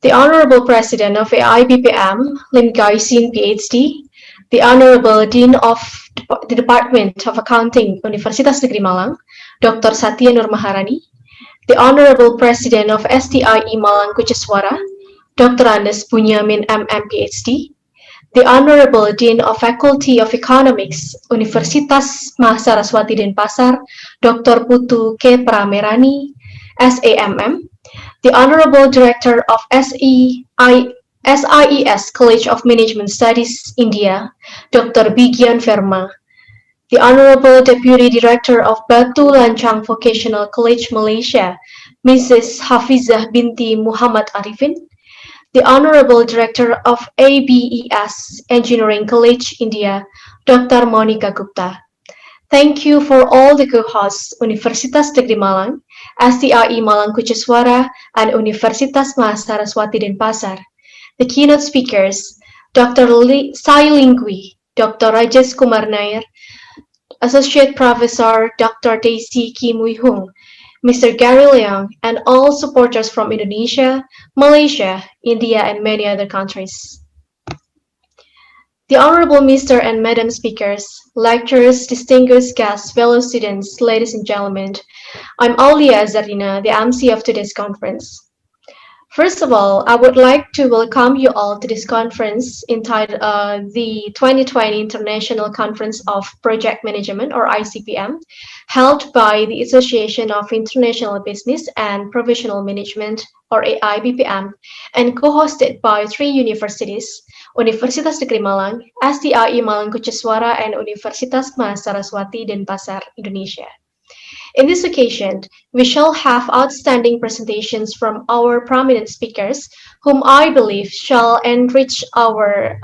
the Honorable President of AIBPM, Lim Gaisin, PhD, the Honorable Dean of the Department of Accounting, Universitas Negeri Malang, Dr. Satya Nur Maharani, the Honorable President of STIE Malangkucecwara, Dr. Andes Bunyamin MM, PhD, the Honorable Dean of Faculty of Economics, Universitas Mahasaraswati Denpasar, Dr. Putu K. Pramerani, SAMM, the Honorable Director of SIES College of Management Studies, India, Dr. Bigyan Verma, the Honorable Deputy Director of Batu Lancang Vocational College, Malaysia, Mrs. Hafizah binti Muhammad Arifin, the Honorable Director of ABES Engineering College, India, Dr. Monica Gupta. Thank you for all the co-hosts Universitas Negeri Malang, STIE Malangkucecwara, and Universitas Mahasaraswati Denpasar. The keynote speakers, Dr. Sai Lingui, Dr. Rajesh Kumar Nair, Associate Professor Dr. Daisy Kim Wee Hung, Mr. Gary Leong, and all supporters from Indonesia, Malaysia, India, and many other countries. The Honorable Mr. and Madam Speakers, lecturers, distinguished guests, fellow students, ladies and gentlemen, I'm Aulia Zarina, the MC of today's conference. First of all, I would like to welcome you all to this conference entitled the 2020 International Conference of Project Management, or ICPM, held by the Association of International Business and Professional Management, or AIBPM, and co-hosted by 3 universities, Universitas Negeri Malang, STIE Malangkucecwara, and Universitas Mahasaraswati Denpasar, Indonesia. In this occasion, we shall have outstanding presentations from our prominent speakers, whom I believe shall enrich our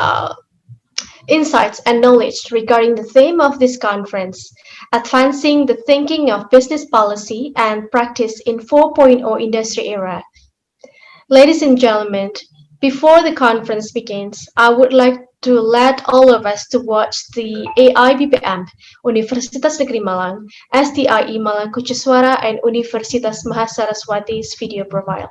insights and knowledge regarding the theme of this conference, advancing the thinking of business policy and practice in 4.0 industry era. Ladies and gentlemen, before the conference begins, I would like to let all of us to watch the AIBPM, Universitas Negeri Malang, STIE Malangkucecwara, and Universitas Mahasaraswati's video profile.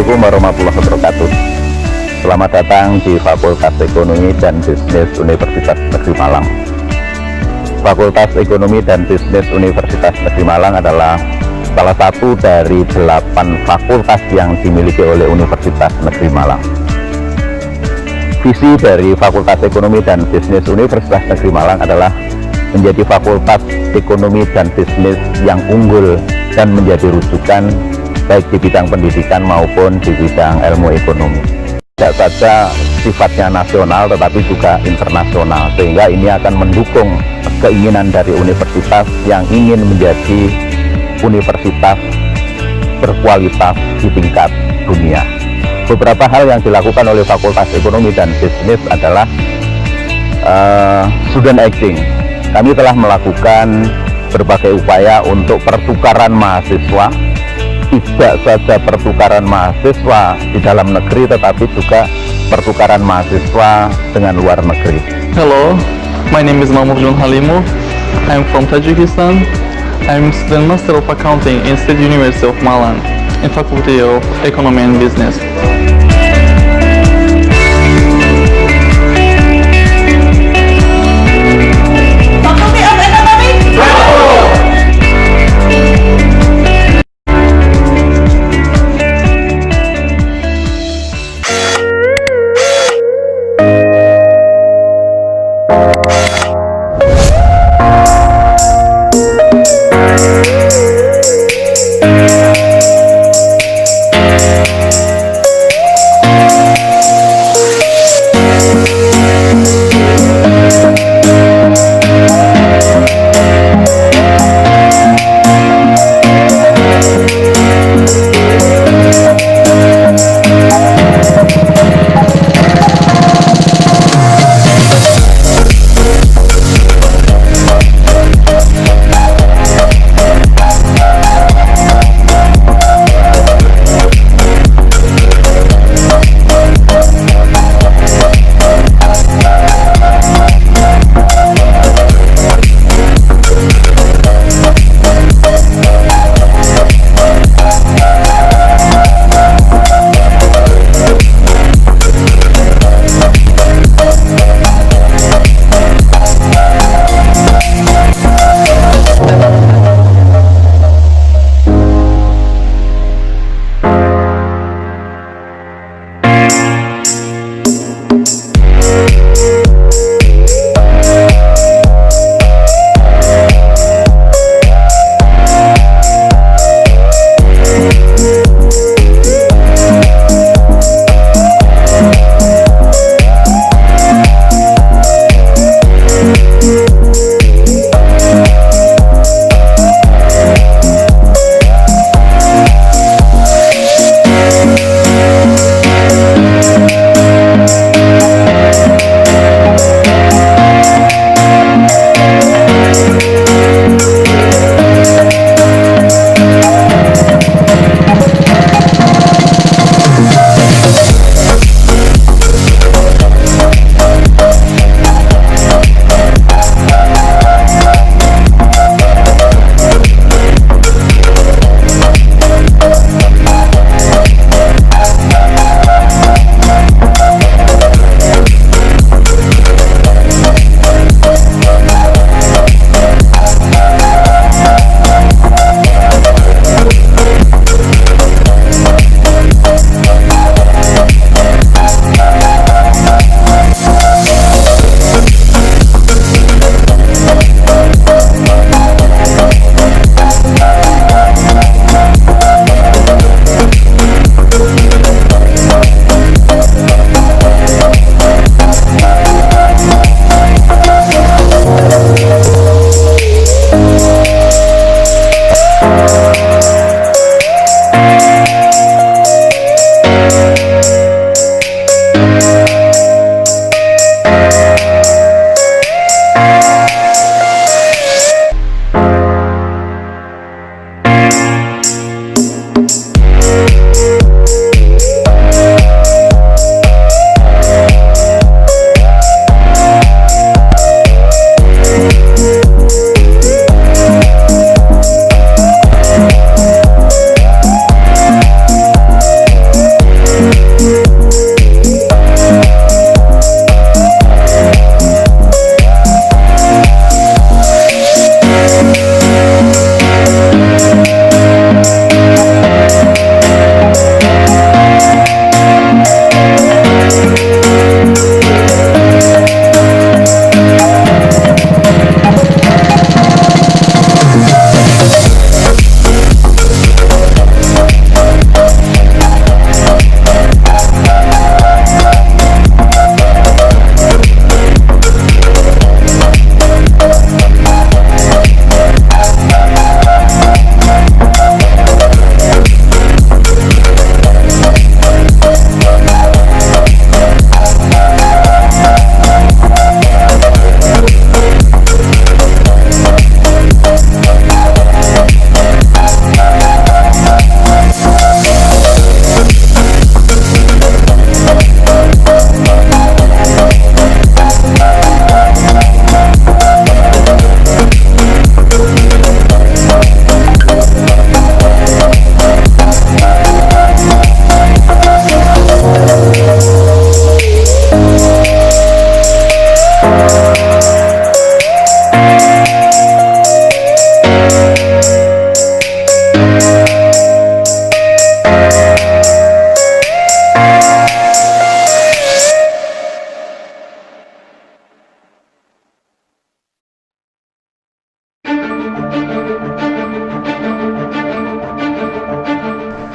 Assalamualaikum warahmatullahi wabarakatuh. Selamat datang di Fakultas Ekonomi dan Bisnis Universitas Negeri Malang. Fakultas Ekonomi dan Bisnis Universitas Negeri Malang adalah salah satu dari 8 fakultas yang dimiliki oleh Universitas Negeri Malang. Visi dari Fakultas Ekonomi dan Bisnis Universitas Negeri Malang adalah menjadi fakultas ekonomi dan bisnis yang unggul dan menjadi rujukan baik di bidang pendidikan maupun di bidang ilmu ekonomi. Tidak saja sifatnya nasional tetapi juga internasional, sehingga ini akan mendukung keinginan dari universitas yang ingin menjadi universitas berkualitas di tingkat dunia. Beberapa hal yang dilakukan oleh Fakultas Ekonomi dan Bisnis adalah student exchange. Kami telah melakukan berbagai upaya untuk pertukaran mahasiswa, tidak saja pertukaran mahasiswa di dalam negeri tetapi juga pertukaran mahasiswa dengan luar negeri. Hello, my name is Mahmoud Halimu. I'm from Tajikistan. I'm student Master of Accounting in State University of Malang in Faculty of Economy and Business.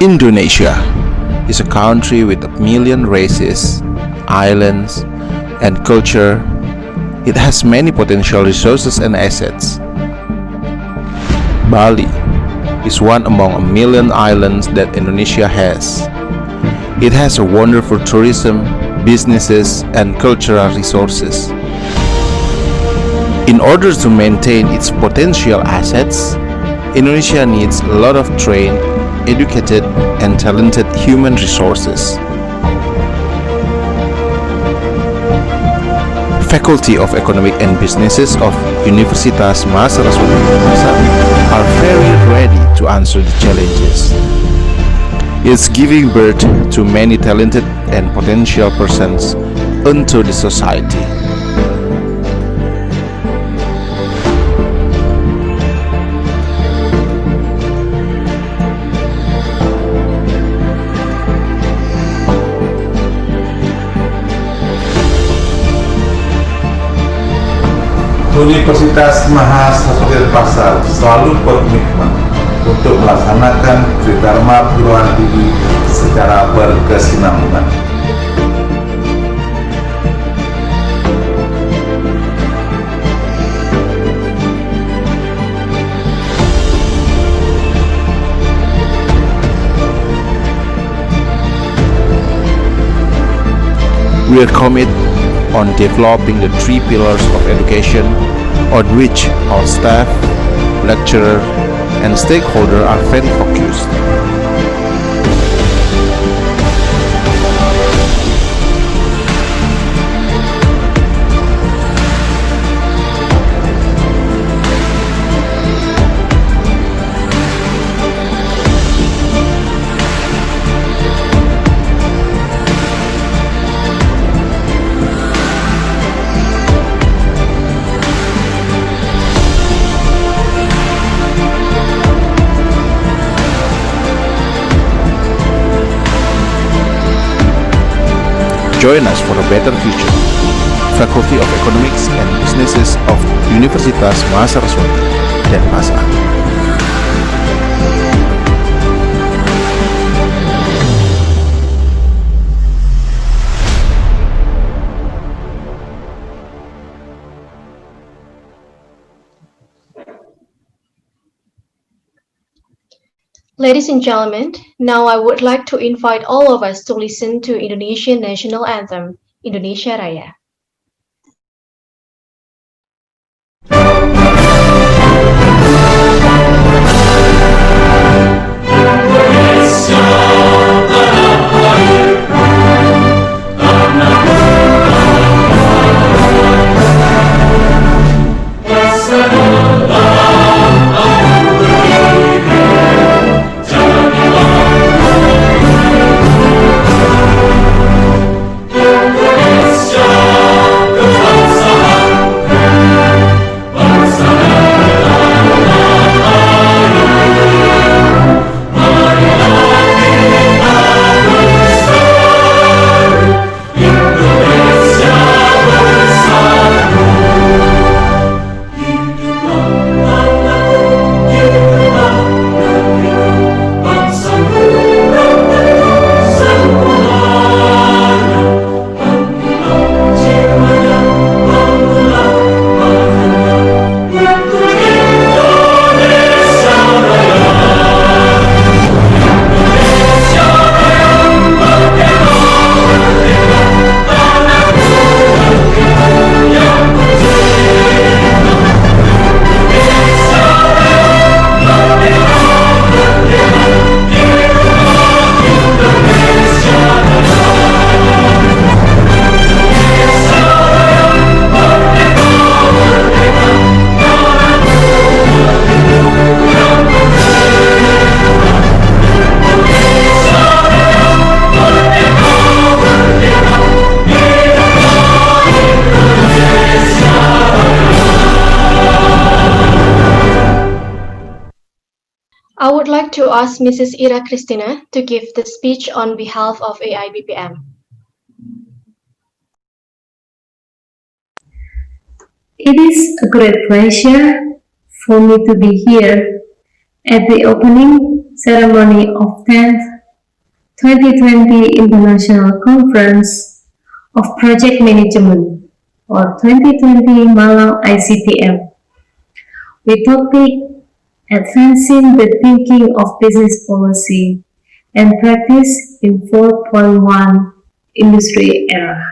Indonesia is a country with a million races, islands, and culture. It has many potential resources and assets. Bali is one among a million islands that Indonesia has. It has a wonderful tourism, businesses, and cultural resources. In order to maintain its potential assets, Indonesia needs a lot of trained, educated, and talented human resources. Faculty of Economic and Businesses of Universitas Mahasaraswati Denpasar are very ready to answer the challenges. It's giving birth to many talented and potential persons into the society. Universitas Mahasaraswati Denpasar selalu berkomitmen untuk melaksanakan Tridharma perguruan tinggi secara berkesinambungan. We are committed on developing the three pillars of education on which our staff, lecturer, and stakeholder are very focused. Join us for a better future. Faculty of Economics and Businesses of Universitas Mahasaraswati, Denpasar. Ladies and gentlemen, now I would like to invite all of us to listen to Indonesian national anthem, Indonesia Raya. I would like to ask Mrs. Ira Christina to give the speech on behalf of AIBPM. It is a great pleasure for me to be here at the opening ceremony of 10th 2020 International Conference of Project Management or 2020 Malang ICPM with topic Advancing the Thinking of Business Policy and Practice in 4.1 Industry Era.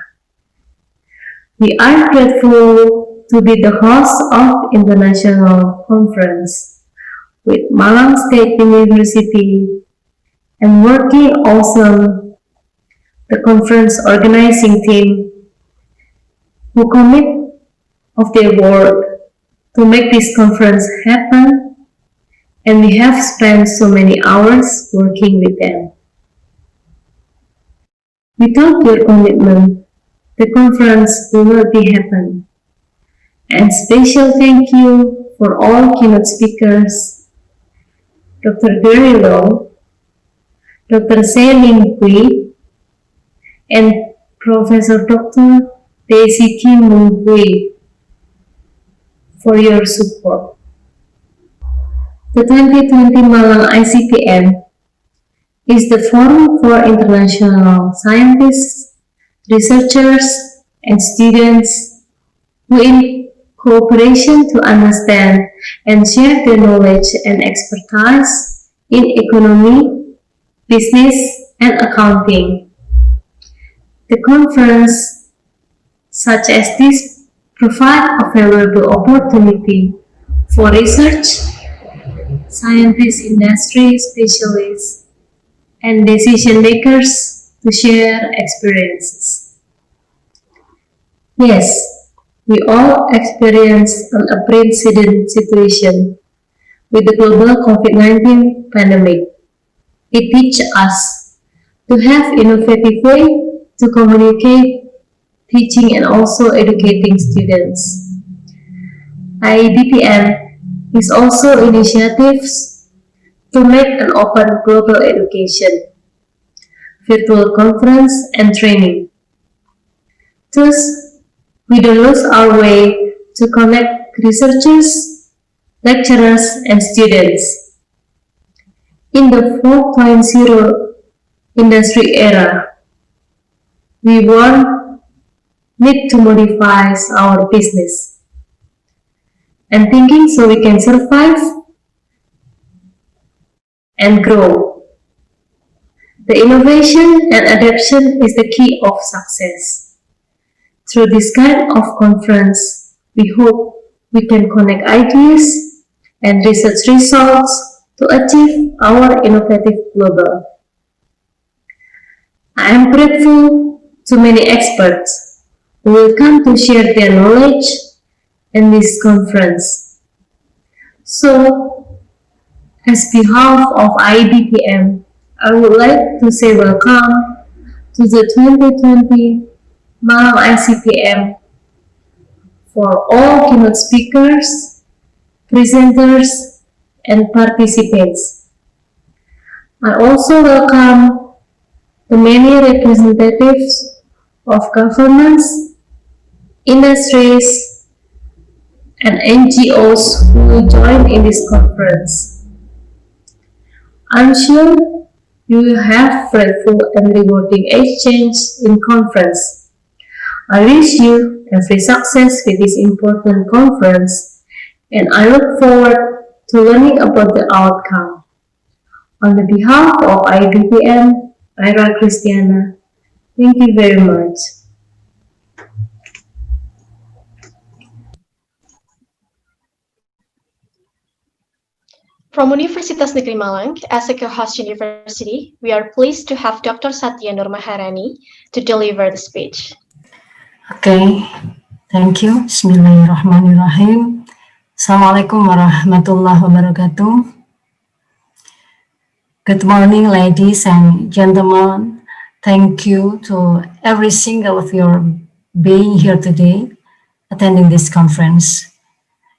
We are grateful to be the host of international conference with Malang State University and working also the conference organizing team who commit of their work to make this conference happen, and we have spent so many hours working with them. Without your commitment, the conference will not be happen. And special thank you for all keynote speakers, Dr. Gary Low, Dr. Sailing Hui, and Professor Dr. Daisy Kim Moon Hui for your support. The 2020 Malang ICPM is the forum for international scientists, researchers, and students who in cooperation to understand and share their knowledge and expertise in economy, business, and accounting. The conference such as this provide a favorable opportunity for research, scientists, industry specialists, and decision makers to share experiences. Yes, we all experience an unprecedented situation with the global COVID-19 pandemic. It teaches us to have innovative way to communicate, teaching, and also educating students. AIBPM is also initiatives to make an open global education, virtual conference, and training. Thus, we don't lose our way to connect researchers, lecturers, and students. In the 4.0 industry era, we won't need to modify our business and thinking so we can survive and grow. The innovation and adaptation is the key of success. Through this kind of conference, we hope we can connect ideas and research results to achieve our innovative global. I am grateful to many experts who will come to share their knowledge in this conference. So, as behalf of AIBPM, I would like to say welcome to the 2020 Malang ICPM for all keynote speakers, presenters, and participants. I also welcome the many representatives of governments, industries, and NGOs who will join in this conference. I'm sure you will have fruitful and rewarding exchange in conference. I wish you every success with this important conference, and I look forward to learning about the outcome. On the behalf of AIBPM, Ira Christiana, thank you very much. From Universitas Negeri Malang, as a co-host university, we are pleased to have Dr. Satya Nur Maharani to deliver the speech. Okay, thank you. Bismillahirrahmanirrahim. Assalamualaikum warahmatullahi wabarakatuh. Good morning, ladies and gentlemen. Thank you to every single of you being here today, attending this conference.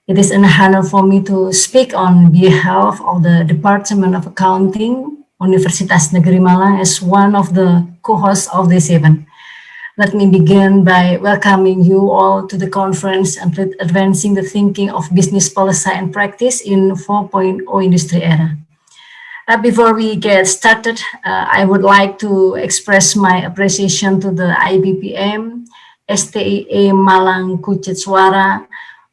It is an honor for me to speak on behalf of the Department of Accounting, Universitas Negeri Malang, as one of the co-hosts of this event. Let me begin by welcoming you all to the conference and advancing the thinking of business policy and practice in 4.0 industry era. Before we get started, I would like to express my appreciation to the AIBPM, STIE Malangkucecwara,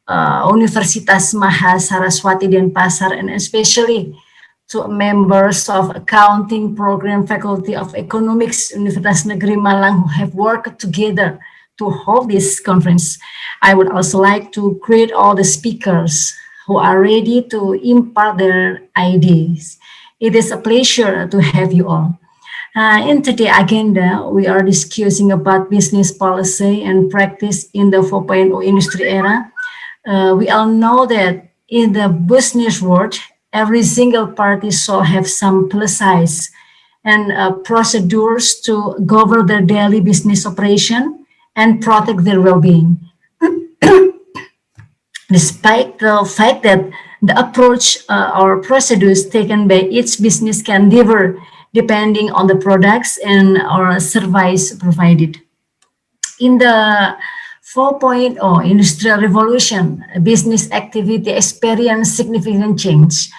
Universitas Mahasaraswati Denpasar, and especially to members of Accounting Program Faculty of Economics, Universitas Negeri Malang, who have worked together to hold this conference. I would also like to greet all the speakers who are ready to impart their ideas. It is a pleasure to have you all. In today's agenda, we are discussing about business policy and practice in the 4.0 industry era. We all know that in the business world, every single party shall have some policies and procedures to govern their daily business operation and protect their well-being. Despite the fact that the approach or procedures taken by each business can differ depending on the products and or service provided. In the 4.0 industrial revolution, business activity experienced significant change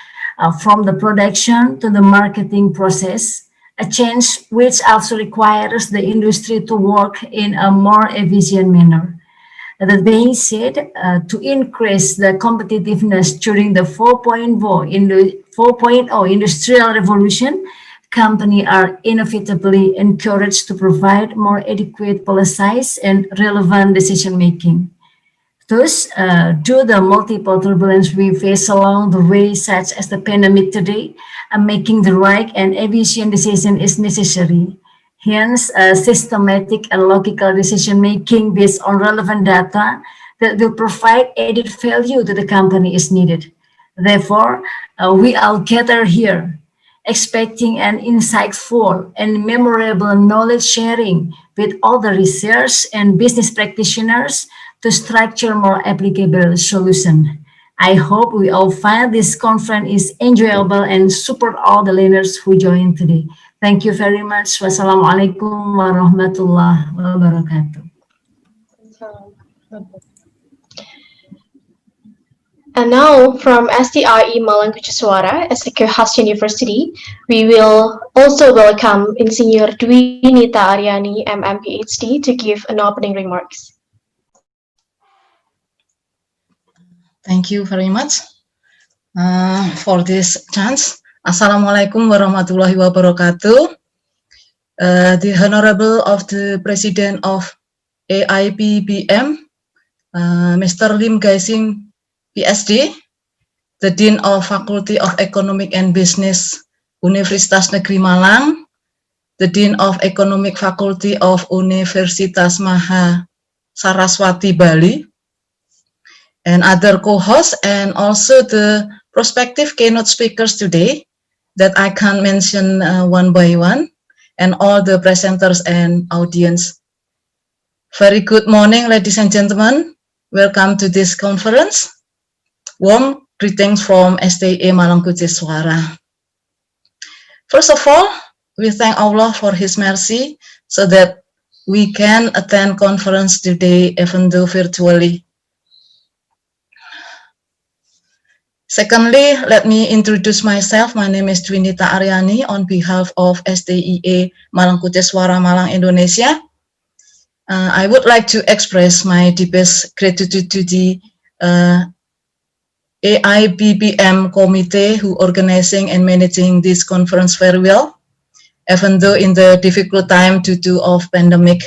from the production to the marketing process, a change which also requires the industry to work in a more efficient manner. That being said, to increase the competitiveness during the 4.0 industrial revolution, companies are inevitably encouraged to provide more adequate policies and relevant decision making. Thus, due to the multiple turbulence we face along the way, such as the pandemic today, making the right and efficient decision is necessary. Hence, systematic and logical decision making based on relevant data that will provide added value to the company is needed. Therefore, we all gather here expecting an insightful and memorable knowledge sharing with all the research and business practitioners to structure more applicable solutions. I hope we all find this conference is enjoyable and support all the learners who join today. Thank you very much. Wassalamualaikum warahmatullahi wabarakatuh. And now, from STIE Malangkucecwara as a co-host university, we will also welcome Insinyur Dwi Nita Aryani, MM PhD, to give an opening remarks. Thank you very much for this chance. Assalamualaikum warahmatullahi wabarakatuh. The Honorable of the President of AIBPM, Mr. Lim Gaising, PhD, the Dean of Faculty of Economic and Business, Universitas Negeri Malang, the Dean of Economic Faculty of Universitas Mahasaraswati, Bali, and other co-hosts, and also the prospective keynote speakers today that I can mention one by one, and all the presenters and audience. Very good morning, ladies and gentlemen. Welcome to this conference. Warm greetings from STIE Malangkucecwara. First of all, we thank Allah for His mercy so that we can attend conference today even though virtually. Secondly, let me introduce myself. My name is Dwi Nita Aryani on behalf of STIE Malangkucecwara Malang, Indonesia. I would like to express my deepest gratitude to the AIBPM committee who organizing and managing this conference very well, even though in the difficult time due to of pandemic,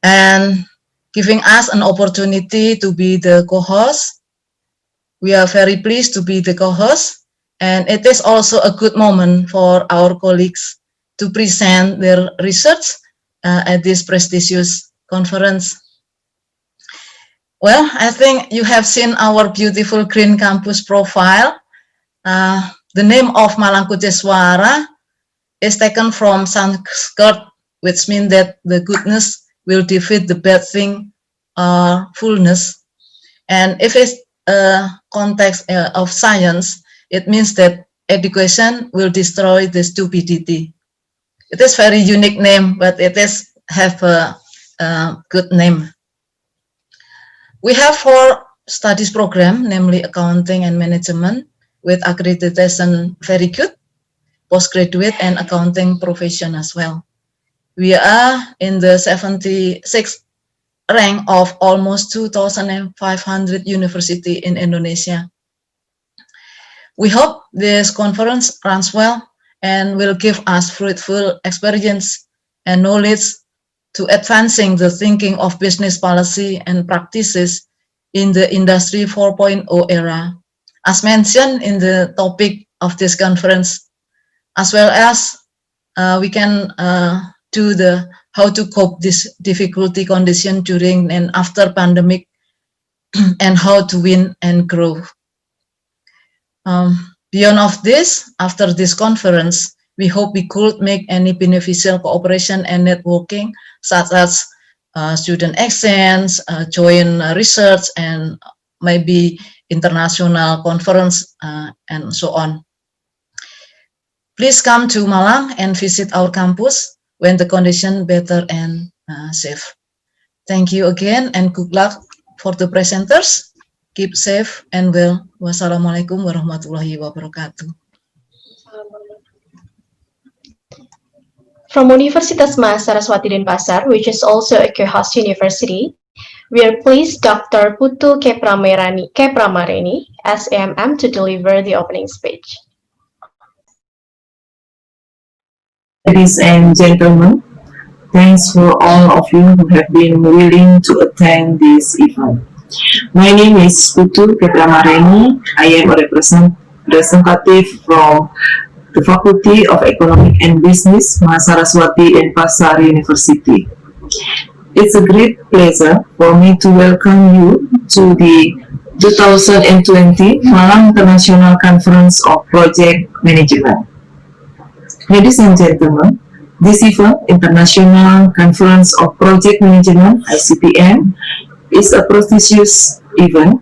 and giving us an opportunity to be the co-host. We are very pleased to be the co-host, and it is also a good moment for our colleagues to present their research at this prestigious conference. Well, I think you have seen our beautiful green campus profile. The name of Malangkucecwara is taken from Sanskrit, which means that the goodness will defeat the bad thing or fullness. And if it's a context of science, it means that education will destroy the stupidity. It is very unique name, but it is have a good name. We have 4 studies program, namely accounting and management, with accreditation very good, postgraduate and accounting profession as well. We are in the 76th rank of almost 2,500 university in Indonesia. We hope this conference runs well and will give us fruitful experience and knowledge to advancing the thinking of business policy and practices in the Industry 4.0 era, as mentioned in the topic of this conference, as well as we can do the how to cope this difficulty condition during and after pandemic and how to win and grow. Beyond of this, after this conference, we hope we could make any beneficial cooperation and networking, such as student exchange, joint research, and maybe international conference, and so on. Please come to Malang and visit our campus when the condition better and safe. Thank you again and good luck for the presenters. Keep safe and well. Wassalamualaikum warahmatullahi wabarakatuh. From Universitas Mahasaraswati Denpasar, which is also a co-host university, we are pleased Dr. Putu Kepramareni, SAMM, to deliver the opening speech. Ladies and gentlemen, thanks for all of you who have been willing to attend this event. My name is Putu Kepramareni. I am a representative from the Faculty of Economic and Business, Mahasaraswati Denpasar University. It's a great pleasure for me to welcome you to the 2020 Malang International Conference of Project Management. Ladies and gentlemen, this event, International Conference of Project Management, ICPM, is a prestigious event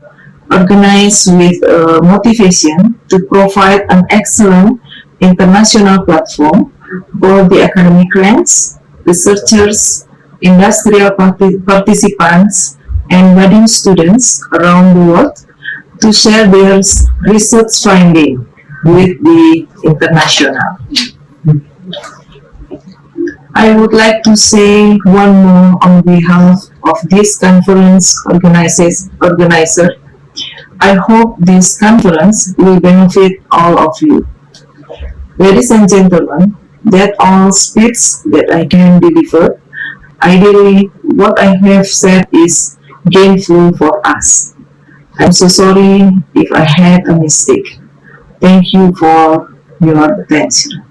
organized with motivation to provide an excellent international platform for the academic ranks, researchers, industrial participants, and budding students around the world to share their research findings with the international. I would like to say one more on behalf of this conference organizer. I hope this conference will benefit all of you. Ladies and gentlemen, that all speech that I can deliver. Ideally, what I have said is gainful for us. I'm so sorry if I had a mistake. Thank you for your attention.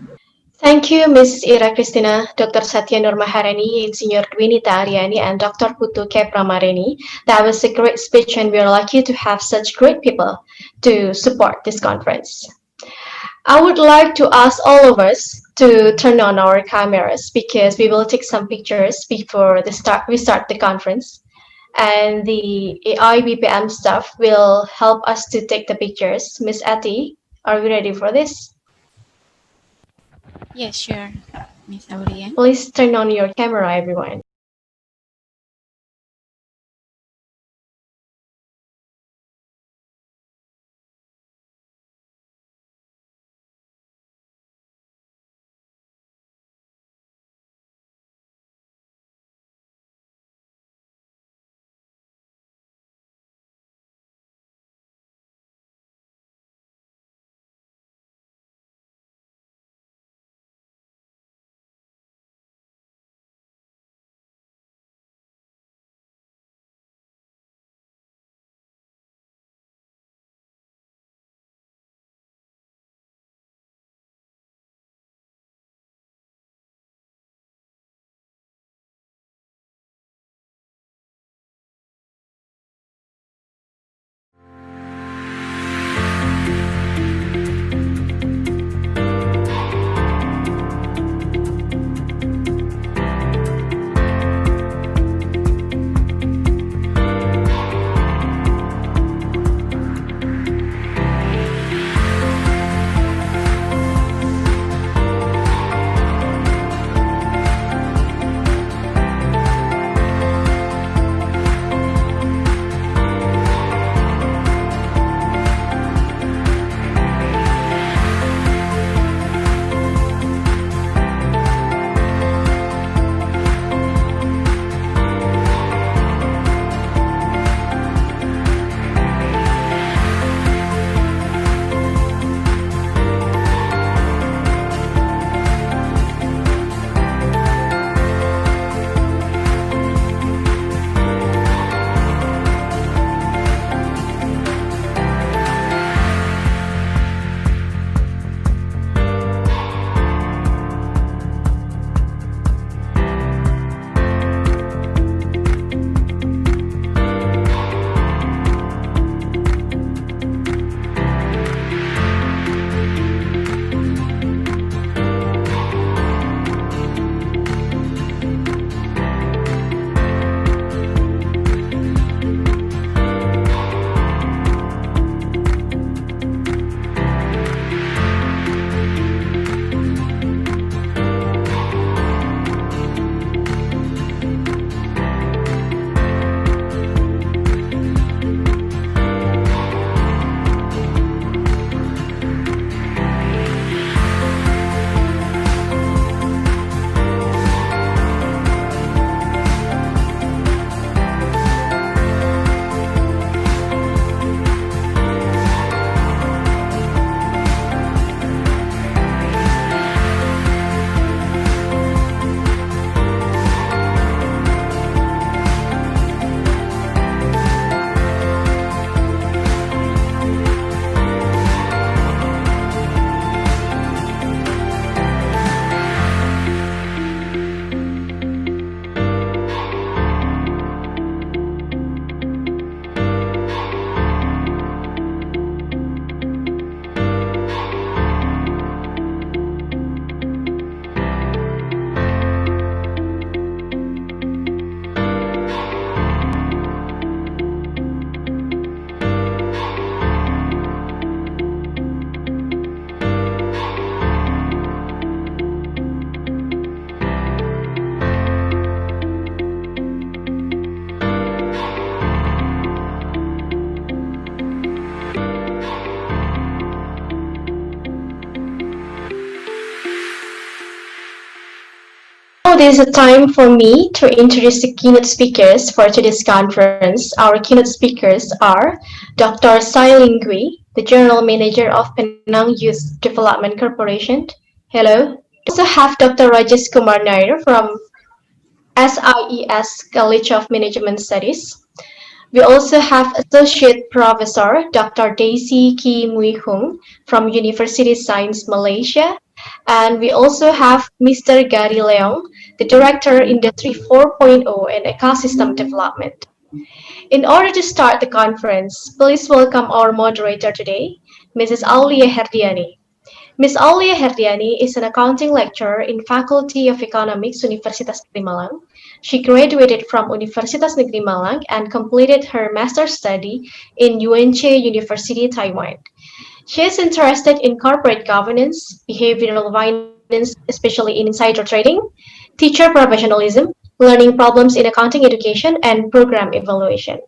Thank you, Ms. Ira Christina, Dr. Satya Nur Maharani, Insinyur Dwinita Aryani, and Dr. Putu Kepramareni. That was a great speech, and we are lucky to have such great people to support this conference. I would like to ask all of us to turn on our cameras because we will take some pictures before we start the conference. And the AIBPM staff will help us to take the pictures. Miss Ati, are we ready for this? Yes, sure, Miss Aurien. Please turn on your camera, everyone. This is a time for me to introduce the keynote speakers for today's conference. Our keynote speakers are Dr. Sai Lingui, the General Manager of Penang Youth Development Corporation. Hello. We also have Dr. Rajesh Kumar Nair from SIES College of Management Studies. We also have Associate Professor Dr. Daisy Ki Mui Hung from University Science Malaysia. And we also have Mr. Gary Leong, the Director Industry 4.0 and Ecosystem Development. In order to start the conference, please welcome our moderator today, Mrs. Aulia Herdiani. Ms. Aulia Herdiani is an accounting lecturer in Faculty of Economics, Universitas Negeri Malang. She graduated from Universitas Negeri Malang and completed her master's study in UNC University, Taiwan. She is interested in corporate governance, behavioral finance, especially in insider trading, teacher professionalism, learning problems in accounting education, and program evaluation.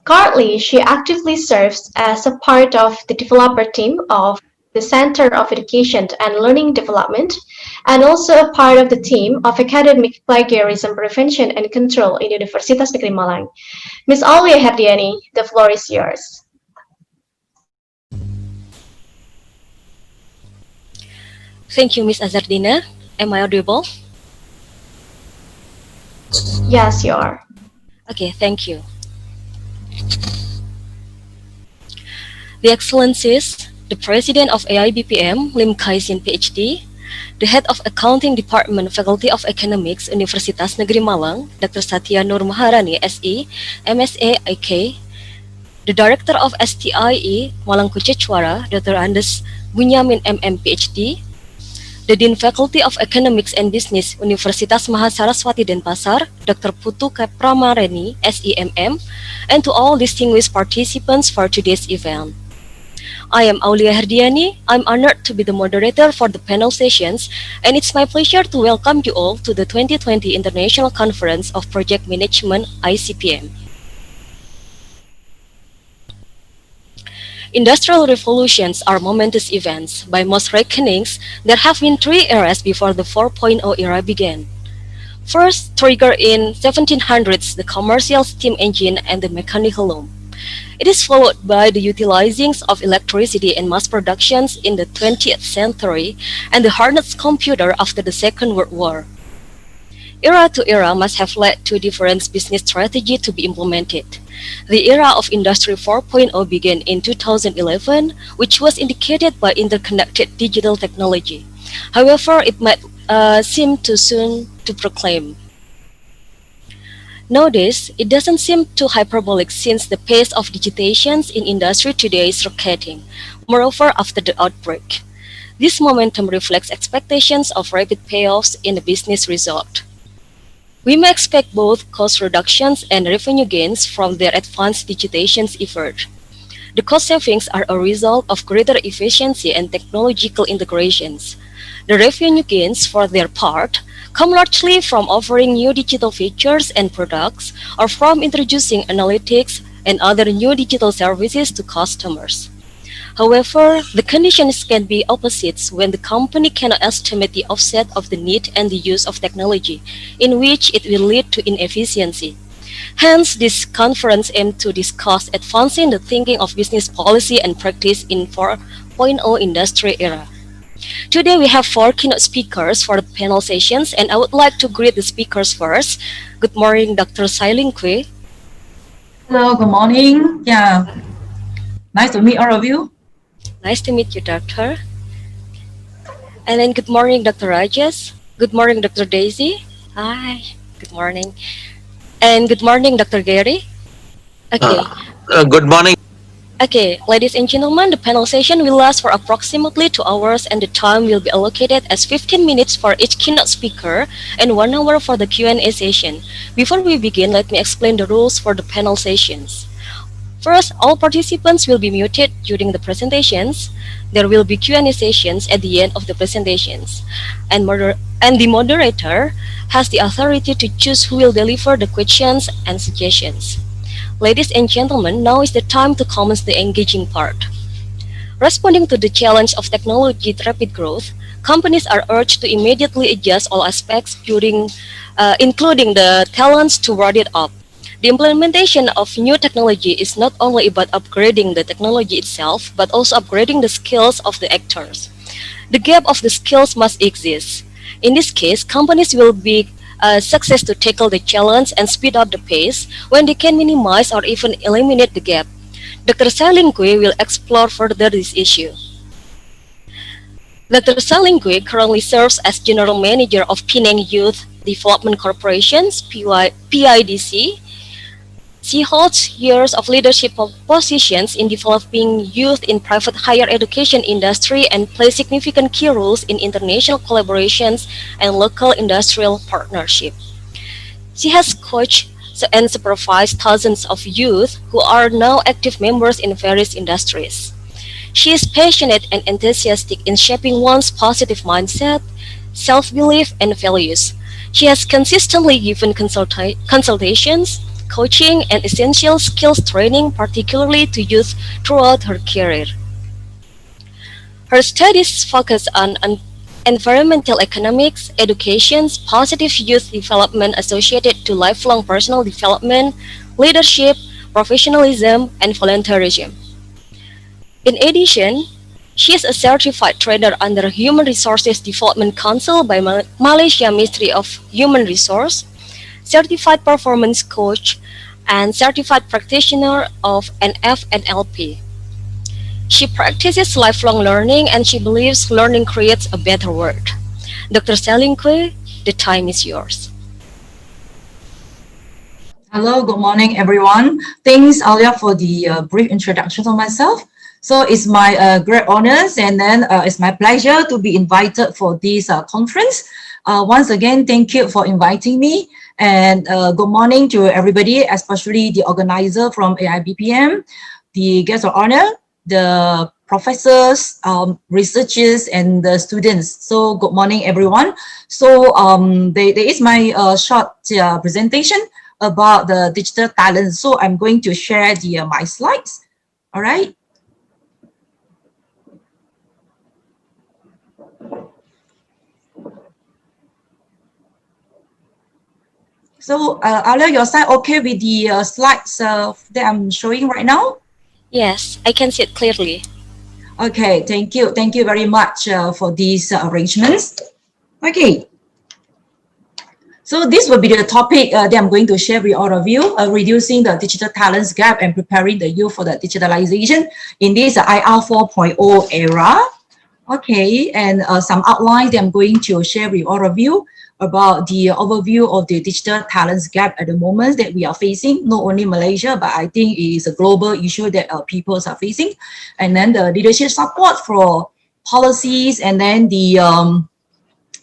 Currently, she actively serves as a part of the developer team of the Center of Education and Learning Development, and also a part of the team of Academic Plagiarism Prevention and Control in Universitas Negeri Malang. Ms. Aulia Herdiani, the floor is yours. Thank you, Ms. Azardina. Am I audible? Yes, you are. Okay, thank you. The Excellencies, the President of AIBPM, Lim Kai-sin PhD, the Head of Accounting Department, Faculty of Economics, Universitas Negeri Malang, Dr. Satya Nur Maharani, SE, MSA IK, the Director of STIE, Malangkucecwara, Dr. Andes Bunyamin MM PhD, the Dean Faculty of Economics and Business, Universitas Mahasaraswati Denpasar, Dr. Putu Kepramareni, SEMM, and to all distinguished participants for today's event. I am Aulia Herdiani. I'm honored to be the moderator for the panel sessions, and it's my pleasure to welcome you all to the 2020 International Conference of Project Management ICPM. Industrial revolutions are momentous events. By most reckonings, there have been three eras before the 4.0 era began. First, triggered in 1700s, the commercial steam engine and the mechanical loom. It is followed by the utilizing of electricity and mass productions in the 20th century and the harness computer after the Second World War. Era to era must have led to different business strategy to be implemented. The era of Industry 4.0 began in 2011, which was indicated by interconnected digital technology. However, it might seem too soon to proclaim. Nowadays, it doesn't seem too hyperbolic since the pace of digitations in industry today is rocketing, moreover after the outbreak. This momentum reflects expectations of rapid payoffs in the business result. We may expect both cost reductions and revenue gains from their advanced digitations effort. The cost savings are a result of greater efficiency and technological integrations. The revenue gains, for their part, come largely from offering new digital features and products or from introducing analytics and other new digital services to customers. However, the conditions can be opposites when the company cannot estimate the offset of the need and the use of technology, in which it will lead to inefficiency. Hence, this conference aimed to discuss advancing the thinking of business policy and practice in 4.0 industry era. Today, we have 4 keynote speakers for the panel sessions, and I would like to greet the speakers first. Good morning, Dr. Sai Lingui. Hello, good morning. Yeah, nice to meet all of you. Nice to meet you, Doctor. And then good morning, Dr. Rajesh. Good morning, Dr. Daisy. Hi, good morning. And good morning, Dr. Gary. Okay. Good morning. Okay, ladies and gentlemen, the panel session will last for approximately 2 hours and the time will be allocated as 15 minutes for each keynote speaker and 1 hour for the Q&A session. Before we begin, let me explain the rules for the panel sessions. First, all participants will be muted during the presentations. There will be Q&A sessions at the end of the presentations. And the moderator has the authority to choose who will deliver the questions and suggestions. Ladies and gentlemen, now is the time to commence the engaging part. Responding to the challenge of technology rapid growth, companies are urged to immediately adjust all aspects including the talents to ride it up. The implementation of new technology is not only about upgrading the technology itself, but also upgrading the skills of the actors. The gap of the skills must exist. In this case, companies will be success to tackle the challenge and speed up the pace when they can minimize or even eliminate the gap. Dr. Salingkwe will explore further this issue. Dr. Salingkwe currently serves as General Manager of Penang Youth Development Corporation's PIDC. She holds years of leadership positions in developing youth in private higher education industry and plays significant key roles in international collaborations and local industrial partnership. She has coached and supervised thousands of youth who are now active members in various industries. She is passionate and enthusiastic in shaping one's positive mindset, self-belief, and values. She has consistently given consultations, coaching, and essential skills training, particularly to youth throughout her career. Her studies focus on environmental economics, education, positive youth development associated to lifelong personal development, leadership, professionalism, and volunteerism. In addition, she is a certified trainer under Human Resources Development Council by Malaysia Ministry of Human Resource, certified performance coach, and certified practitioner of NF&LP. She practices lifelong learning and she believes learning creates a better world. Dr. Salingkwe, the time is yours. Hello, good morning, everyone. Thanks, Alia, for the brief introduction of myself. So it's my great honors and then it's my pleasure to be invited for this conference. Once again, thank you for inviting me. And good morning to everybody, especially the organizer from AIBPM, the guest of honor, the professors, researchers, and the students. So good morning, everyone. So there is my short presentation about the digital talent. So I'm going to share my slides. All right. So, Alia, your side okay with the slides that I'm showing right now? Yes, I can see it clearly. Okay, thank you. Thank you very much for these arrangements. Okay. So this will be the topic that I'm going to share with all of you, reducing the digital talents gap and preparing the youth for the digitalization in this IR 4.0 era. Okay, and some outlines that I'm going to share with all of you about the overview of the digital talents gap at the moment that we are facing, not only Malaysia, but I think it is a global issue that people are facing. And then the leadership support for policies and then the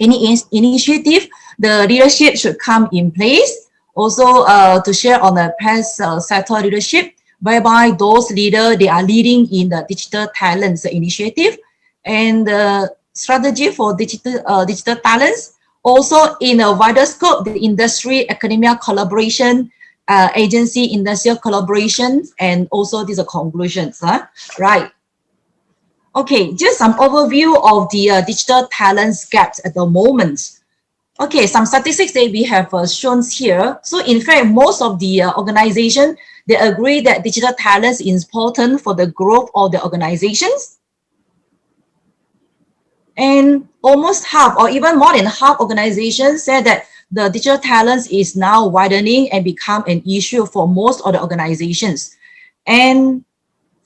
any initiative, the leadership should come in place. Also to share on the past sector leadership, whereby those leaders, they are leading in the digital talents initiative and the strategy for digital talents. Also, in a wider scope, the industry, academia collaboration, agency, industrial collaboration, and also these are conclusions, right? Okay, just some overview of the digital talents gaps at the moment. Okay, some statistics that we have shown here. So in fact, most of the organization, they agree that digital talents is important for the growth of the organizations. And almost half or even more than half organizations said that the digital talents is now widening and become an issue for most of the organizations. And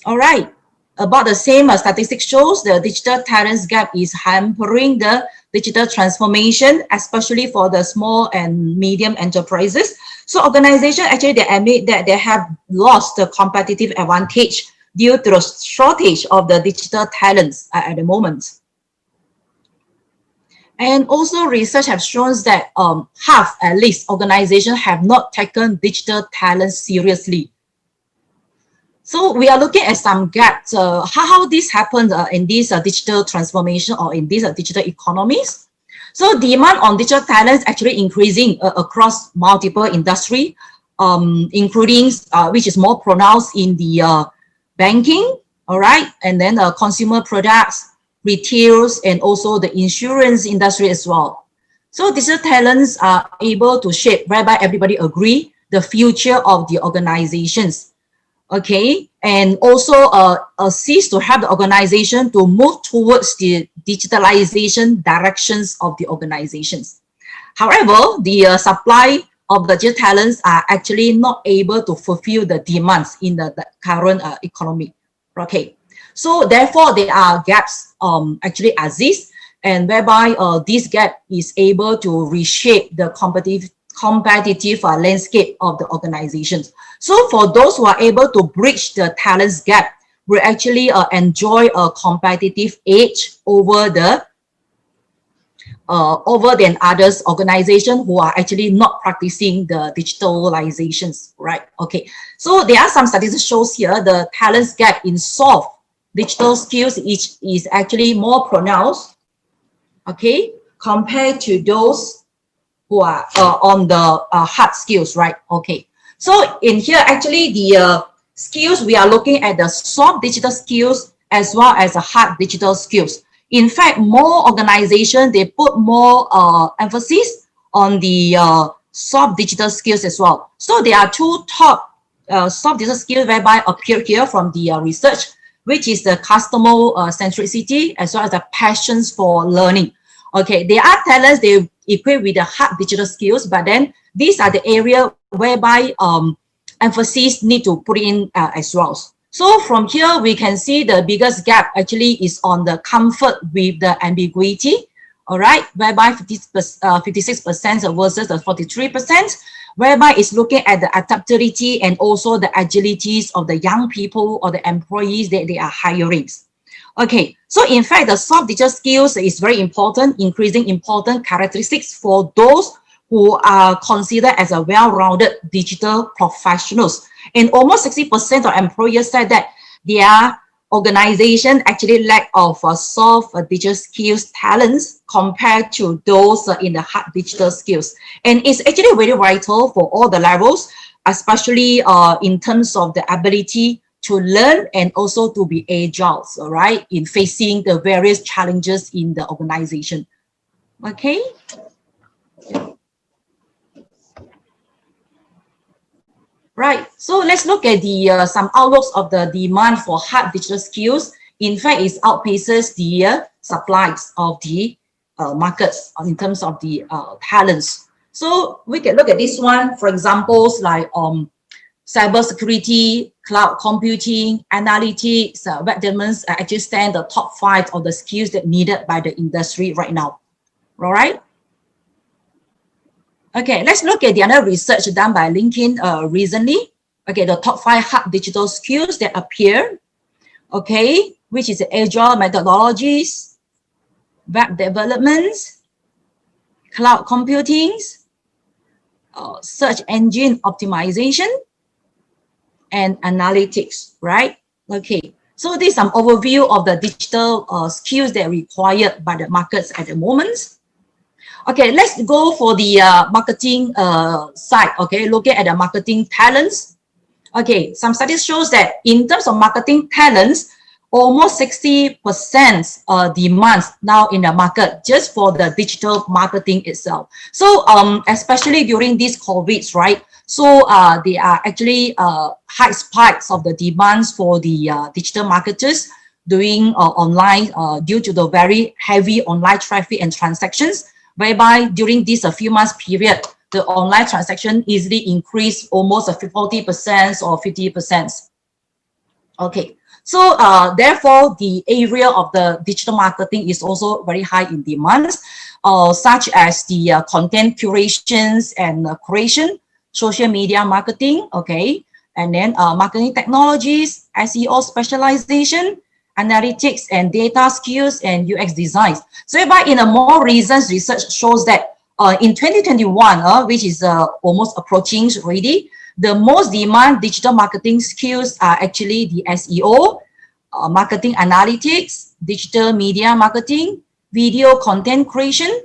all right, about the same statistics shows the digital talents gap is hampering the digital transformation, especially for the small and medium enterprises. So organizations actually, they admit that they have lost the competitive advantage due to the shortage of the digital talents at the moment. And also research has shown that half at least organizations have not taken digital talents seriously. So we are looking at some gaps, how this happened in this digital transformation or in these digital economies. So demand on digital talents actually increasing across multiple industry, including which is more pronounced in the banking, all right, and then consumer products, retails, and also the insurance industry as well. So digital talents are able to shape, whereby everybody agree, the future of the organizations. Okay, and also assist to help the organization to move towards the digitalization directions of the organizations. However, the supply of the digital talents are actually not able to fulfill the demands in the current economy. Okay, so therefore there are gaps actually exist, and whereby this gap is able to reshape the competitive landscape of the organizations. So for those who are able to bridge the talents gap, will actually enjoy a competitive edge over the than others organizations who are actually not practicing the digitalizations, right? Okay, so there are some statistics shows here the talents gap in soft digital skills is actually more pronounced, okay, compared to those who are on the hard skills, right? Okay, so in here actually the skills we are looking at the soft digital skills as well as the hard digital skills. In fact, more organizations, they put more emphasis on the soft digital skills as well. So there are two top soft digital skills whereby appear here from the research, which is the customer centricity as well as the passions for learning. Okay, there are talents they equate with the hard digital skills, but then these are the area whereby emphasis need to put in as well. So from here, we can see the biggest gap actually is on the comfort with the ambiguity, all right, whereby 56% versus the 43%, whereby it's looking at the adaptability and also the agilities of the young people or the employees that they are hiring. Okay, so in fact, the soft digital skills is very important, increasing important characteristics for those who are considered as a well-rounded digital professionals. And almost 60% of employers said that their organization actually lack of soft digital skills talents compared to those in the hard digital skills. And it's actually very vital for all the levels, especially in terms of the ability to learn and also to be agile, all right, in facing the various challenges in the organization. Okay. Right, so let's look at the some outlooks of the demand for hard digital skills. In fact, it outpaces the supplies of the markets in terms of the talents. So we can look at this one, for examples like cybersecurity, cloud computing, analytics, web development actually stand the top 5 of the skills that needed by the industry right now. All right. Okay, let's look at the other research done by LinkedIn recently. Okay, the top 5 hard digital skills that appear. Okay, which is agile methodologies, web development, cloud computing, search engine optimization, and analytics, right? Okay, so this is some overview of the digital skills that are required by the markets at the moment. Okay, let's go for the marketing side. Okay, looking at the marketing talents. Okay, some studies shows that in terms of marketing talents, almost 60% demands now in the market just for the digital marketing itself. So especially during these COVIDs, right? So there are actually high spikes of the demands for the digital marketers doing online due to the very heavy online traffic and transactions, whereby during this a few months period, the online transaction easily increased almost 40% or 50%. Okay, so therefore the area of the digital marketing is also very high in demands, such as the content curations and creation, social media marketing, okay, and then marketing technologies, SEO specialization, analytics and data skills, and UX designs. So in a more recent research shows that in 2021, which is almost approaching already, the most demand digital marketing skills are actually the SEO, marketing analytics, digital media marketing, video content creation,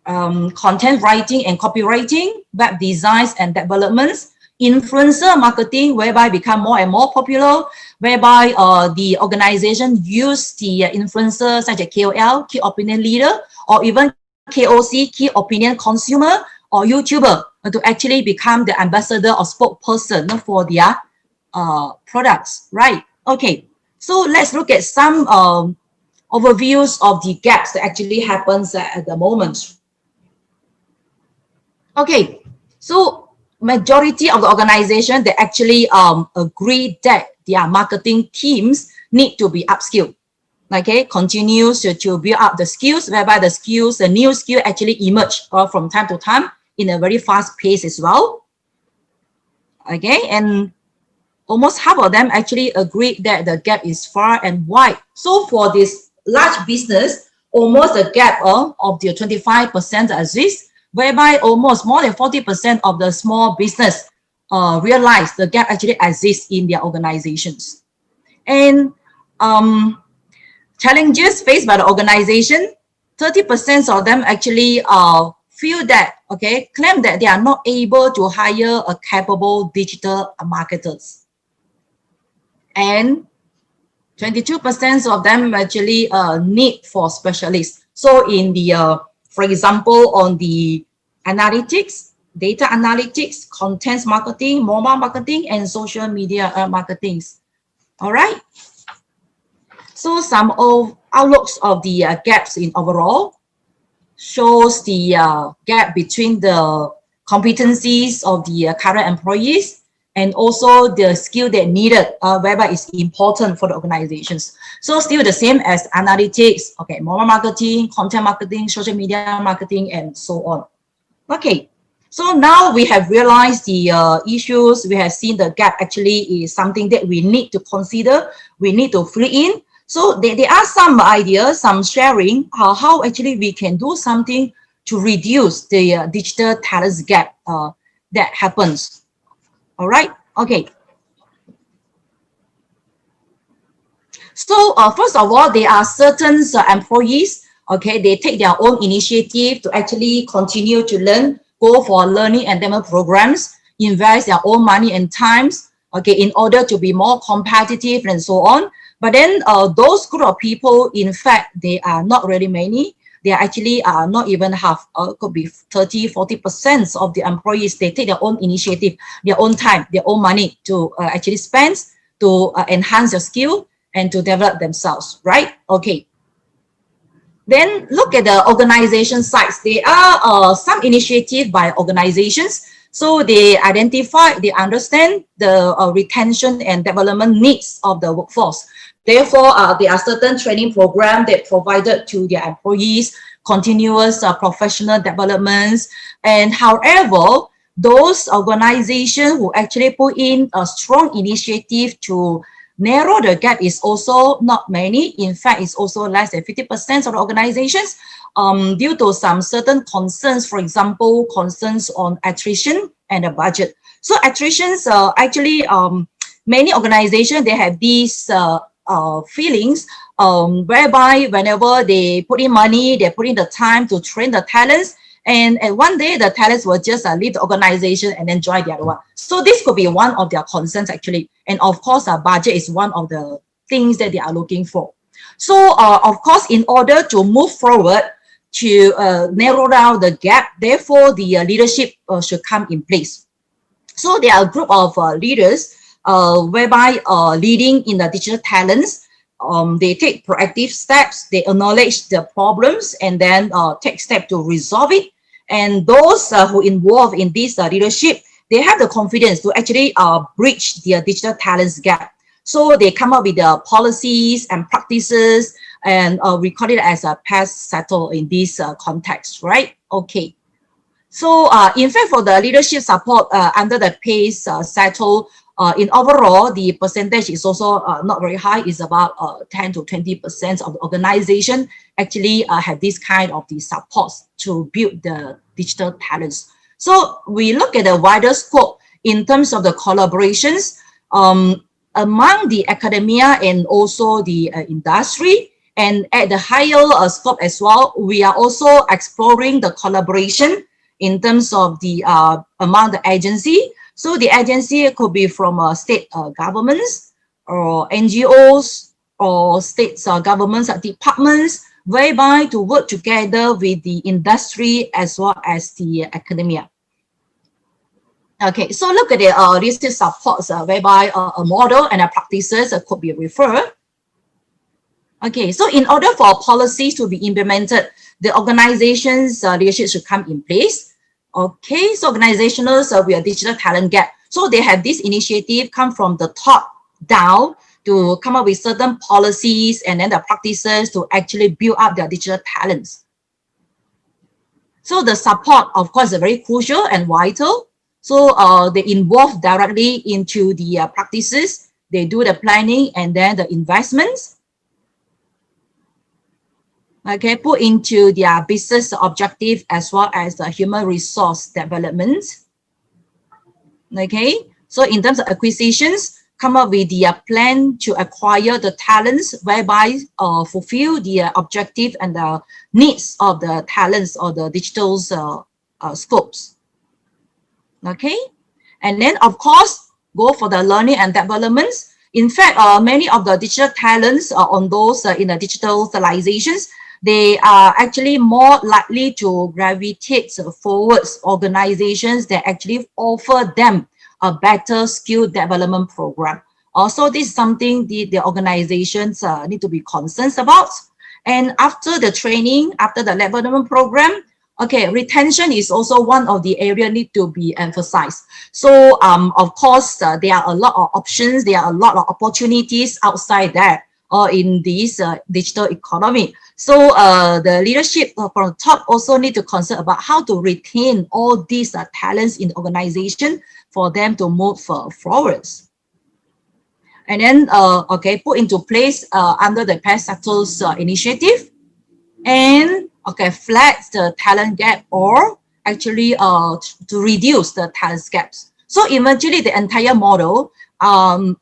content writing and copywriting, web designs and developments, influencer marketing, whereby become more and more popular, whereby the organization use the influencer such as KOL, key opinion leader, or even KOC, key opinion consumer, or YouTuber to actually become the ambassador or spokesperson for their products, right? Okay, so let's look at some overviews of the gaps that actually happens at the moment. Okay, so majority of the organization, they actually agree that their marketing teams need to be upskilled. Okay, continues to build up the skills, whereby the skills, the new skill actually emerge from time to time in a very fast pace as well. Okay, and almost half of them actually agree that the gap is far and wide. So for this large business, almost a gap of the 25% exists, whereby almost more than 40% of the small business realize the gap actually exists in their organizations. And challenges faced by the organization, 30% of them actually feel that, okay, claim that they are not able to hire a capable digital marketers. And 22% of them actually need for specialists. So in the, for example, on the analytics, data analytics, content marketing, mobile marketing, and social media marketing. All right. So some of outlooks of the gaps in overall shows the gap between the competencies of the current employees and also the skill that needed, whereby it's important for the organizations. So still the same as analytics, okay, mobile marketing, content marketing, social media marketing, and so on. Okay, so now we have realized the issues, we have seen the gap actually is something that we need to consider, we need to fill in. So there are some ideas, some sharing, how actually we can do something to reduce the digital talents gap that happens. All right, okay. So first of all, there are certain employees, okay, they take their own initiative to actually continue to learn, go for learning and demo programs, invest their own money and times, okay, in order to be more competitive and so on. But then those group of people, in fact, they are not really many. They are actually not even half, could be 30, 40% of the employees. They take their own initiative, their own time, their own money to actually spend to enhance their skill and to develop themselves, right? Okay. Then look at the organization sides. There are some initiative by organizations. So they identify, they understand the retention and development needs of the workforce. Therefore, there are certain training programs that provided to their employees, continuous professional developments. And however, those organizations who actually put in a strong initiative to narrow the gap is also not many. In fact, it's also less than 50% of the organizations due to some certain concerns, for example, concerns on attrition and the budget. So attritions actually, many organizations, they have these feelings whereby whenever they put in money, they put in the time to train the talents, and one day the talents will just leave the organization and then join the other one. So this could be one of their concerns actually. And of course, budget is one of the things that they are looking for. So of course, in order to move forward to narrow down the gap, therefore the leadership should come in place. So there are a group of leaders whereby leading in the digital talents, they take proactive steps, they acknowledge the problems and then take steps to resolve it. And those who involved in this leadership, they have the confidence to actually bridge their digital talents gap. So they come up with the policies and practices, and we call it as a PACE settle in this context, right? Okay. So in fact, for the leadership support under the PACE settle, in overall, the percentage is also not very high. It's about 10 to 20% of the organization actually have this kind of the supports to build the digital talents. So we look at the wider scope in terms of the collaborations among the academia and also the industry, and at the higher scope as well, we are also exploring the collaboration in terms of the among the agency. So the agency could be from state governments, or NGOs or states or governments or departments, whereby to work together with the industry as well as the academia. Okay, so look at it. This is supports whereby a model and a practices could be referred. Okay, so in order for policies to be implemented, the organization's leadership should come in place. Okay, so organizationals with a digital talent gap. So they have this initiative come from the top down to come up with certain policies and then the practices to actually build up their digital talents. So the support, of course, is very crucial and vital. So they involve directly into the practices. They do the planning and then the investments. Okay, put into their business objective as well as the human resource development. Okay, so in terms of acquisitions, come up with the plan to acquire the talents whereby fulfill the objective and the needs of the talents or the digital scopes. Okay, and then of course go for the learning and development. In fact, many of the digital talents on those in the digitalizations, they are actually more likely to gravitate towards organizations that actually offer them a better skill development program. Also, this is something the organizations need to be concerned about. And after the training, after the development program, okay, retention is also one of the areas need to be emphasized. So, of course, there are a lot of options, there are a lot of opportunities outside there in this digital economy. So, the leadership from the top also need to concern about how to retain all these talents in the organization for them to move forwards. And then, okay, put into place under the past sectors initiative, and okay, flag the talent gap or actually to reduce the talent gaps. So eventually the entire model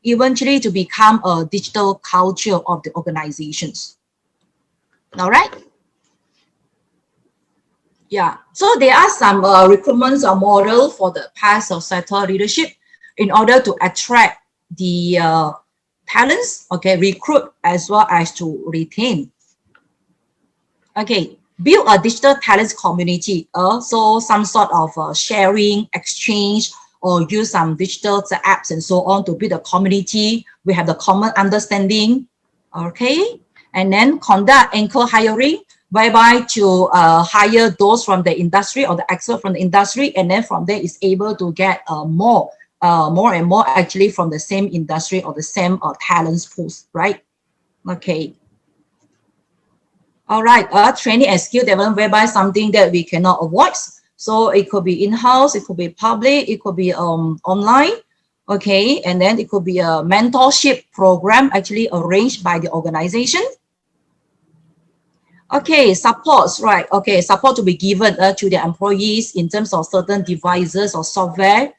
eventually to become a digital culture of the organizations. All right. Yeah, so there are some recruitment model for the past sector leadership in order to attract the talents, okay, recruit as well as to retain. Okay, build a digital talents community. So some sort of sharing, exchange, or use some digital apps and so on to build a community. We have the common understanding. Okay, and then conduct anchor hiring, whereby to hire those from the industry or the expert from the industry, and then from there is able to get more and more actually from the same industry or the same talents pools, right? Okay. All right, training and skill development, whereby something that we cannot avoid. So it could be in-house, it could be public, it could be online, okay, and then it could be a mentorship program actually arranged by the organization. Okay, supports, right? Okay, support to be given to the employees in terms of certain devices or software.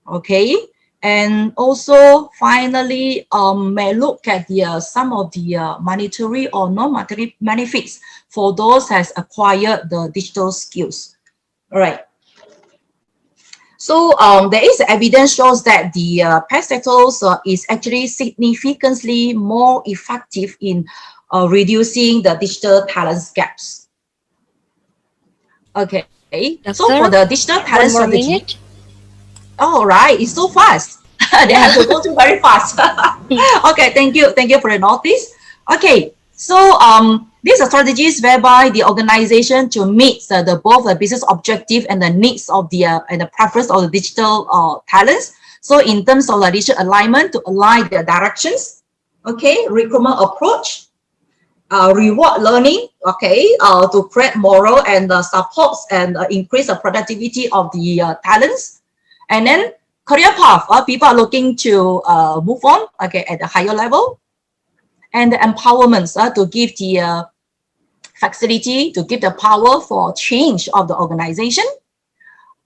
Okay, and also finally may look at the some of the monetary or non-monetary benefits for those has acquired the digital skills. All right. So there is evidence shows that the past sectors is actually significantly more effective in reducing the digital talents gaps. Okay, so for the digital talent strategy, all right, it's so fast. They have to go too very fast. Okay, thank you for the notice. Okay, so these are strategies whereby the organization to meet both the business objective and the needs of the and the preference of the digital talents. So in terms of the digital alignment, to align their directions. Okay, recruitment approach. Reward learning, okay, to create moral and supports and increase the productivity of the talents. And then career path, people are looking to move on, okay, at a higher level. And the empowerments to give the flexibility, to give the power for change of the organization.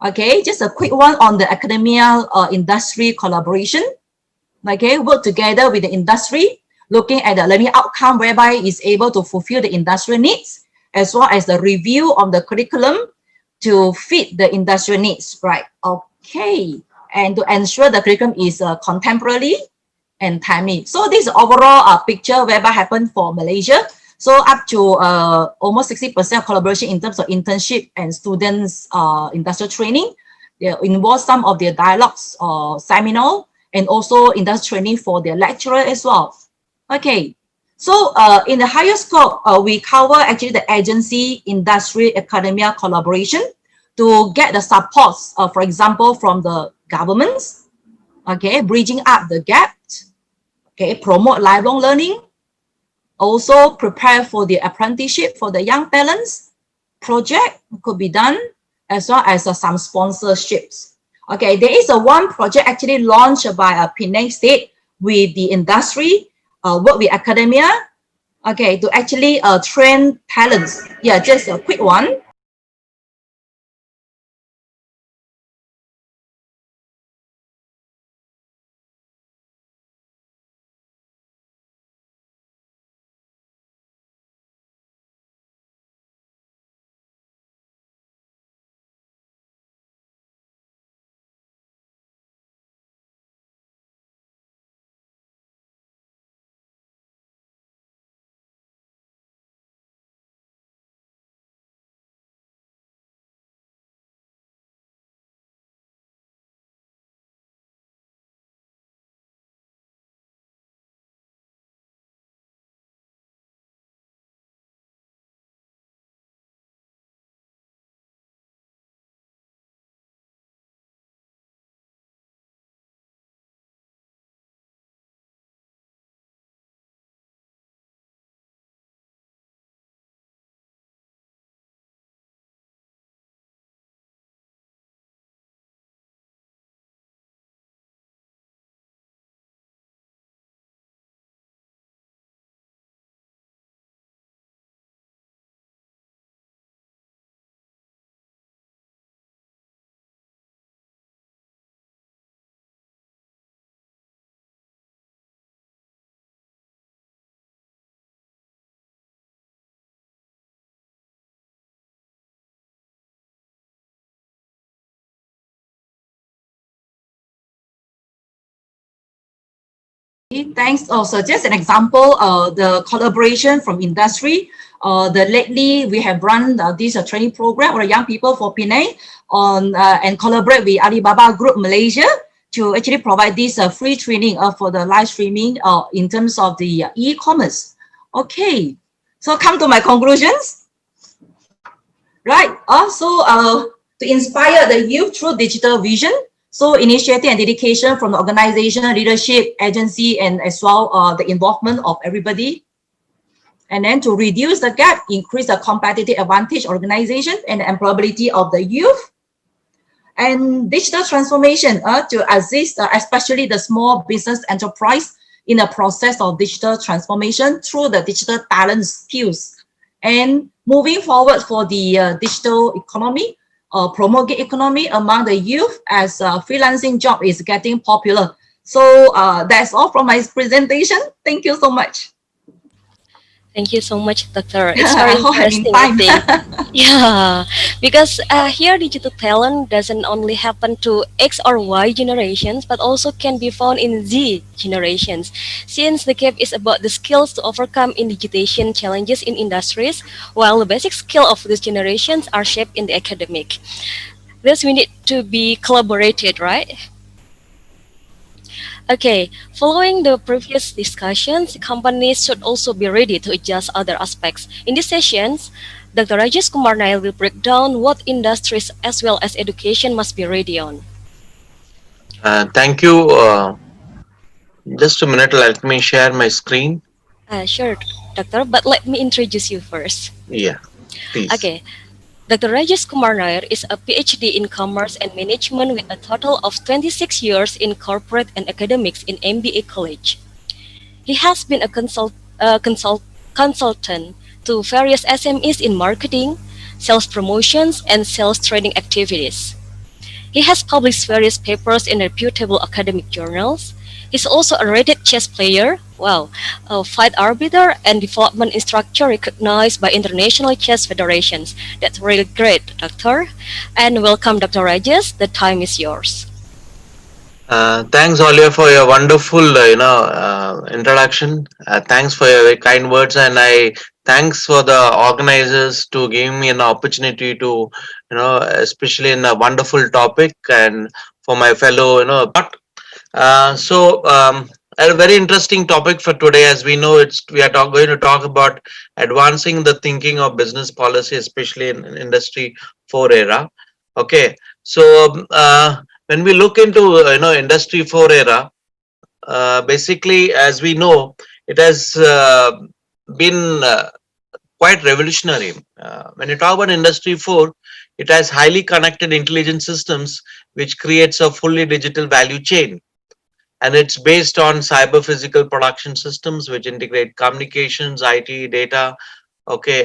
Okay, just a quick one on the academia industry collaboration. Okay, work together with the industry, looking at the learning outcome whereby is able to fulfill the industrial needs, as well as the review of the curriculum to fit the industrial needs, right? Okay, and to ensure the curriculum is contemporary, and timely. So this overall picture whereby happened for Malaysia. So up to almost 60% collaboration in terms of internship and students industrial training. They involve some of their dialogues or seminar and also industrial training for their lecturer as well. Okay, so in the higher scope, we cover actually the agency, industry, academia collaboration to get the supports, for example, from the governments, okay, bridging up the gap, okay, promote lifelong learning, also prepare for the apprenticeship for the young talents, project could be done, as well as some sponsorships. Okay, there is one project actually launched by Penang State with the industry, work with academia, okay, to actually train talents. Yeah, just a quick one. Thanks. Also, just an example, the collaboration from industry. Lately we have run this training program for young people for Penang on and collaborate with Alibaba Group Malaysia to actually provide this free training for the live streaming in terms of the e-commerce. Okay, so come to my conclusions. Right. Also, to inspire the youth through digital vision. So initiative and dedication from the organization, leadership, agency, and as well the involvement of everybody. And then to reduce the gap, increase the competitive advantage organization and the employability of the youth. And digital transformation to assist especially the small business enterprise in the process of digital transformation through the digital talent skills. And moving forward for the digital economy, promote gig economy among the youth as freelancing job is getting popular. So that's all from my presentation. Thank you so much. Thank you so much, Doctor. It's very interesting, I think. Yeah, because here digital talent doesn't only happen to X or Y generations, but also can be found in Z generations. Since the gap is about the skills to overcome indigitation challenges in industries, while the basic skill of these generations are shaped in the academic. Thus, we need to be collaborated, right? Okay, following the previous discussions, companies should also be ready to adjust other aspects. In these sessions, Dr. Rajesh Kumar Nair will break down what industries as well as education must be ready on. Thank you. Just a minute, let me share my screen. Sure, Doctor, but let me introduce you first. Yeah, please. Okay. Dr. Rajesh Kumar Nair is a PhD in Commerce and Management with a total of 26 years in corporate and academics in MBA College. He has been a consultant to various SMEs in marketing, sales promotions, and sales training activities. He has published various papers in reputable academic journals. He's also a rated chess player, a fight arbiter and development instructor recognized by international chess federations. That's really great, Doctor. And welcome, Dr. Rajesh. The time is yours. Thanks, Olia, for your wonderful, introduction. Thanks for your very kind words, and I thanks for the organizers to give me an opportunity to, especially in a wonderful topic, and for my fellow, a very interesting topic for today. As we know, we are going to talk about advancing the thinking of business policy, especially in Industry 4 era. Okay, so when we look into Industry 4 era, basically, as we know, it has been quite revolutionary. When you talk about Industry 4, it has highly connected intelligent systems, which creates a fully digital value chain, and it's based on cyber physical production systems which integrate communications, IT, data, okay,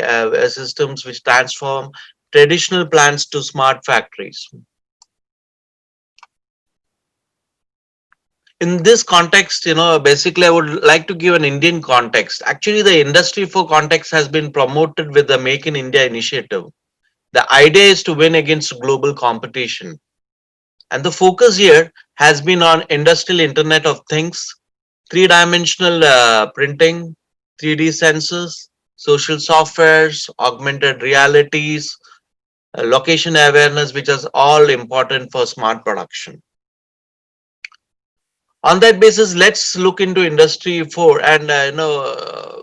systems which transform traditional plants to smart factories. In this context, basically I would like to give an Indian context. Actually, the Industry 4 context has been promoted with the Make in India initiative. The idea is to win against global competition, and the focus here has been on industrial Internet of Things, three-dimensional printing, 3D sensors, social softwares, augmented realities, location awareness, which is all important for smart production. On that basis, let's look into Industry 4. And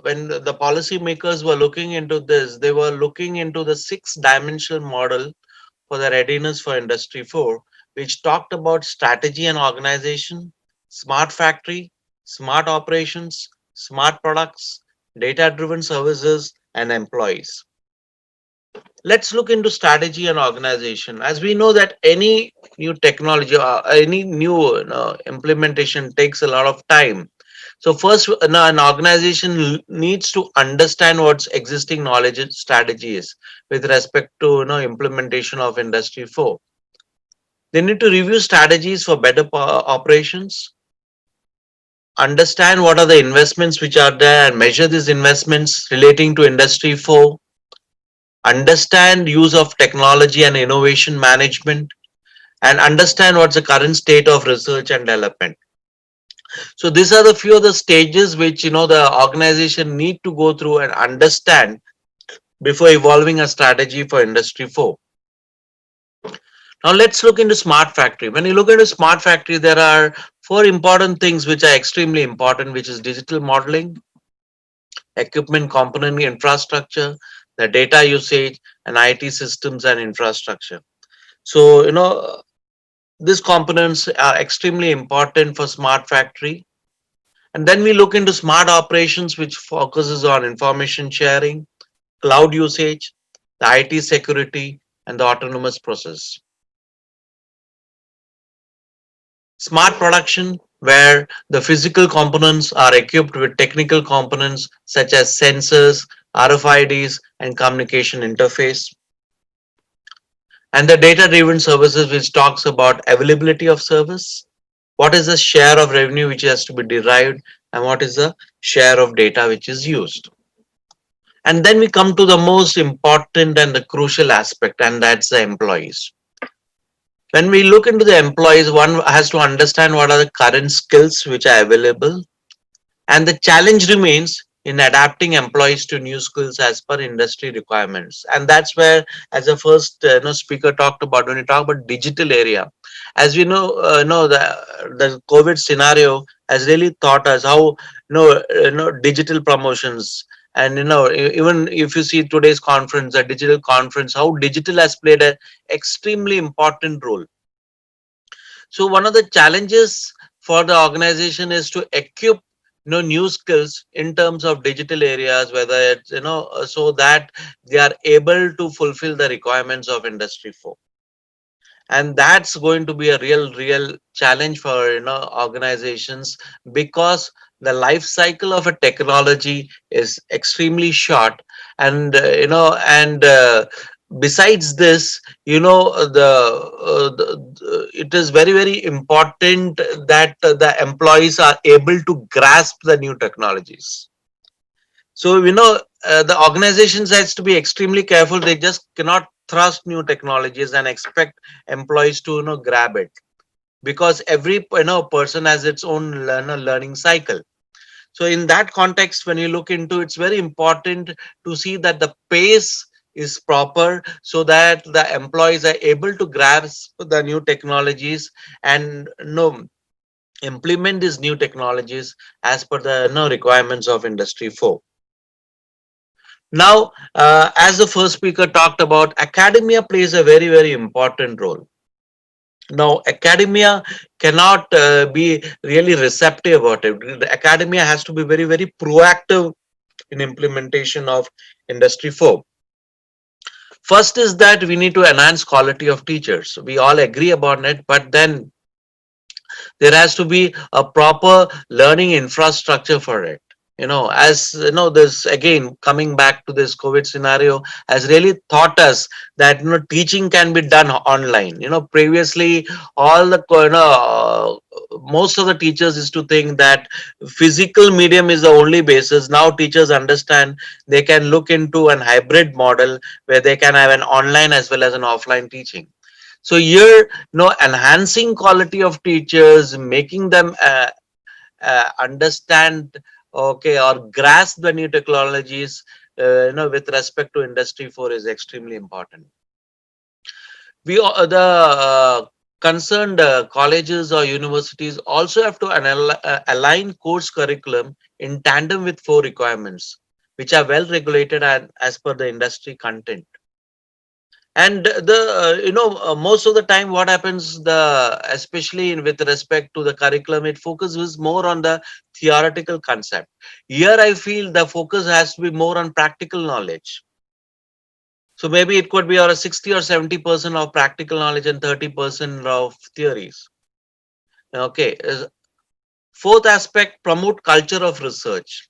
when the policymakers were looking into this, they were looking into the 6-dimensional model for the readiness for Industry 4, which talked about strategy and organization, smart factory, smart operations, smart products, data-driven services, and employees. Let's look into strategy and organization. As we know that any new technology or any new implementation takes a lot of time. So first, an organization needs to understand what's existing knowledge and strategy is with respect to implementation of Industry 4. They need to review strategies for better operations, understand what are the investments which are there and measure these investments relating to Industry 4, understand use of technology and innovation management, and understand what's the current state of research and development. So these are the few of the stages which the organization need to go through and understand before evolving a strategy for Industry 4. Now let's look into smart factory. When you look into smart factory, there are 4 important things which are extremely important, which is digital modeling, equipment component infrastructure, the data usage, and IT systems and infrastructure. So these components are extremely important for smart factory. And then we look into smart operations, which focuses on information sharing, cloud usage, the IT security, and the autonomous process. Smart production, where the physical components are equipped with technical components such as sensors, RFIDs, and communication interface. And the data-driven services, which talks about availability of service, what is the share of revenue which has to be derived, and what is the share of data which is used. And then we come to the most important and the crucial aspect, and that's the employees. When we look into the employees, one has to understand what are the current skills which are available, and the challenge remains in adapting employees to new skills as per industry requirements. And that's where, as the first speaker talked about, when we talk about digital area, as we know the COVID scenario has really taught us how digital promotions, and even if you see today's conference, a digital conference, how digital has played an extremely important role. So one of the challenges for the organization is to equip new skills in terms of digital areas, whether it's so that they are able to fulfill the requirements of Industry 4. And that's going to be a real challenge for organizations, because the life cycle of a technology is extremely short. And besides this, it is very important that the employees are able to grasp the new technologies. So the organizations has to be extremely careful. They just cannot thrust new technologies and expect employees to grab it. because every person has its own learning cycle. So in that context, when you look into, it's very important to see that the pace is proper so that the employees are able to grasp the new technologies and implement these new technologies as per the requirements of Industry 4. Now, as the first speaker talked about, academia plays a very, very important role. Now, academia cannot be really receptive about it. The academia has to be very, very proactive in implementation of Industry 4. First is that we need to enhance quality of teachers. We all agree about it, but then there has to be a proper learning infrastructure for it. As this again coming back to this COVID scenario has really taught us that teaching can be done online. Previously all the most of the teachers used to think that physical medium is the only basis. Now teachers understand they can look into an hybrid model where they can have an online as well as an offline teaching. So here, enhancing quality of teachers, making them understand, okay, or grasp the new technologies, with respect to Industry 4 is extremely important. The concerned colleges or universities also have to align course curriculum in tandem with 4 requirements, which are well regulated and as per the industry content. And the most of the time what happens, especially with respect to the curriculum, it focuses more on the theoretical concept. Here I feel the focus has to be more on practical knowledge. So maybe it could be a 60 or 70% of practical knowledge and 30% of theories. Okay. Fourth aspect, promote culture of research.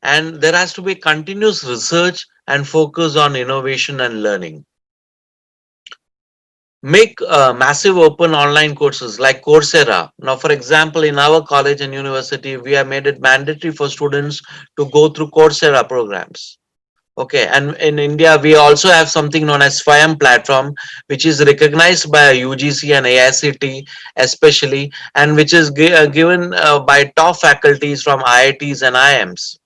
And there has to be continuous research and focus on innovation and learning. Make massive open online courses like Coursera. Now, for example, in our college and university, we have made it mandatory for students to go through Coursera programs. Okay, and in India, we also have something known as SWAYAM platform, which is recognized by UGC and AICT especially, and which is given by top faculties from IITs and IIMs.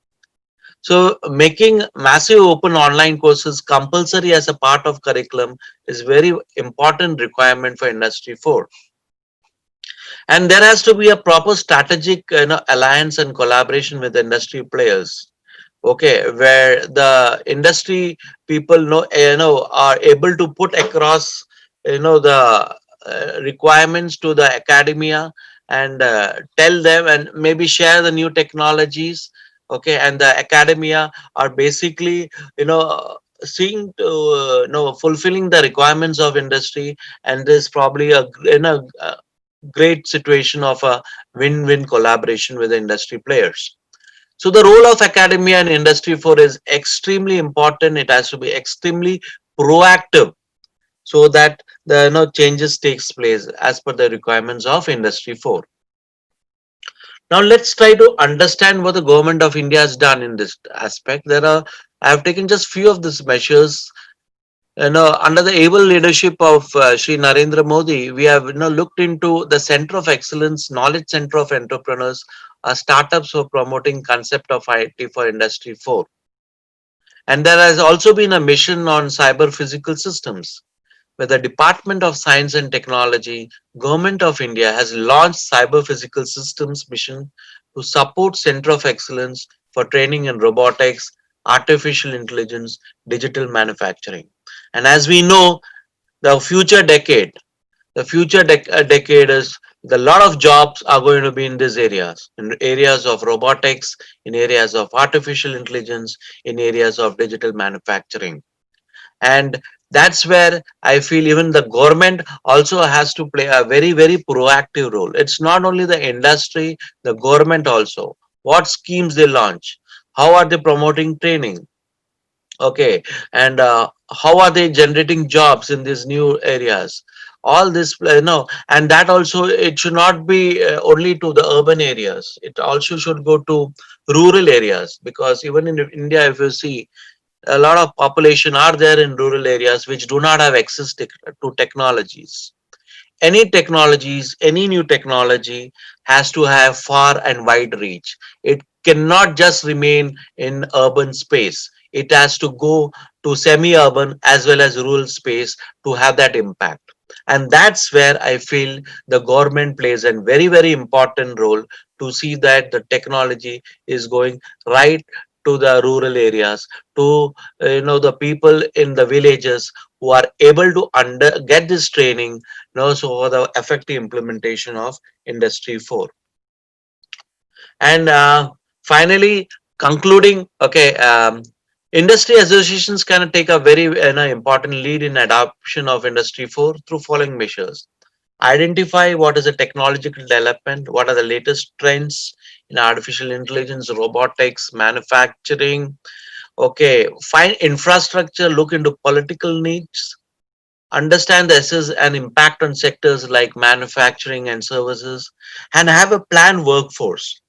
So making massive open online courses compulsory as a part of curriculum is very important requirement for Industry 4. And there has to be a proper strategic alliance and collaboration with industry players. Okay, where the industry people are able to put across the requirements to the academia and tell them and maybe share the new technologies. Okay, and the academia are basically seeing to fulfilling the requirements of industry, and there's probably a great situation of a win-win collaboration with the industry players. So the role of academia and Industry 4 is extremely important. It has to be extremely proactive so that the changes takes place as per the requirements of Industry 4. Now let's try to understand what the government of India has done in this aspect. I have taken just few of these measures. Under the able leadership of Sri Narendra Modi, we have looked into the Center of Excellence, Knowledge Center of Entrepreneurs, startups for promoting concept of IT for Industry 4. And there has also been a mission on cyber physical systems, where the Department of Science and Technology, Government of India has launched Cyber Physical Systems Mission to support Center of Excellence for training in robotics, artificial intelligence, digital manufacturing. And as we know, the future decade is a lot of jobs are going to be in these areas, in areas of robotics, in areas of artificial intelligence, in areas of digital manufacturing. And that's where I feel even the government also has to play a very, very proactive role. It's not only the industry, the government also. What schemes they launch? How are they promoting training? Okay, and how are they generating jobs in these new areas? All this, and that also, it should not be only to the urban areas. It also should go to rural areas, because even in India, if you see, a lot of population are there in rural areas which do not have access to technologies. any technologies, any new technology has to have far and wide reach. It cannot just remain in urban space. It has to go to semi-urban as well as rural space to have that impact. And that's where I feel the government plays a very, very important role to see that the technology is going right to the rural areas, to the people in the villages who are able to get this training, so for the effective implementation of Industry 4. And finally, concluding, okay, industry associations can take a very important lead in adoption of Industry 4 through following measures. Identify what is the technological development, what are the latest trends in artificial intelligence, robotics, manufacturing. Okay, find infrastructure, look into political needs, understand the assess and impact on sectors like manufacturing and services, and have a planned workforce.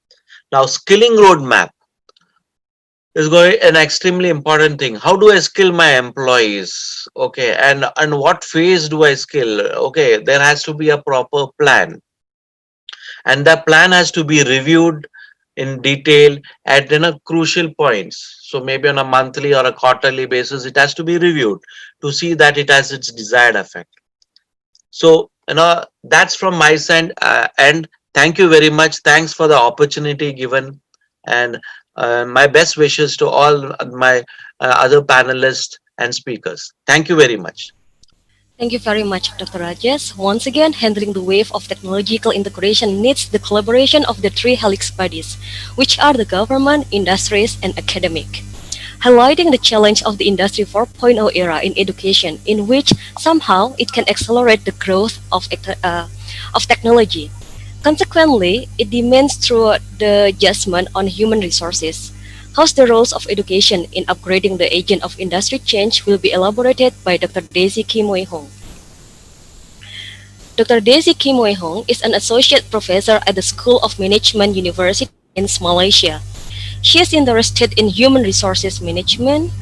Now, skilling roadmap is going an extremely important thing. How do I skill my employees? Okay, and what phase do I skill? Okay, there has to be a proper plan, and that plan has to be reviewed in detail at crucial points. So maybe on a monthly or a quarterly basis, it has to be reviewed to see that it has its desired effect. So that's from my side. And thank you very much. Thanks for the opportunity given, and my best wishes to all my other panelists and speakers. Thank you very much. Thank you very much, Dr. Rajesh. Once again, handling the wave of technological integration needs the collaboration of the three helix bodies, which are the government, industries, and academic. Highlighting the challenge of the Industry 4.0 era in education, in which somehow it can accelerate the growth of technology. Consequently, it demands through the adjustment on human resources. How the roles of education in upgrading the agent of industry change will be elaborated by Dr. Desi Kimoy Hong. Dr. Desi Kimoy Hong is an associate professor at the School of Management University in Malaysia. She is interested in human resources management,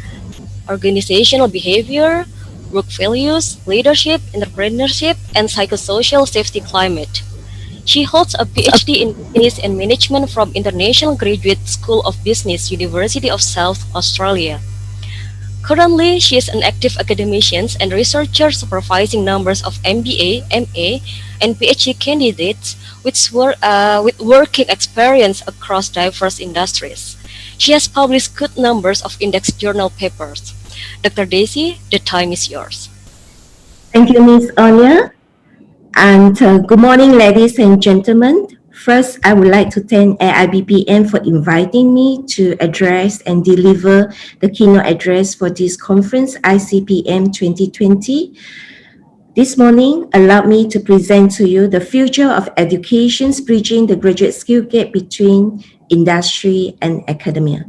organizational behavior, work values, leadership, entrepreneurship, and psychosocial safety climate. She holds a PhD in Business and Management from International Graduate School of Business, University of South Australia. Currently, she is an active academician and researcher supervising numbers of MBA, MA, and PhD candidates with working experience across diverse industries. She has published good numbers of index journal papers. Dr. Desi, the time is yours. Thank you, Ms. Anya. And good morning, ladies and gentlemen. First, I would like to thank AIBPM for inviting me to address and deliver the keynote address for this conference, ICPM 2020. This morning, allow me to present to you the future of education bridging the graduate skill gap between industry and academia.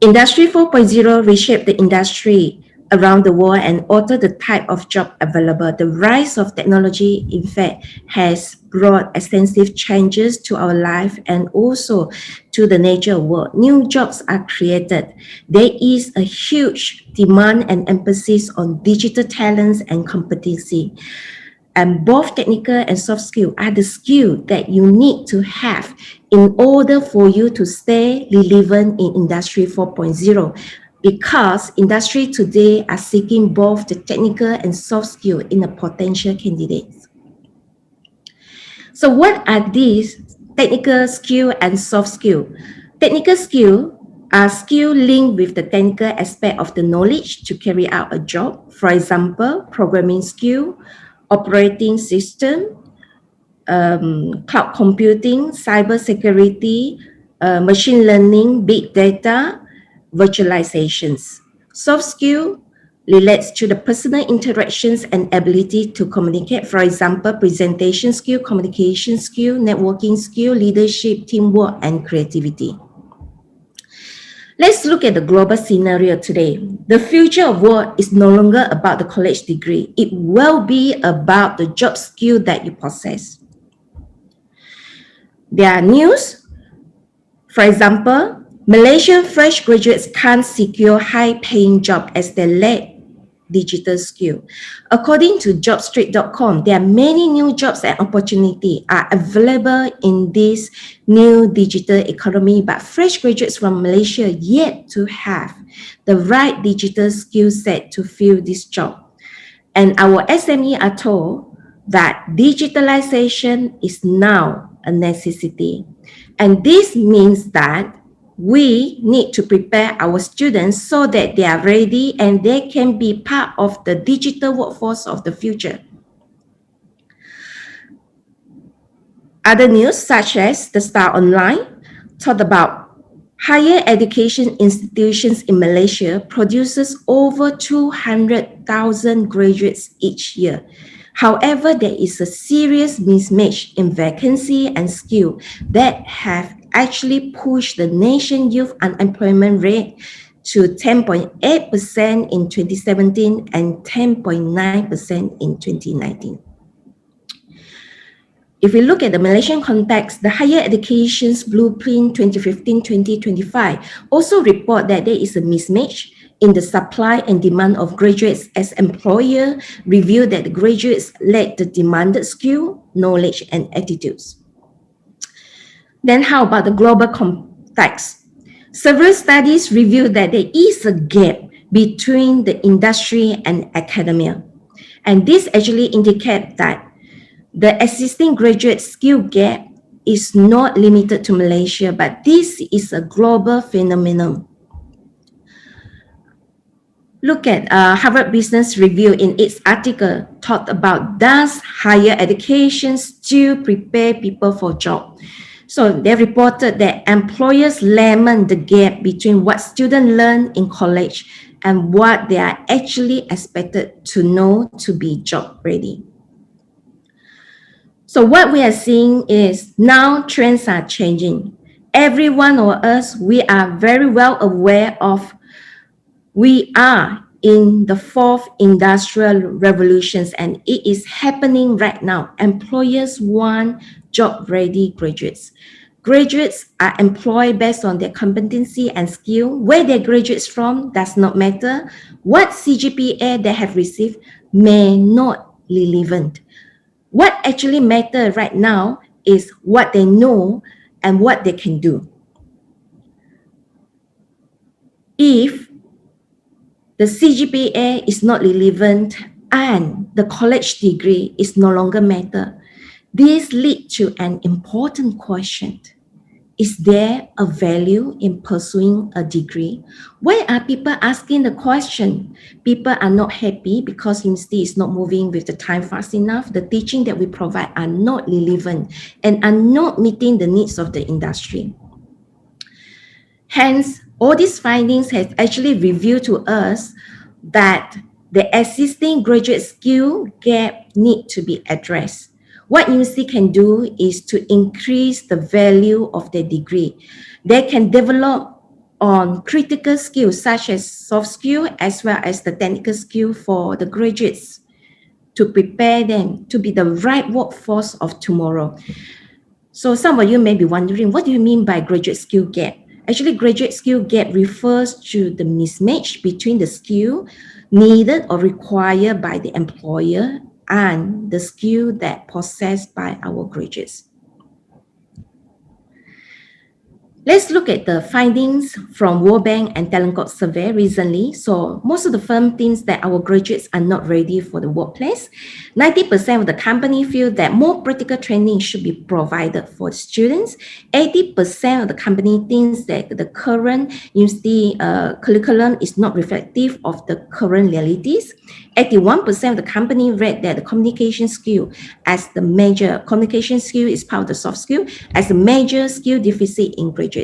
Industry 4.0 reshaped the industry around the world and altered the type of job available. The rise of technology, in fact, has brought extensive changes to our life and also to the nature of work. New jobs are created. There is a huge demand and emphasis on digital talents and competency. And both technical and soft skills are the skills that you need to have in order for you to stay relevant in Industry 4.0. Because industry today are seeking both the technical and soft skill in the potential candidates. So what are these technical skill and soft skill? Technical skill are skill linked with the technical aspect of the knowledge to carry out a job. For example, programming skill, operating system, cloud computing, cyber security, machine learning, big data, virtualizations. Soft skill relates to the personal interactions and ability to communicate. For example, presentation skill, communication skill, networking skill, leadership, teamwork, and creativity. Let's look at the global scenario today. The future of work is no longer about the college degree. It will be about the job skill that you possess. There are news. For example, Malaysian fresh graduates can't secure high-paying job as they lack digital skill. According to jobstreet.com, there are many new jobs and opportunity are available in this new digital economy, but fresh graduates from Malaysia yet to have the right digital skill set to fill this job. And our SME are told that digitalization is now a necessity. And this means that we need to prepare our students so that they are ready and they can be part of the digital workforce of the future. Other news such as the Star Online talked about higher education institutions in Malaysia produces over 200,000 graduates each year. However, there is a serious mismatch in vacancy and skill that have actually pushed the nation youth unemployment rate to 10.8% in 2017 and 10.9% in 2019. If we look at the Malaysian context, the Higher Education's Blueprint 2015-2025 also report that there is a mismatch in the supply and demand of graduates as employer review that the graduates lack the demanded skill, knowledge, and attitudes. Then how about the global context? Several studies reveal that there is a gap between the industry and academia. And this actually indicates that the existing graduate skill gap is not limited to Malaysia, but this is a global phenomenon. Look at Harvard Business Review in its article talked about does higher education still prepare people for job? So they reported that employers lament the gap between what students learn in college and what they are actually expected to know to be job ready. So what we are seeing is now trends are changing. Every one of us, we are very well aware of we are in the fourth industrial revolutions and it is happening right now. Employers want job-ready graduates. Graduates are employed based on their competency and skill. Where they graduates from does not matter. What CGPA they have received may not be relevant. What actually matters right now is what they know and what they can do. If the CGPA is not relevant and the college degree is no longer matter, this leads to an important question. Is there a value in pursuing a degree? Why are people asking the question? People are not happy because university is not moving with the time fast enough. The teaching that we provide are not relevant and are not meeting the needs of the industry. Hence, all these findings have actually revealed to us that the existing graduate skill gap need to be addressed. What university can do is to increase the value of their degree. They can develop on critical skills such as soft skill as well as the technical skill for the graduates to prepare them to be the right workforce of tomorrow. So some of you may be wondering, what do you mean by graduate skill gap? Actually, graduate skill gap refers to the mismatch between the skill needed or required by the employer and the skill that possessed by our graduates. Let's look at the findings from World Bank and Talent Corp survey recently. So most of the firm thinks that our graduates are not ready for the workplace. 90% of the company feel that more practical training should be provided for the students. 80% of the company thinks that the current university curriculum is not reflective of the current realities. 81% of the company rate that the communication skill as the major communication skill is part of the soft skill as a major skill deficit in graduates.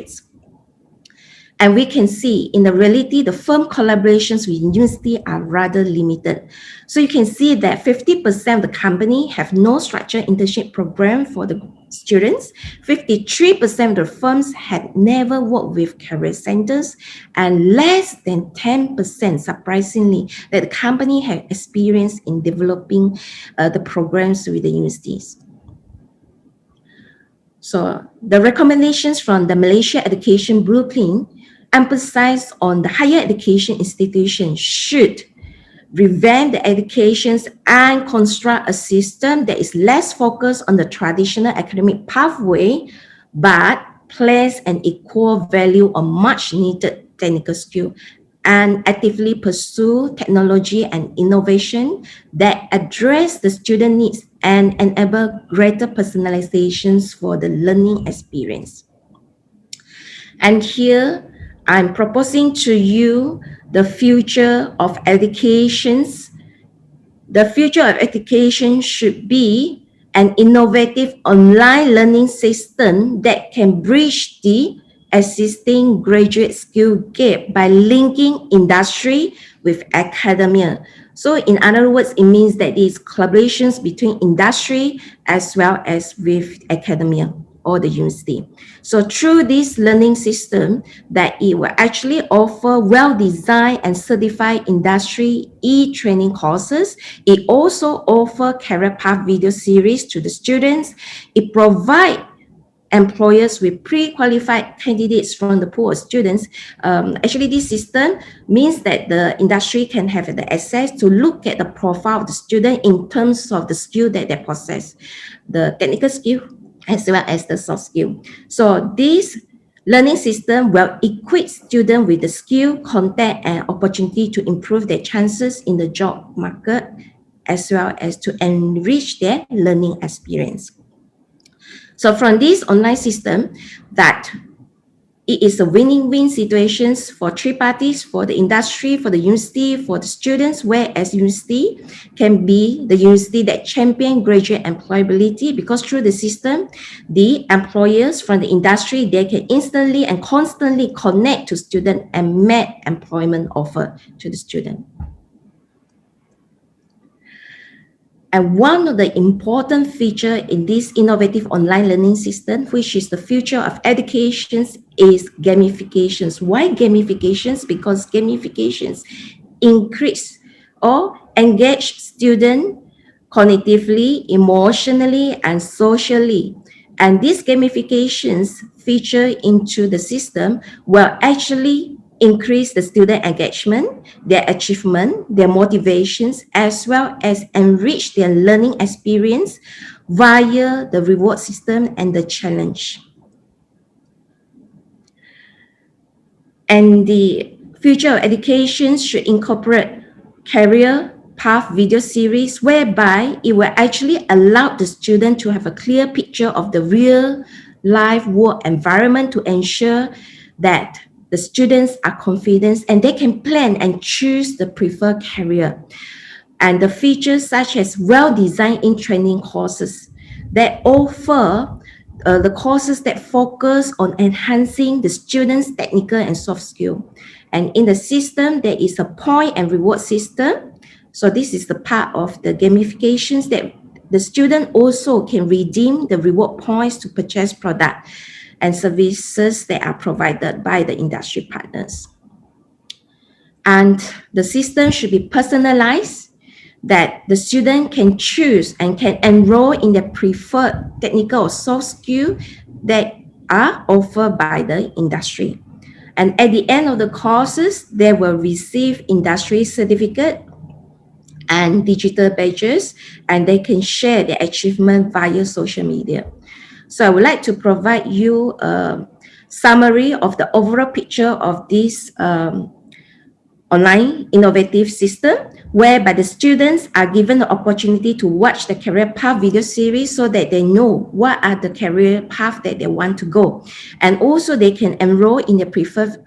And we can see in the reality, the firm collaborations with university are rather limited. So you can see that 50% of the company have no structured internship program for the students. 53% of the firms had never worked with career centers, and less than 10%, surprisingly, that the company had experience in developing the programs with the universities. So the recommendations from the Malaysia Education Blueprint emphasize on the higher education institutions should revamp the educations and construct a system that is less focused on the traditional academic pathway, but place an equal value on much needed technical skill, and actively pursue technology and innovation that address the student needs and enable greater personalizations for the learning experience. And here I'm proposing to you the future of educations. The future of education should be an innovative online learning system that can bridge the existing graduate skill gap by linking industry with academia. So in other words, it means that these collaborations between industry as well as with academia or the university. So through this learning system, that it will actually offer well-designed and certified industry e-training courses. It also offer career path video series to the students. It provides employers with pre-qualified candidates from the pool of students. Actually, this system means that the industry can have the access to look at the profile of the student in terms of the skill that they possess, the technical skill as well as the soft skill. So this learning system will equip students with the skill, content, and opportunity to improve their chances in the job market, as well as to enrich their learning experience. So from this online system, that it is a win-win situations for three parties, for the industry, for the university, for the students, whereas university can be the university that champion graduate employability, because through the system, the employers from the industry, they can instantly and constantly connect to student and make employment offer to the student. And one of the important features in this innovative online learning system, which is the future of education, is gamifications. Why gamifications? Because gamifications increase or engage students cognitively, emotionally, and socially. And these gamifications feature into the system will actually increase the student engagement, their achievement, their motivations, as well as enrich their learning experience via the reward system and the challenge. And the future of education should incorporate career path video series, whereby it will actually allow the student to have a clear picture of the real life work environment to ensure that the students are confident and they can plan and choose the preferred career. And the features such as well-designed in-training courses that offer the courses that focus on enhancing the students' technical and soft skill. And in the system, there is a point and reward system. So this is the part of the gamifications that the student also can redeem the reward points to purchase product and services that are provided by the industry partners. And the system should be personalized, that the student can choose and can enroll in the preferred technical or soft skill that are offered by the industry. And at the end of the courses, they will receive industry certificate and digital badges, and they can share their achievement via social media. So I would like to provide you a summary of the overall picture of this online innovative system, whereby the students are given the opportunity to watch the career path video series so that they know what are the career path that they want to go. And also they can enroll in the preferred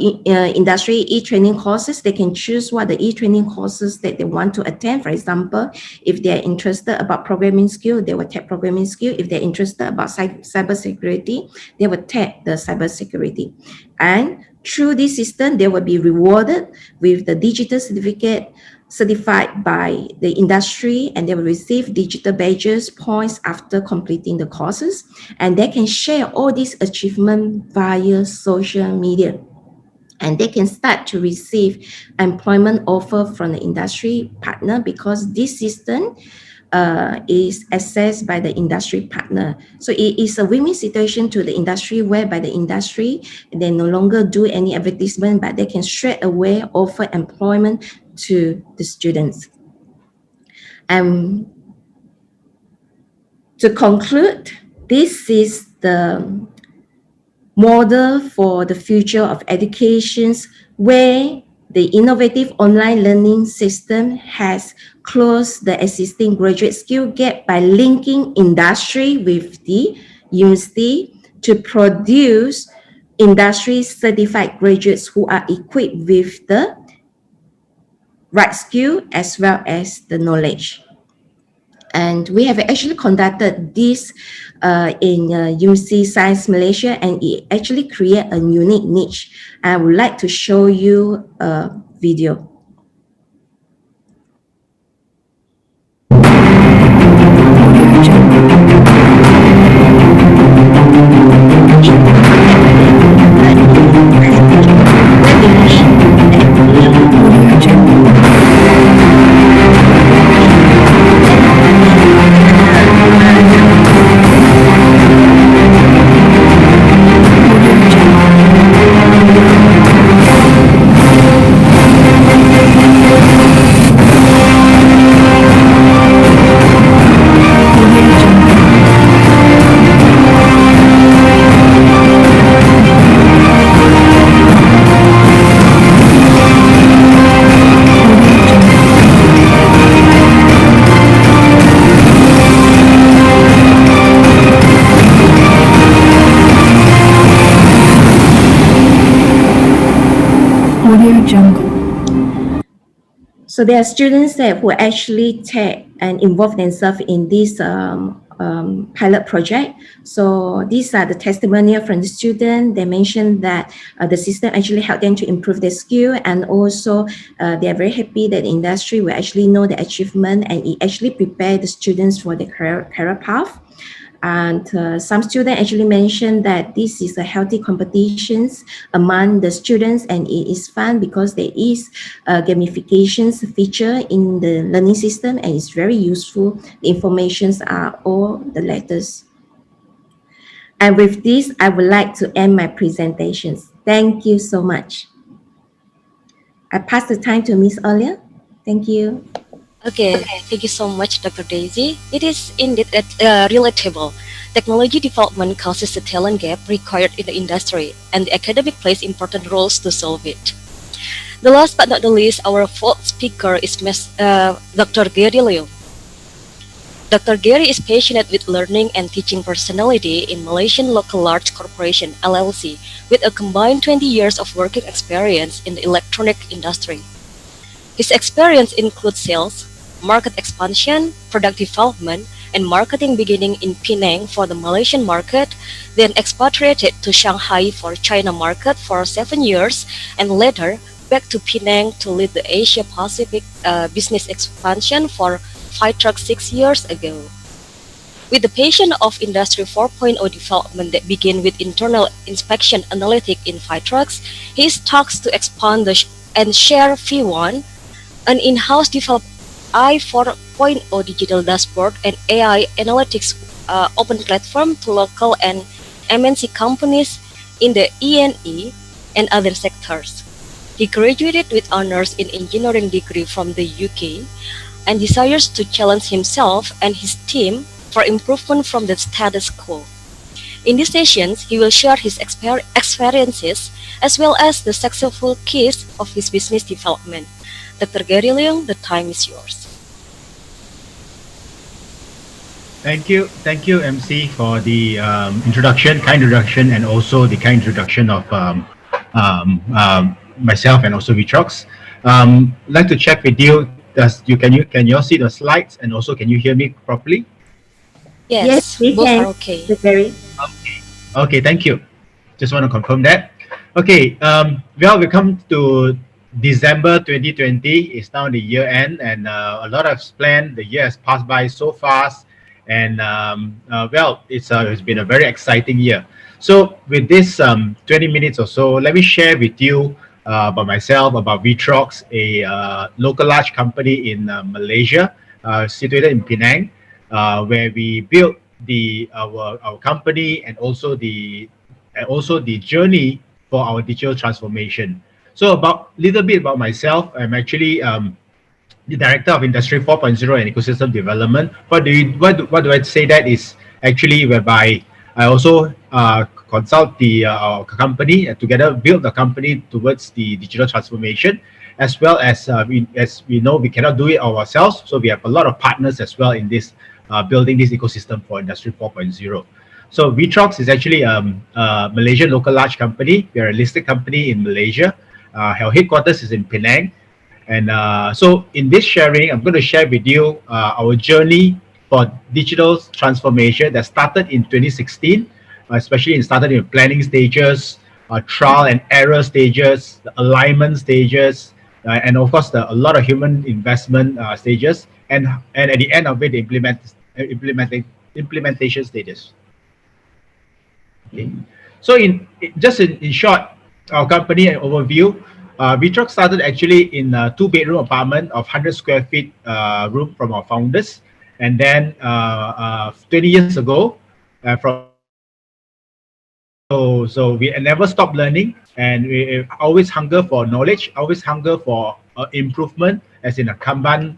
industry e-training courses. They can choose what the e-training courses that they want to attend. For example, if they're interested about programming skill, they will take programming skill. If they're interested about cybersecurity, they will take the cybersecurity. And through this system, they will be rewarded with the digital certificate certified by the industry, and they will receive digital badges, points after completing the courses, and they can share all these achievements via social media. And they can start to receive employment offer from the industry partner, because this system is assessed by the industry partner. So it is a win-win situation to the industry, whereby the industry, they no longer do any advertisement, but they can straight away offer employment to the students. To conclude, this is the model for the future of educations, where the innovative online learning system has closed the existing graduate skill gap by linking industry with the university to produce industry certified graduates who are equipped with the right skill as well as the knowledge. And we have actually conducted this in UC Science Malaysia, and it actually create a unique niche. I would like to show you a video. So there are students that who actually take and involve themselves in this pilot project. So these are the testimonial from the student. They mentioned that the system actually helped them to improve their skill, and also they are very happy that the industry will actually know the achievement, and it actually prepare the students for the career path. And some students actually mentioned that this is a healthy competitions among the students, and it is fun because there is a gamifications feature in the learning system, and it's very useful. The informations are all the letters. And with this, I would like to end my presentations. Thank you so much. I pass the time to Miss Olia. Thank you. Okay, thank you so much, Dr. Daisy. It is indeed relatable. Technology development causes the talent gap required in the industry, and the academic plays important roles to solve it. The last but not the least, our fourth speaker is Dr. Gary Liu. Dr. Gary is passionate with learning and teaching personality in Malaysian Local Large Corporation, LLC, with a combined 20 years of working experience in the electronic industry. His experience includes sales, market expansion, product development, and marketing beginning in Penang for the Malaysian market, then expatriated to Shanghai for China market for 7 years, and later back to Penang to lead the Asia Pacific business expansion for Fitrax 6 years ago. With the passion of Industry 4.0 development that began with internal inspection analytic in Fitrax, he talks to expand and share V1, an in-house developed I4.0 digital dashboard and AI analytics open platform to local and MNC companies in the E&E and other sectors. He graduated with honors in engineering degree from the UK and desires to challenge himself and his team for improvement from the status quo. In these sessions, he will share his experiences as well as the successful case of his business development. Dr. Gary Leung, the time is yours. Thank you, MC, for the kind introduction, and also the kind introduction of myself and also Vitrox. I'd like to check with you. Can you all see the slides, and also can you hear me properly? Yes, we both can. are okay. Okay, thank you. Just want to confirm that. Okay, well, we come to December 2020. It's now the year end, and a lot of planned. The year has passed by so fast, and well, it's been a very exciting year. So with this 20 minutes or so, let me share with you about myself, about Vitrox, a local large company in Malaysia, situated in Penang, where we built our company and also the journey for our digital transformation. So about little bit about myself, I'm actually the Director of Industry 4.0 and Ecosystem Development. What do I say that is actually whereby I also consult our company and together build the company towards the digital transformation, as well as as we know we cannot do it ourselves, so we have a lot of partners as well in this building this ecosystem for Industry 4.0. So Vitrox is actually a Malaysian local large company. We are a listed company in Malaysia. Our headquarters is in Penang. And so in this sharing, I'm going to share with you our journey for digital transformation that started in 2016, especially it started in planning stages, trial and error stages, the alignment stages, and of course a lot of human investment stages, and at the end of it, the implementation stages. Okay. So in short, our company and overview. Vitrox started actually in a 2-bedroom apartment of 100 square feet room from our founders, and then 20 years ago, so we never stopped learning, and we always hunger for knowledge, always hunger for improvement, as in a Kanban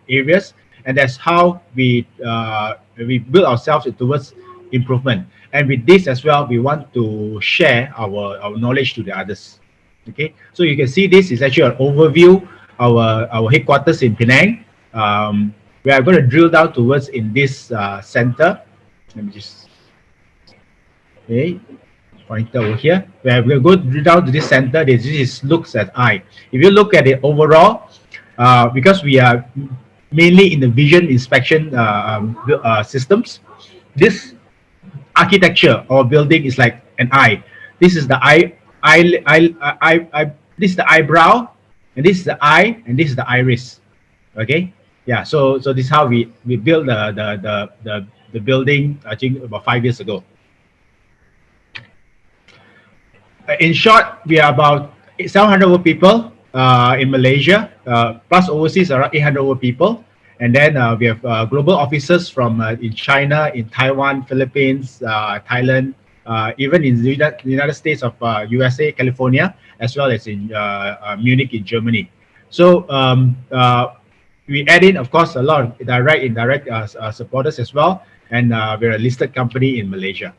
areas, and that's how we build ourselves towards improvement. And with this as well, we want to share our knowledge to the others. Okay, so you can see this is actually an overview our headquarters in Penang. We are going to drill down towards in this center. Let me just pointer over here. Where we'll go drill down to this center. This looks at eye. If you look at it overall, because we are mainly in the vision inspection systems, this architecture or building is like an eye. This is the this is the eyebrow, and this is the eye, and this is the iris. Okay, yeah. So this is how we built the building. I think about 5 years ago. In short, we are about 700 over people in Malaysia, plus overseas around 800 over people, and then we have global offices from in China, in Taiwan, Philippines, Thailand. Even in the United States of USA, California, as well as in Munich in Germany. So we add in, of course, a lot of direct, indirect supporters as well, and we're a listed company in Malaysia.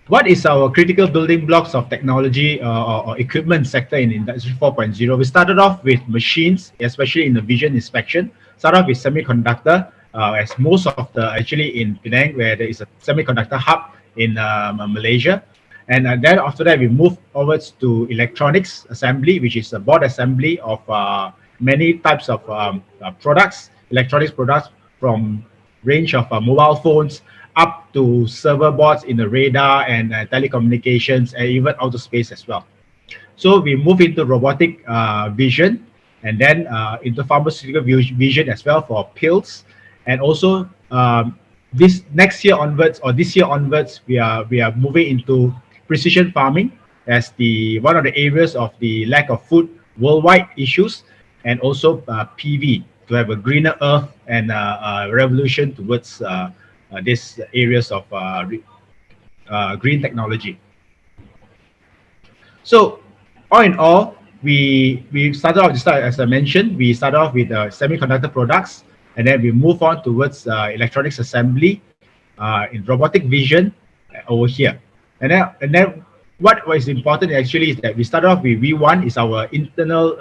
What is our critical building blocks of technology or equipment sector in Industry 4.0? We started off with machines, especially in the vision inspection. Started off with semiconductor. As most of the actually in Penang, where there is a semiconductor hub in Malaysia, and then after that we move over to electronics assembly, which is a board assembly of many types of products, electronics products, from range of mobile phones up to server boards in the radar and telecommunications, and even outer space as well. So we move into robotic vision, and then into pharmaceutical vision as well for pills. And also this next year onwards, or this year onwards, we are moving into precision farming as one of the areas of the lack of food worldwide issues, and also PV to have a greener earth and revolution towards these areas of green technology. So all in all, we started off, as I mentioned, we started off with semiconductor products. And then we move on towards electronics assembly in robotic vision over here. And then what is important actually is that we started off with V1 is our internal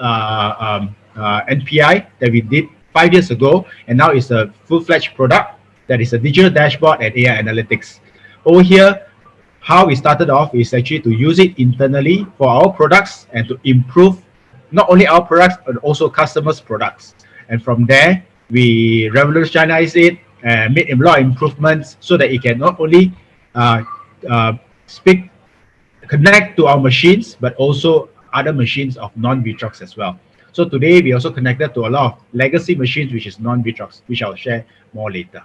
NPI that we did 5 years ago, and now it's a full-fledged product that is a digital dashboard and AI analytics. Over here, how we started off is actually to use it internally for our products and to improve not only our products but also customers' products. And from there, we revolutionized it and made a lot of improvements so that it can not only connect to our machines, but also other machines of non-Vitrox as well. So today we also connected to a lot of legacy machines which is non-Vitrox, which I'll share more later.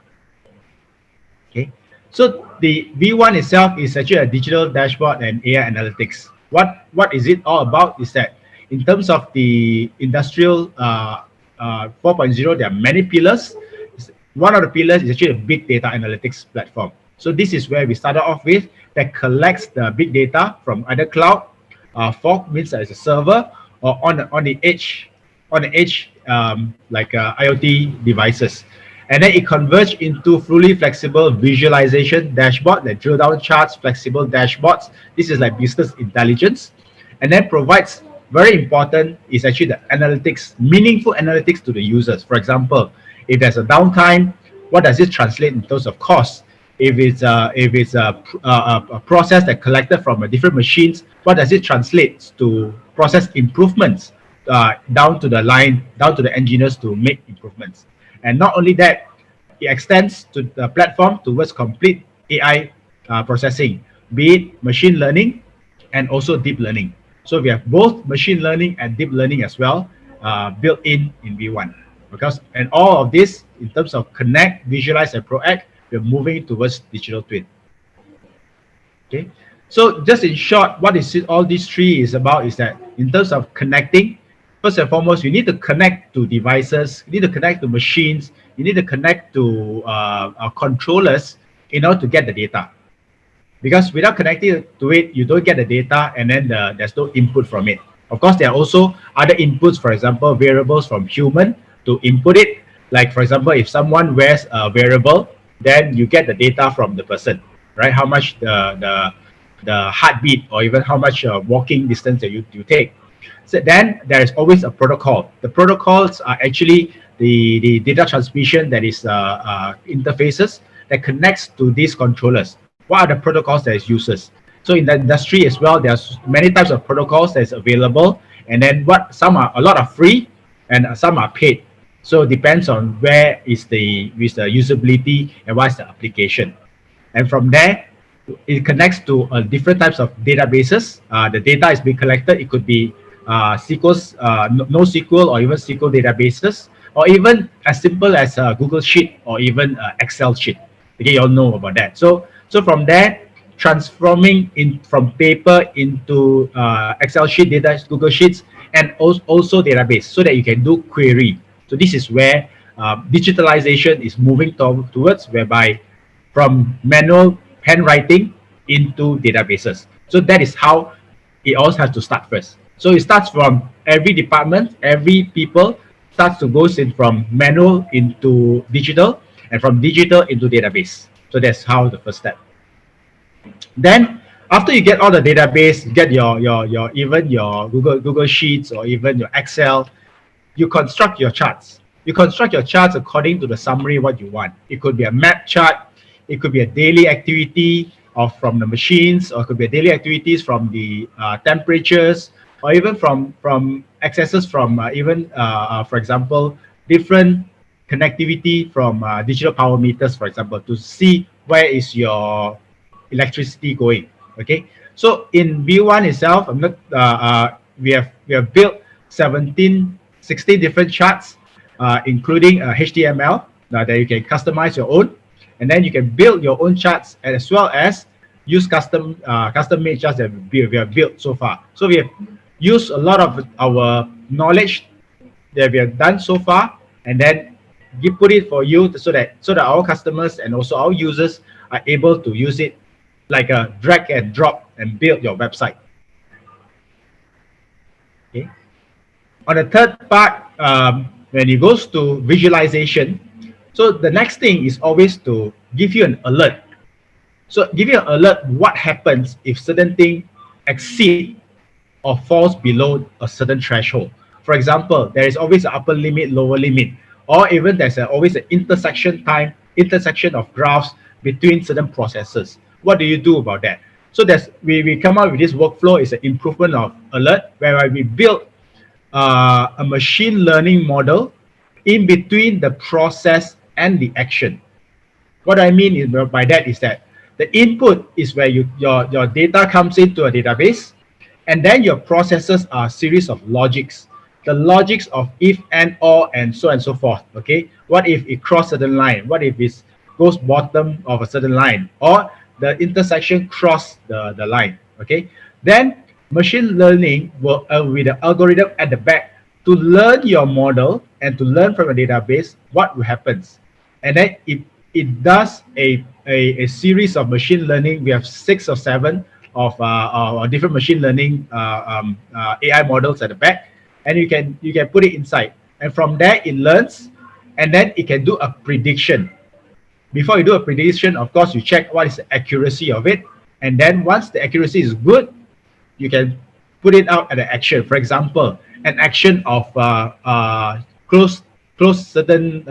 Okay, so the V1 itself is actually a digital dashboard and AI analytics. What is it all about is that in terms of the industrial 4.0, there are many pillars. One of the pillars is actually a big data analytics platform. So this is where we started off with, that collects the big data from either cloud, fog means as a server, or on the edge, like IoT devices. And then it converges into fully flexible visualization dashboard, like drill down charts, flexible dashboards. This is like business intelligence. And then provides, very important, is actually the analytics, meaningful analytics to the users. For example, if there's a downtime, what does it translate in terms of cost? If it's a process that collected from a different machines, what does it translate to process improvements down to the line, down to the engineers to make improvements? And not only that, it extends to the platform towards complete AI processing, be it machine learning and also deep learning. So we have both machine learning and deep learning as well built in V1. Because, and all of this, in terms of connect, visualize, and proact, we're moving towards digital twin. Okay, so just in short, what is it, all these three is about is that in terms of connecting, first and foremost, you need to connect to devices, you need to connect to machines, you need to connect to controllers in order to get the data. Because without connecting to it, you don't get the data, and then there's no input from it. Of course, there are also other inputs, for example, variables from human to input it. Like, for example, if someone wears a wearable, then you get the data from the person, right? How much the heartbeat, or even how much walking distance that you take. So then there is always a protocol. The protocols are actually the data transmission that is interfaces that connects to these controllers. What are the protocols that is uses? So in the industry as well, there's many types of protocols that is available, and then some are, a lot are free and some are paid. So it depends on where is the usability and what's the application. And from there, it connects to different types of databases. The data is being collected. It could be SQL, NoSQL, or even SQL databases, or even as simple as Google Sheet or even Excel sheet. Okay, you all know about that. So from there, transforming from paper into Excel sheet data, Google Sheets, and also database, so that you can do query. So this is where digitalization is moving towards, whereby from manual handwriting into databases. So that is how it all has to start first. So it starts from every department, every people starts to go in from manual into digital, and from digital into database. So that's how the first step. Then after you get all the database, get your even your Google Sheets or even your Excel, you construct your charts. You construct your charts according to the summary what you want. It could be a map chart, it could be a daily activity from the machines, or it could be a daily activities from the temperatures, or even from accesses from for example, different connectivity from digital power meters, for example, to see where is your electricity going. Okay, so in V1 itself, we have built 16 different charts, including HTML that you can customize your own, and then you can build your own charts, as well as use custom made charts that we have built so far. So we have used a lot of our knowledge that we have done so far, and then put it for you so that our customers and also our users are able to use it like a drag and drop and build your website. Okay. On the third part, when it goes to visualization, so the next thing is always to give you an alert. So give you an alert what happens if certain thing exceed or falls below a certain threshold. For example, there is always an upper limit, lower limit, or even there's always an intersection of graphs between certain processes. What do you do about that? So we come up with this workflow. Is an improvement of alert, whereby we build a machine learning model in between the process and the action. What I mean by that is that the input is where your data comes into a database, and then your processes are a series of logics. The logics of if and or and so forth. Okay, what if it crosses a certain line? What if it goes bottom of a certain line, or the intersection cross the line? Okay, then machine learning will with the algorithm at the back to learn your model and to learn from a database what happens. And then it does a series of machine learning. We have 6 or 7 of different machine learning AI models at the back, and you can put it inside, and from there it learns, and then it can do a prediction. Before you do a prediction, of course, you check what is the accuracy of it, and then once the accuracy is good, you can put it out at an action. For example, an action of close certain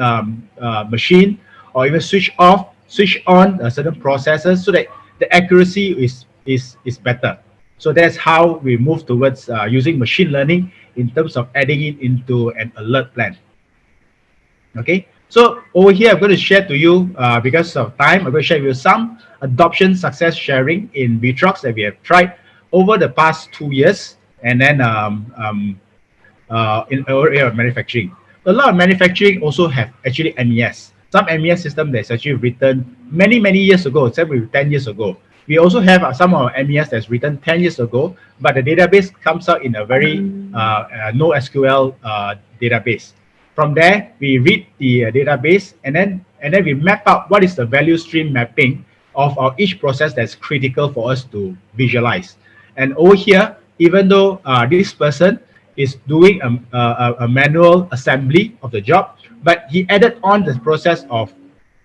machine, or even switch on certain processes, so that the accuracy is better. So that's how we move towards using machine learning in terms of adding it into an alert plan. Okay, so over here I'm going to share to you, because of time, I'm going to share with you some adoption success sharing in VTrox that we have tried over the past 2 years, and then in our area of manufacturing. A lot of manufacturing also have actually MES. Some MES system that's actually written many years ago, except 10 years ago. We also have some of our MES that's written 10 years ago, but the database comes out in a very NoSQL database. From there, we read the database, and then we map out what is the value stream mapping of each process that's critical for us to visualize. And over here, even though this person is doing a manual assembly of the job, but he added on the process of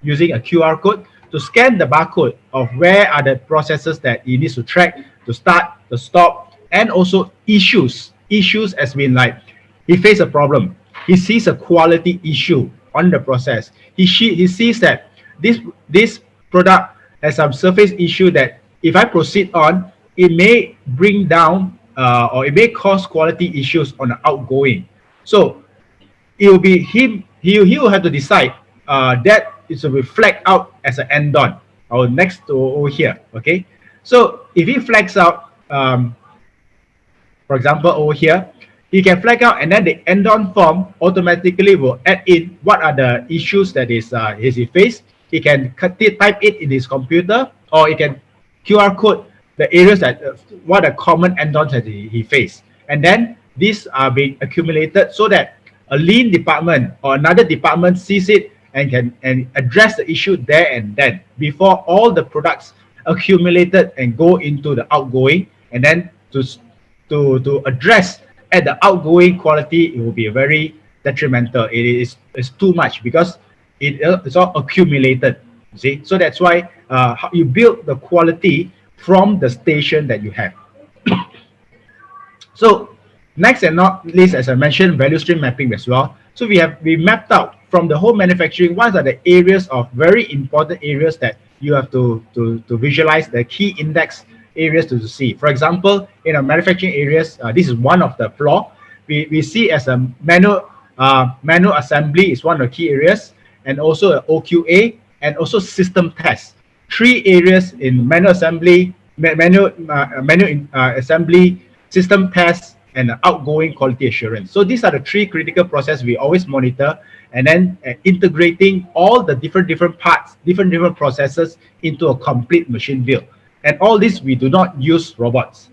using a QR code to scan the barcode of where are the processes that he needs to track, to start, to stop, and also issues. Issues has been like, he faced a problem, he sees a quality issue on the process, he sees that this product has some surface issue that if I proceed on, it may bring down or it may cause quality issues on the outgoing. So it will be him, he will have to decide that it will reflect out as an end-on or next to over here. Okay, so if he flags out, for example over here, he can flag out, and then the end-on form automatically will add in what are the issues that is he faced. He can type it in his computer, or he can QR code the areas that what are common end-ons that he faced, and then these are being accumulated so that a lean department or another department sees it and can address the issue there and then, before all the products accumulated and go into the outgoing, and then to address at the outgoing quality, it will be very detrimental. It's too much because it's all accumulated. You see, so that's why how you build the quality from the station that you have. So next and not least, as I mentioned, value stream mapping as well. So we mapped out from the whole manufacturing what are the areas of very important areas that you have to visualize, the key index areas to see. For example, in our manufacturing areas, this is one of the floor. We see as a manual assembly is one of the key areas, and also OQA, and also system tests. 3 areas in manual assembly, assembly, system tests, and outgoing quality assurance. So these are the 3 critical processes we always monitor, and then integrating all the different parts, different processes into a complete machine build. And all this, we do not use robots.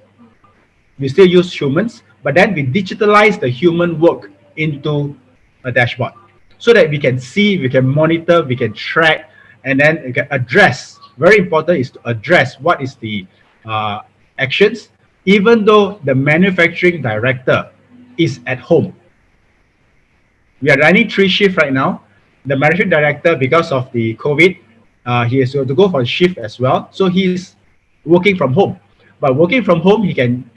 We still use humans, but then we digitalize the human work into a dashboard so that we can see, we can monitor, we can track, and then we can address. Very important is to address what is the actions, even though the manufacturing director is at home. We are running 3 shifts right now. The manufacturing director, because of the COVID, he has to go for a shift as well. So he's working from home. But working from home, he can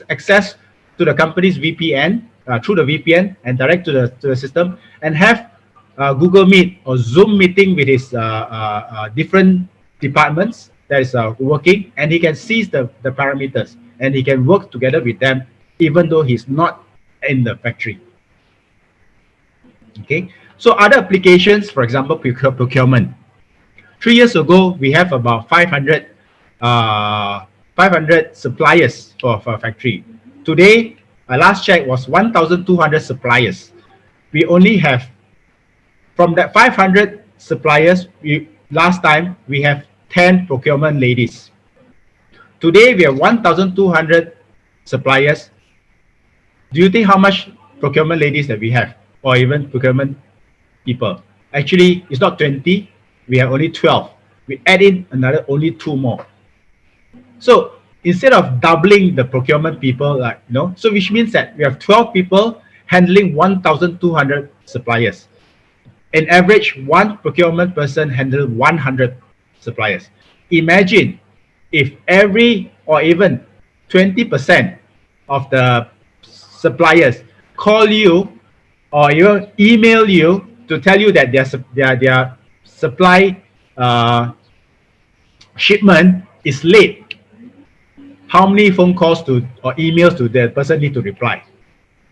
access to the company's VPN through the VPN and direct to the system, and have Google Meet or Zoom meeting with his different departments that is working, and he can see the parameters, and he can work together with them even though he's not in the factory. Okay, so other applications, for example, procurement. 3 years ago, we have about 500 suppliers for a factory. Today, our last check was 1,200 suppliers. We only have, from that 500 suppliers, last time we have 10 procurement ladies. Today we have 1,200 suppliers, do you think how much procurement ladies that we have, or even procurement people? Actually, it's not 20, we have only 12. We add in another only 2 more. So instead of doubling the procurement people, so which means that we have 12 people handling 1,200 suppliers. In average, one procurement person handle 100 suppliers. Imagine if every or even 20% of the suppliers call you or even email you to tell you that their supply shipment is late. How many phone calls or emails do the person need to reply?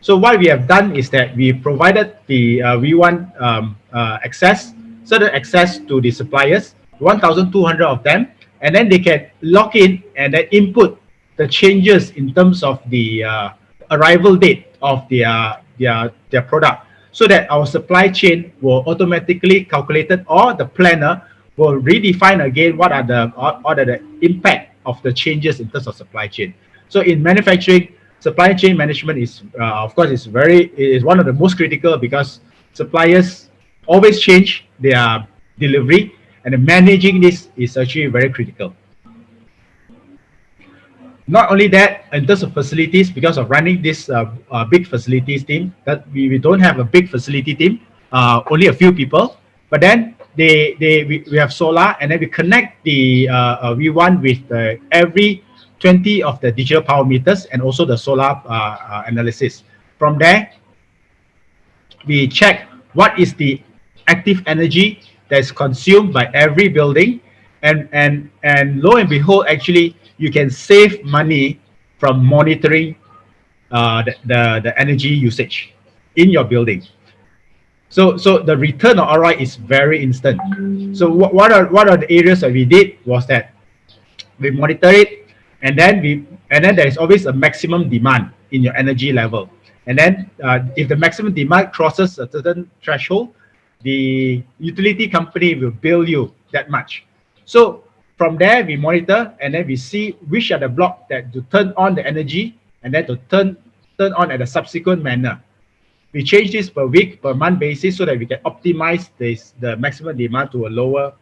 So what we have done is that we provided the V1 certain access to the suppliers, 1,200 of them, and then they can log in and then input the changes in terms of the arrival date of their product, so that our supply chain will automatically calculated, or the planner will redefine again what are the impact of the changes in terms of supply chain. So in manufacturing, supply chain management is of course is one of the most critical, because suppliers always change their delivery, and managing this is actually very critical. Not only that, in terms of facilities, because of running this big facilities team, that we don't have a big facility team, only a few people, but then we have solar, and then we connect the V1 with every 20 of the digital power meters, and also the solar analysis. From there, we check what is the active energy that is consumed by every building, and lo and behold, actually you can save money from monitoring the energy usage in your building. So the return on ROI is very instant. So what are the areas that we did was that we monitor it, and then there is always a maximum demand in your energy level. And then if the maximum demand crosses a certain threshold, the utility company will bill you that much. So from there, we monitor, and then we see which are the blocks that to turn on the energy, and then to turn on at a subsequent manner. We change this per week, per month basis, so that we can optimize the maximum demand to a lower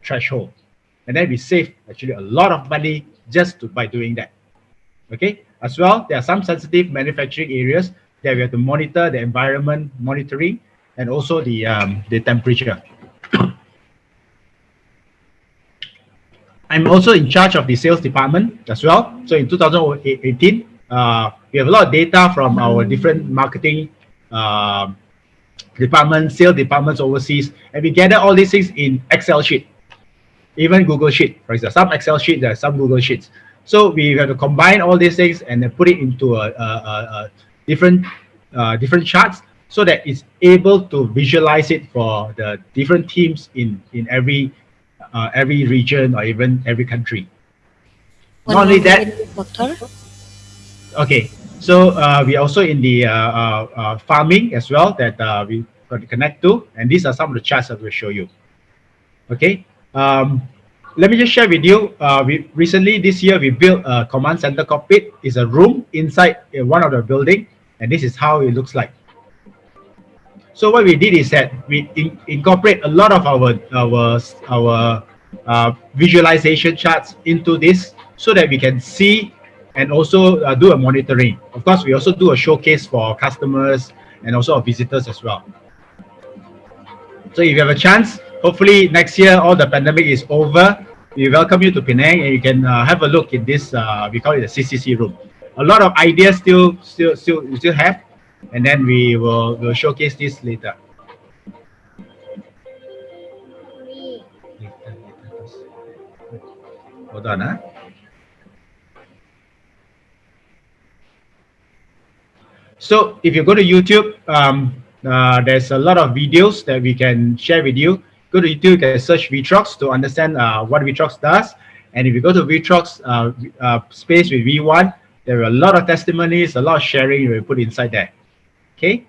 threshold. And then we save actually a lot of money just by doing that. Okay. As well, there are some sensitive manufacturing areas that we have to monitor the environment monitoring, and also the temperature. I'm also in charge of the sales department as well. So in 2018, we have a lot of data from our different marketing departments, sales departments overseas, and we gather all these things in Excel sheet, even Google Sheet. For example, some Excel sheet, there are some Google Sheets. So we have to combine all these things and then put it into a different charts, so that it's able to visualize it for the different teams in every region, or even every country. Not only that, okay, so we also in the farming as well, that we got to connect to, and these are some of the charts that we'll show you. Okay, let me just share with you. We recently this year we built a command center cockpit. It's a room inside one of the building, and this is how it looks like. So what we did is that we incorporate a lot of our visualization charts into this, so that we can see and also do a monitoring. Of course, we also do a showcase for our customers and also our visitors as well. So if you have a chance, hopefully next year all the pandemic is over, we welcome you to Penang, and you can have a look in this. We call it the CCC room. A lot of ideas still have, and then we'll showcase this later. Hold on, So if you go to YouTube, there's a lot of videos that we can share with you. Go to YouTube, you can search Vitrox to understand what Vitrox does. And if you go to Vitrox space with V1, there are a lot of testimonies, a lot of sharing we put inside there. Okay.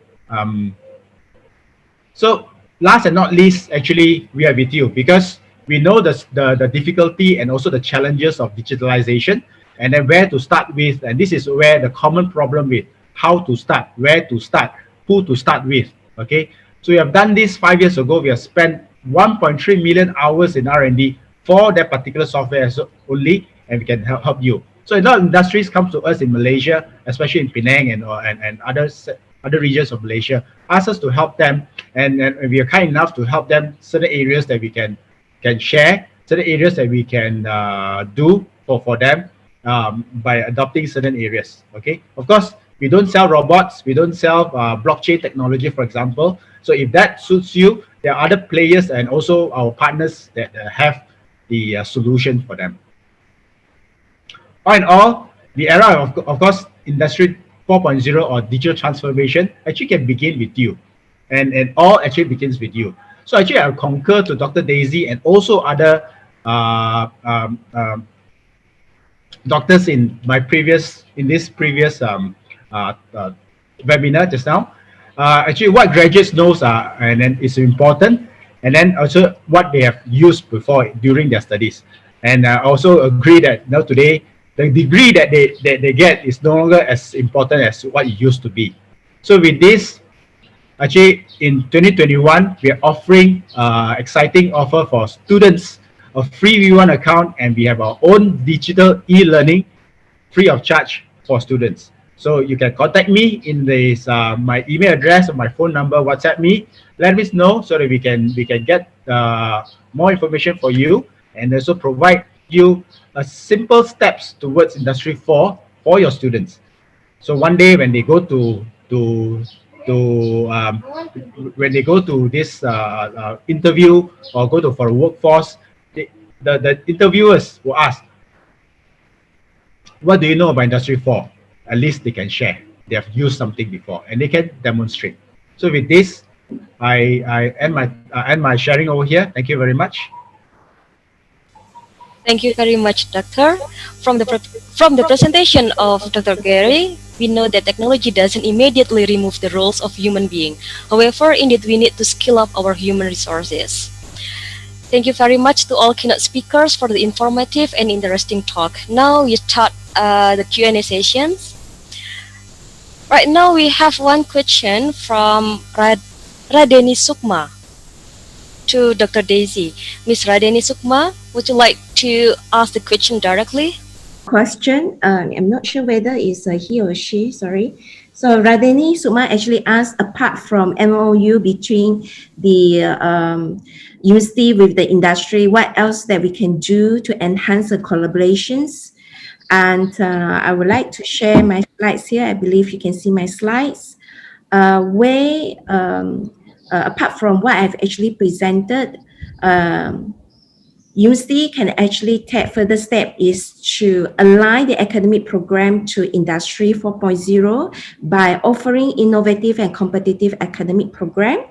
So last and not least, actually, we are with you because we know the difficulty and also the challenges of digitalization. and then where to start with. And this is where the common problem with how to start, where to start, who to start with. Okay, so we have done this 5 years ago. We have spent 1.3 million hours in R&D for that particular software only, and we can help you. So a lot of industries come to us in Malaysia, especially in Penang and other regions of Malaysia, ask us to help them, and we are kind enough to help them certain areas that we can share, certain areas that we can do for them by adopting certain areas. Okay, of course, we don't sell robots, we don't sell blockchain technology, for example. So if that suits you, there are other players and also our partners that have the solution for them. All in all, the era of course, Industry 4.0 or digital transformation actually can begin with you, and all actually begins with you. So actually, I concur to Dr. Daisy and also other doctors in this previous webinar just now. Actually, what graduates knows and then is important, and then also what they have used before during their studies. And I also agree that now today the degree that they get is no longer as important as what it used to be. So with this, actually in 2021, we are offering exciting offer for students, a free V1 account, and we have our own digital e-learning free of charge for students. So you can contact me in this my email address or my phone number, WhatsApp me, let me know so that we can get more information for you, and also provide you simple steps towards Industry 4 for your students. So one day when they go to this interview or go for a workforce, the interviewers will ask, what do you know about Industry 4? At least they can share. They have used something before and they can demonstrate. So with this, I end my sharing over here. Thank you very much. Thank you very much, Doctor. From the presentation of Dr. Gary, we know that technology doesn't immediately remove the roles of human being. However, indeed, we need to skill up our human resources. Thank you very much to all keynote speakers for the informative and interesting talk. Now we start the Q&A sessions. Right now we have one question from Radeni Sukma to Dr. Daisy. Ms. Radeni Sukma, would you like to ask the question directly? Question, I'm not sure whether it's he or she, sorry. So Radeni Sukma actually asked, apart from MOU between the university with the industry, what else that we can do to enhance the collaborations? And I would like to share my slides here. I believe you can see my slides. Apart from what I've actually presented, university can actually take further step is to align the academic program to Industry 4.0 by offering innovative and competitive academic program.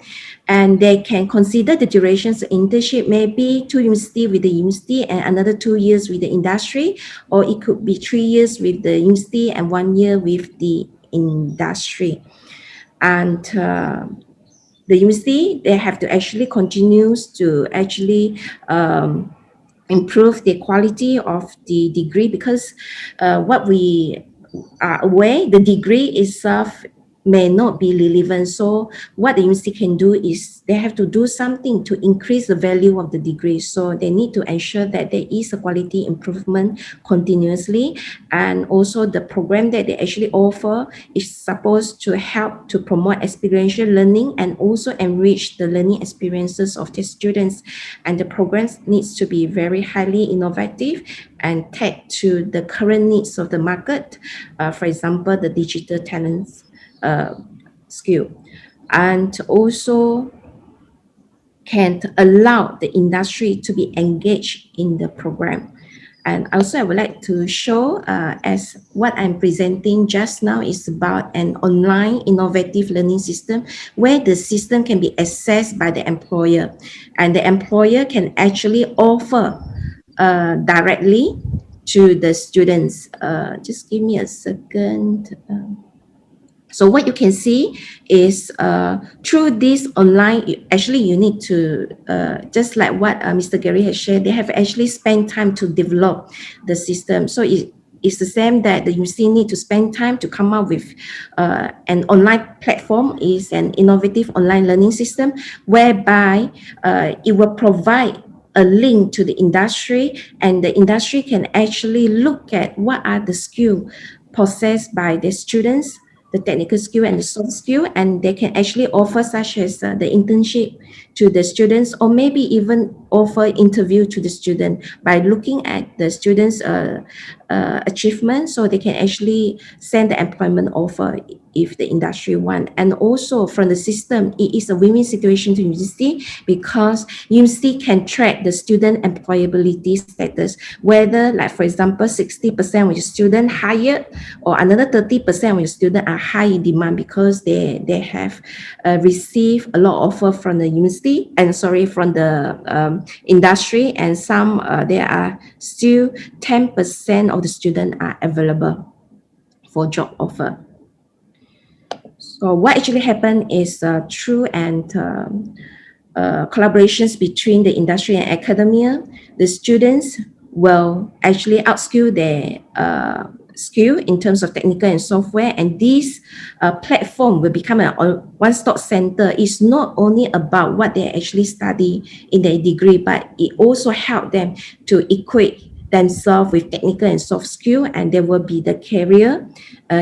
And they can consider the durations of internship, maybe 2 years with the university and another 2 years with the industry, or it could be 3 years with the university and 1 year with the industry. And the university, they have to actually continue to actually improve the quality of the degree, because what we are aware, the degree itself may not be relevant. So what the university can do is they have to do something to increase the value of the degree. So they need to ensure that there is a quality improvement continuously. And also the program that they actually offer is supposed to help to promote experiential learning and also enrich the learning experiences of the students. And the programs needs to be very highly innovative and tag to the current needs of the market. For example, the digital talents skill, and also can allow the industry to be engaged in the program. And also I would like to show as what I'm presenting just now is about an online innovative learning system where the system can be accessed by the employer, and the employer can actually offer directly to the students. Just give me a second. So what you can see is through this online, actually you need to, just like what Mr. Gary has shared, they have actually spent time to develop the system. So it's the same that the university need to spend time to come up with an online platform, is an innovative online learning system whereby it will provide a link to the industry, and the industry can actually look at what are the skills possessed by the students, the technical skill and the soft skill, and they can actually offer such as the internship to the students, or maybe even offer interview to the student by looking at the students' achievement, so they can actually send the employment offer if the industry want. And also from the system, it is a win-win situation to university, because university can track the student employability status, whether, like for example, 60% of the student hired, or another 30% of the student are high in demand because they have received a lot of offer from the university, and from the industry, and some there are still 10% of the students are available for job offer. So what actually happened is through collaborations between the industry and academia, the students will actually outskill their skill in terms of technical and software, and this platform will become a one-stop center. It's not only about what they actually study in their degree, but it also helps them to equip themselves with technical and soft skill, and there will be the career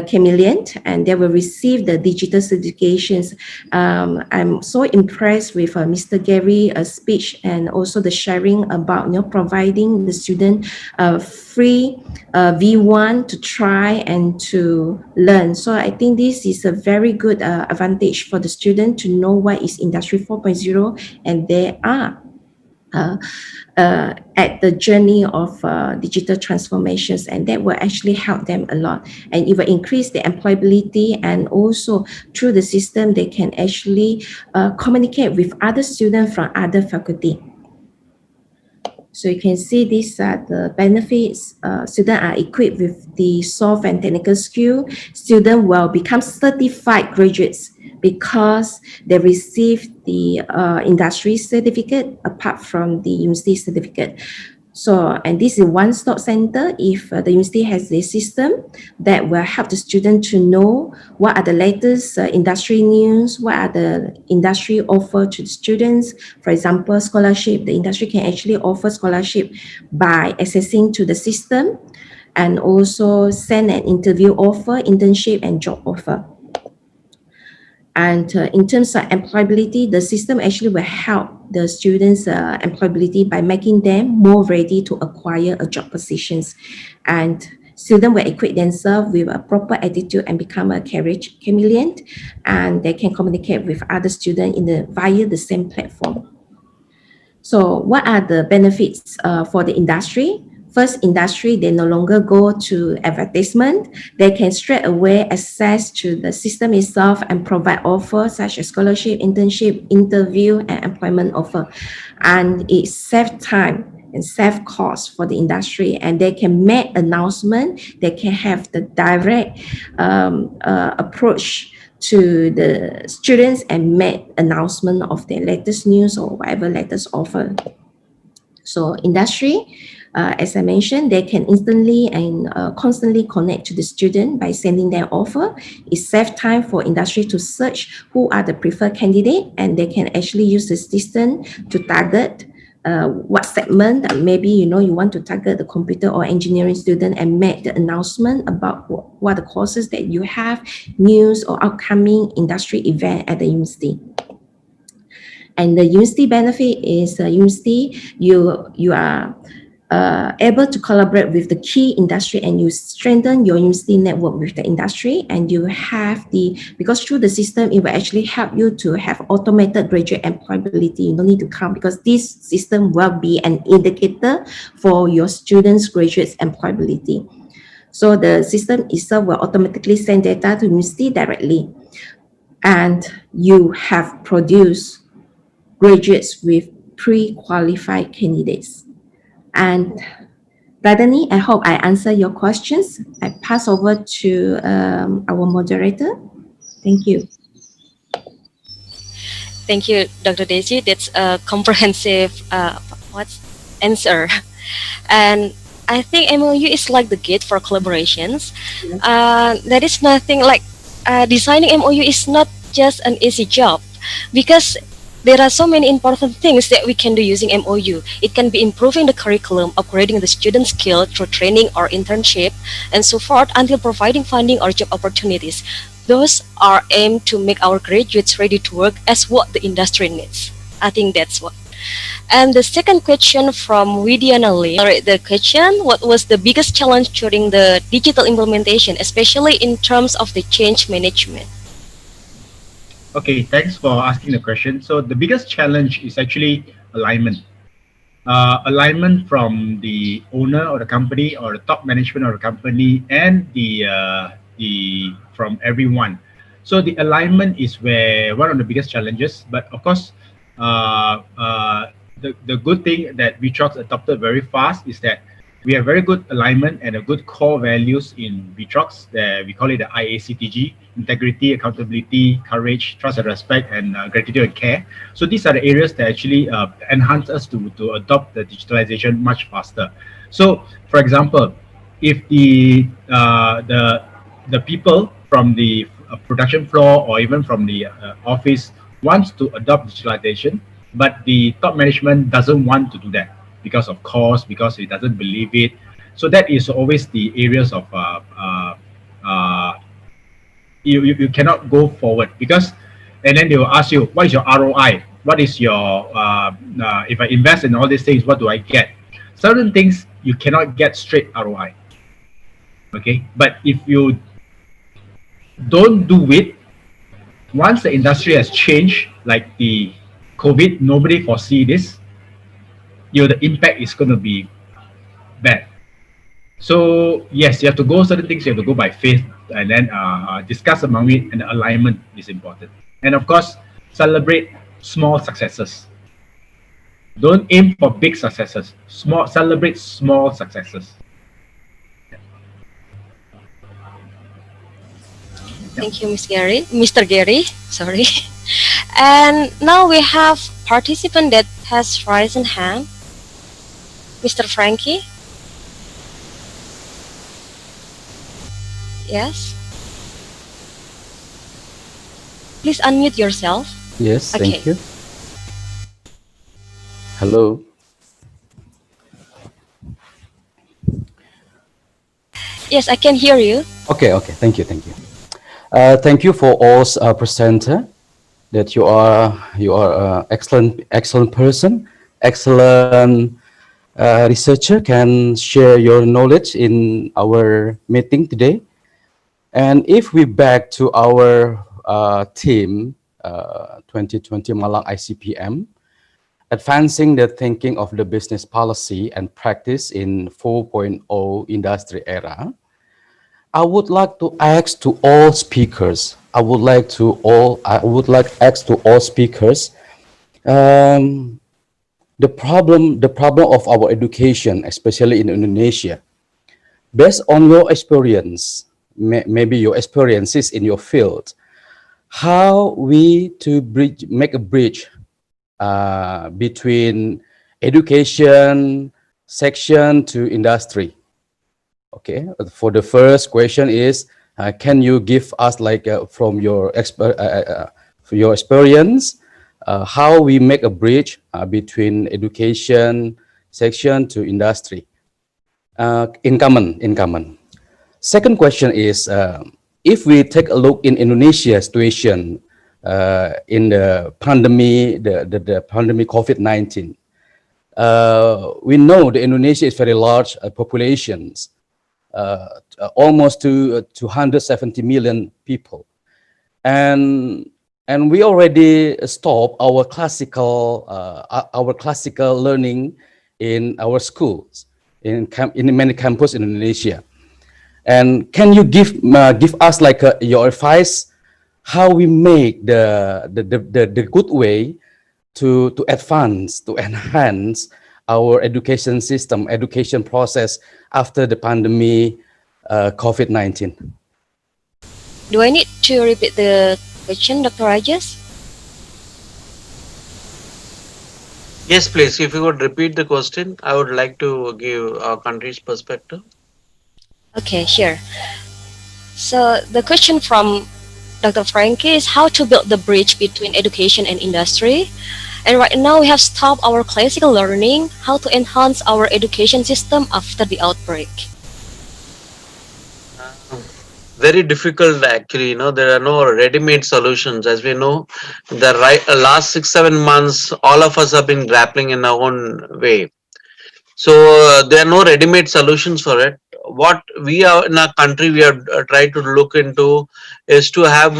chameleon, and they will receive the digital certifications. I'm so impressed with Mr. Gary's speech, and also the sharing about providing the student free V1 to try and to learn. So I think this is a very good advantage for the student to know what is Industry 4.0, and they are at the journey of digital transformations, and that will actually help them a lot, and it will increase the employability, and also through the system they can actually communicate with other students from other faculty. So you can see these are the benefits. Students are equipped with the soft and technical skill. Students will become certified graduates because they receive the industry certificate apart from the university certificate. So, and this is a one-stop center. If the university has this system that will help the student to know what are the latest industry news, what are the industry offer to the students. For example, scholarship, the industry can actually offer scholarship by accessing to the system, and also send an interview offer, internship and job offer. And in terms of employability, the system actually will help the students' employability by making them more ready to acquire a job positions. And students will equip themselves with a proper attitude and become a career chameleon, and they can communicate with other students via the same platform. So what are the benefits for the industry? First, industry, they no longer go to advertisement. They can straight away access to the system itself and provide offers such as scholarship, internship, interview, and employment offer. And it saves time and save cost for the industry, and they can make announcement. They can have the direct approach to the students and make announcement of their latest news or whatever latest offer. So industry, as I mentioned, they can instantly and constantly connect to the student by sending their offer. It saves time for industry to search who are the preferred candidate, and they can actually use the system to target what segment. Maybe you want to target the computer or engineering student and make the announcement about what the courses that you have, news or upcoming industry event at the university. And the university benefit is university, you are able to collaborate with the key industry, and you strengthen your university network with the industry, and you have because through the system, it will actually help you to have automated graduate employability. You don't need to come, because this system will be an indicator for your students' graduates' employability. So the system itself will automatically send data to university directly, and you have produced graduates with pre-qualified candidates. And Radhani, I hope I answer your questions. I pass over to our moderator. Thank you. Thank you, Dr. Desi. That's a comprehensive answer. And I think MOU is like the gate for collaborations. There is nothing like designing MOU is not just an easy job because there are so many important things that we can do using MOU. It can be improving the curriculum, upgrading the student skill through training or internship, and so forth until providing funding or job opportunities. Those are aimed to make our graduates ready to work as what the industry needs. I think that's what. And the second question from Widiana Lee. The question, what was the biggest challenge during the digital implementation, especially in terms of the change management? Okay, thanks for asking the question. So the biggest challenge is actually alignment. Alignment from the owner or the company or the top management of the company and the from everyone. So the alignment is where one of the biggest challenges. But of course, the good thing that VTROX adopted very fast is that we have very good alignment and a good core values in VTROX. We call it the IACTG: integrity, accountability, courage, trust and respect, and gratitude and care. So these are the areas that actually enhance us to adopt the digitalization much faster. So, for example, if the people from the production floor or even from the office wants to adopt digitalization, but the top management doesn't want to do that because of cost, because it doesn't believe it. So that is always the areas of you cannot go forward because, and then they will ask you, what is your ROI? What is your if I invest in all these things, what do I get? Certain things you cannot get straight ROI. Okay, but if you don't do it, once the industry has changed, like the COVID, nobody foresee this. The impact is going to be bad. So yes, you have to go certain things. You have to go by faith, and then discuss among it, and alignment is important. And of course, celebrate small successes. Don't aim for big successes. Celebrate small successes. Thank you, Mr. Gary. Sorry. And now we have participant that has raised hand. Mr. Frankie. Yes. Please unmute yourself. Yes, Okay. thank you. Hello. Yes, I can hear you. Okay, thank you. Thank you for all presenter. That you are excellent person, excellent researcher, can share your knowledge in our meeting today. And if we back to our team, 2020 Malang ICPM, advancing the thinking of the business policy and practice in 4.0 industry era, I would like to ask to all speakers. I would like ask to all speakers the problem of our education, especially in Indonesia, based on your experience, maybe your experiences in your field, how we to make a bridge between education section to industry. Okay, for the first question is, can you give us from your experience, how we make a bridge between education section to industry in common. Second question is, if we take a look in Indonesia situation in the pandemic, the pandemic COVID-19, we know the Indonesia is very large populations, almost to 270 million people, and we already stopped our classical learning in our schools in many campuses in Indonesia. And can you give us your advice how we make the good way to advance, to enhance our education system, education process after the pandemic, COVID-19? Do I need to repeat the question, Dr. Rajas? Yes, please. If you would repeat the question, I would like to give our country's perspective. Okay, sure. So the question from Dr. Frankie is how to build the bridge between education and industry. And right now we have stopped our classical learning, how to enhance our education system after the outbreak. Very difficult, actually. There are no ready-made solutions. As we know, the last 6 7 months, all of us have been grappling in our own way. So there are no ready-made solutions for it. What we are in our country, we are trying to look into is to have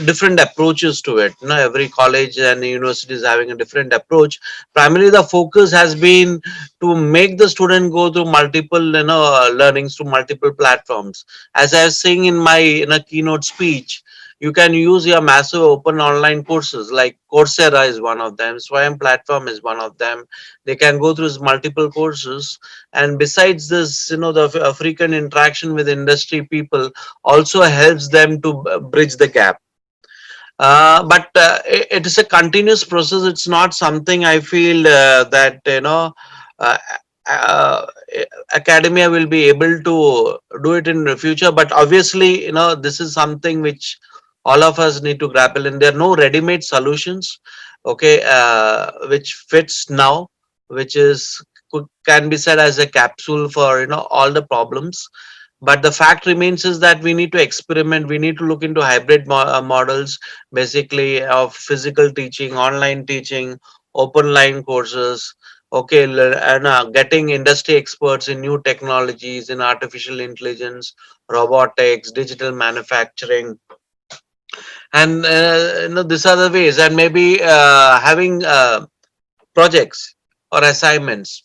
different approaches to it. Every college and university is having a different approach. Primarily, the focus has been to make the student go through multiple learnings through multiple platforms. As I was saying in my keynote speech, you can use your massive open online courses like Coursera is one of them, Swayam platform is one of them. They can go through multiple courses, and besides this, the frequent interaction with industry people also helps them to bridge the gap. But it is a continuous process. It's not something I feel that uh, uh, academia will be able to do it in the future. But obviously, this is something which all of us need to grapple in. There are no ready-made solutions, okay, which fits now, which is can be said as a capsule for all the problems. But the fact remains is that we need to experiment. We need to look into hybrid models, basically of physical teaching, online teaching, open line courses, okay, and getting industry experts in new technologies, in artificial intelligence, robotics, digital manufacturing, and these are the ways. And maybe having projects or assignments,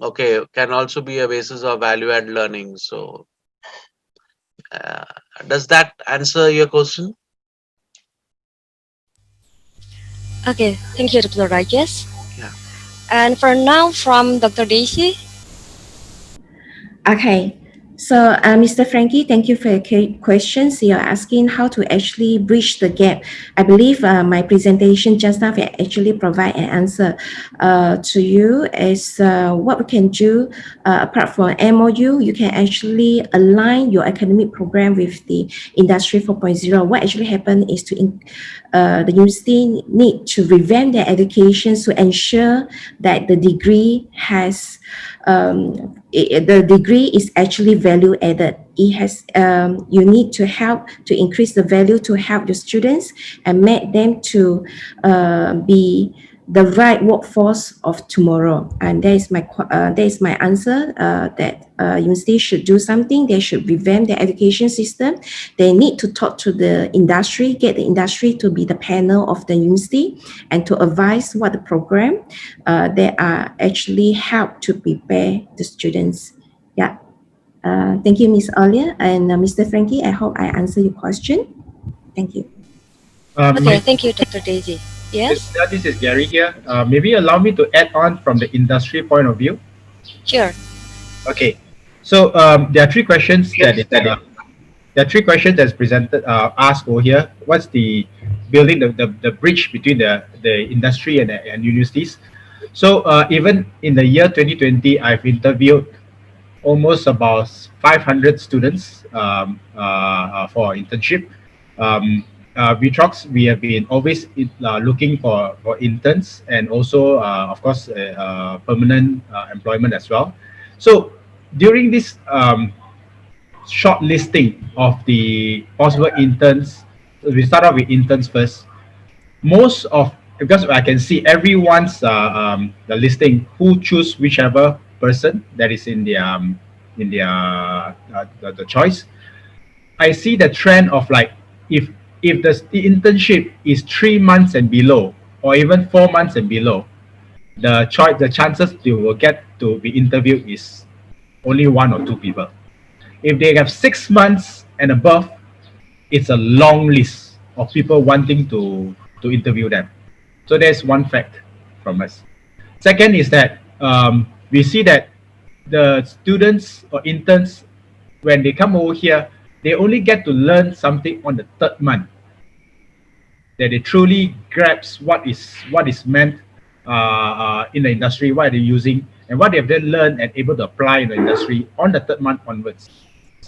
okay, can also be a basis of value add learning. So uh, does that answer your question? Okay, thank you, Dr. Rajesh. Yeah. And for now, from Dr. Daisy. Okay. So, Mr. Frankie, thank you for your questions. You're asking how to actually bridge the gap. I believe my presentation just now will actually provide an answer to you as what we can do apart from MOU. You can actually align your academic program with the Industry 4.0. What actually happened is the university need to revamp their education to ensure that the degree has the degree is actually value added. It has you need to help to increase the value to help the students and make them to be the right workforce of tomorrow. And that is my answer. That university should do something. They should revamp their education system. They need to talk to the industry, get the industry to be the panel of the university, and to advise what the program they are actually help to prepare the students. Yeah. Thank you, Ms. Olia and Mr. Frankie. I hope I answer your question. Thank you. Okay, thank you, Dr. Daisy. Yes? This is Gary here. Maybe allow me to add on from the industry point of view. Sure. Okay. So there are three questions that's presented asked over here. What's the building the bridge between the industry and universities? So even in the year 2020, I've interviewed almost about 500 students for internship. We have been always looking for interns and also, of course, permanent employment as well. So during this short listing of the possible interns, we start off with interns first. Because I can see everyone's the listing who choose whichever person that is in the choice. I see the trend of like if the internship is 3 months and below or even 4 months and below, the chances they will get to be interviewed is only one or two people. If they have 6 months and above, it's a long list of people wanting to interview them. So there's one fact from us. Second is that we see that the students or interns, when they come over here, they only get to learn something on the third month. that they truly grasp what is meant in the industry, what they're using, and what they've then learned and able to apply in the industry on the third month onwards.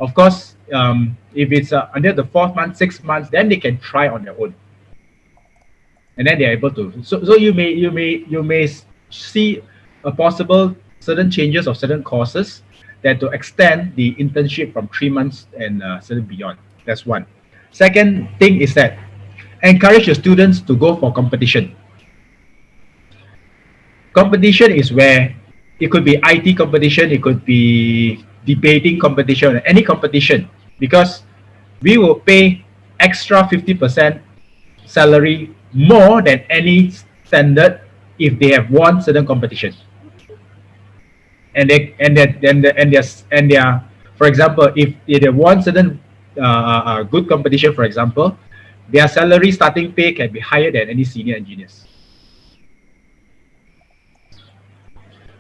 Of course, if it's under the fourth month, 6 months, then they can try on their own, and then they're able to. So you may see a possible certain changes of certain courses that to extend the internship from 3 months and certain beyond. That's one. Second thing is that encourage your students to go for competition. Competition is where it could be IT competition, it could be debating competition, any competition, because we will pay extra 50% salary more than any standard if they have won certain competition. And they for example, if they won certain good competition, for example, their salary starting pay can be higher than any senior engineers.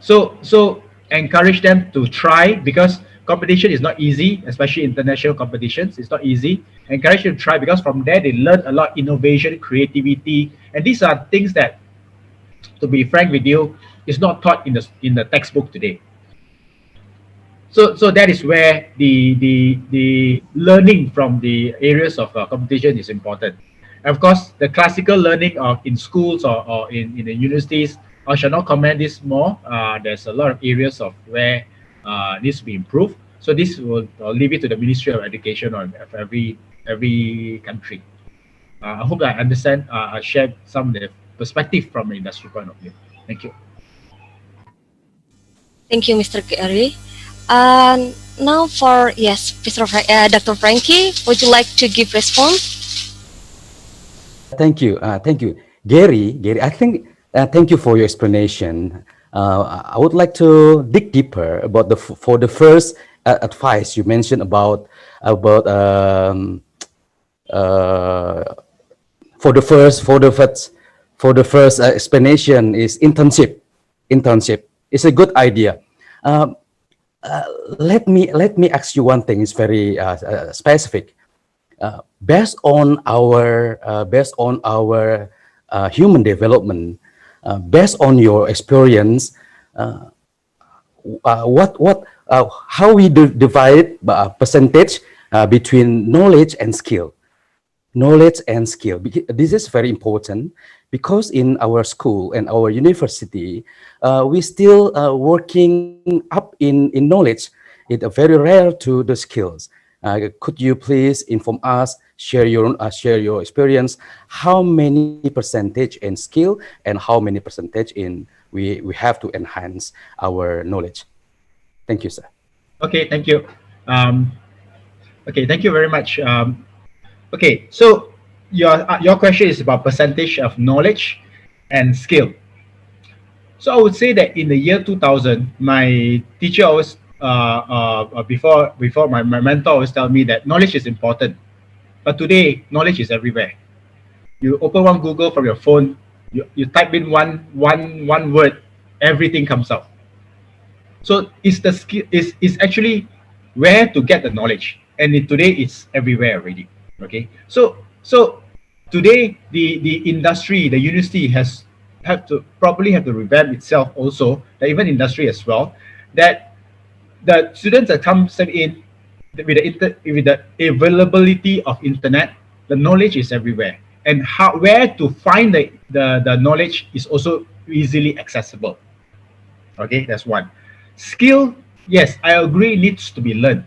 So encourage them to try, because competition is not easy, especially international competitions. It's not easy. Encourage them to try, because from there they learn a lot, innovation, creativity, and these are things that, to be frank with you, is not taught in the textbook today. So that is where the learning from the areas of competition is important. And of course, the classical learning of in schools or in the universities, I shall not comment this more. There's a lot of areas of where needs to be improved. So this will leave it to the Ministry of Education of every country. I hope I understand. I shared some of the perspective from an industry point of view. Thank you. Thank you, Mr. Gary. Now for, yes, Dr. Frankie, would you like to give response? Thank you. Gary, I think, thank you for your explanation. I would like to dig deeper about for the first advice you mentioned about for the first explanation is internship. It's a good idea. Let me ask you one thing. It's very specific. Based on our human development, based on your experience, how we divide percentage between knowledge and skill? This is very important, because in our school and our university, we still working up in knowledge. It's very rare to the skills. Could you please inform us, share your experience, how many percentage in skill and how many percentage in we have to enhance our knowledge? Thank you, sir. Okay, thank you. Okay, thank you very much. Okay, so your question is about percentage of knowledge and skill. So I would say that in the year 2000, my teacher always, before my mentor always tell me that knowledge is important. But today, knowledge is everywhere. You open one Google from your phone, you type in one word, everything comes out. So it's the skill, is actually where to get the knowledge, and today it's everywhere already. Okay, so today the industry, the university have to revamp itself also, even industry as well, that the students that come in with the availability of internet, the knowledge is everywhere, and where to find the knowledge is also easily accessible. Okay, that's one. Skill, yes, I agree, needs to be learned,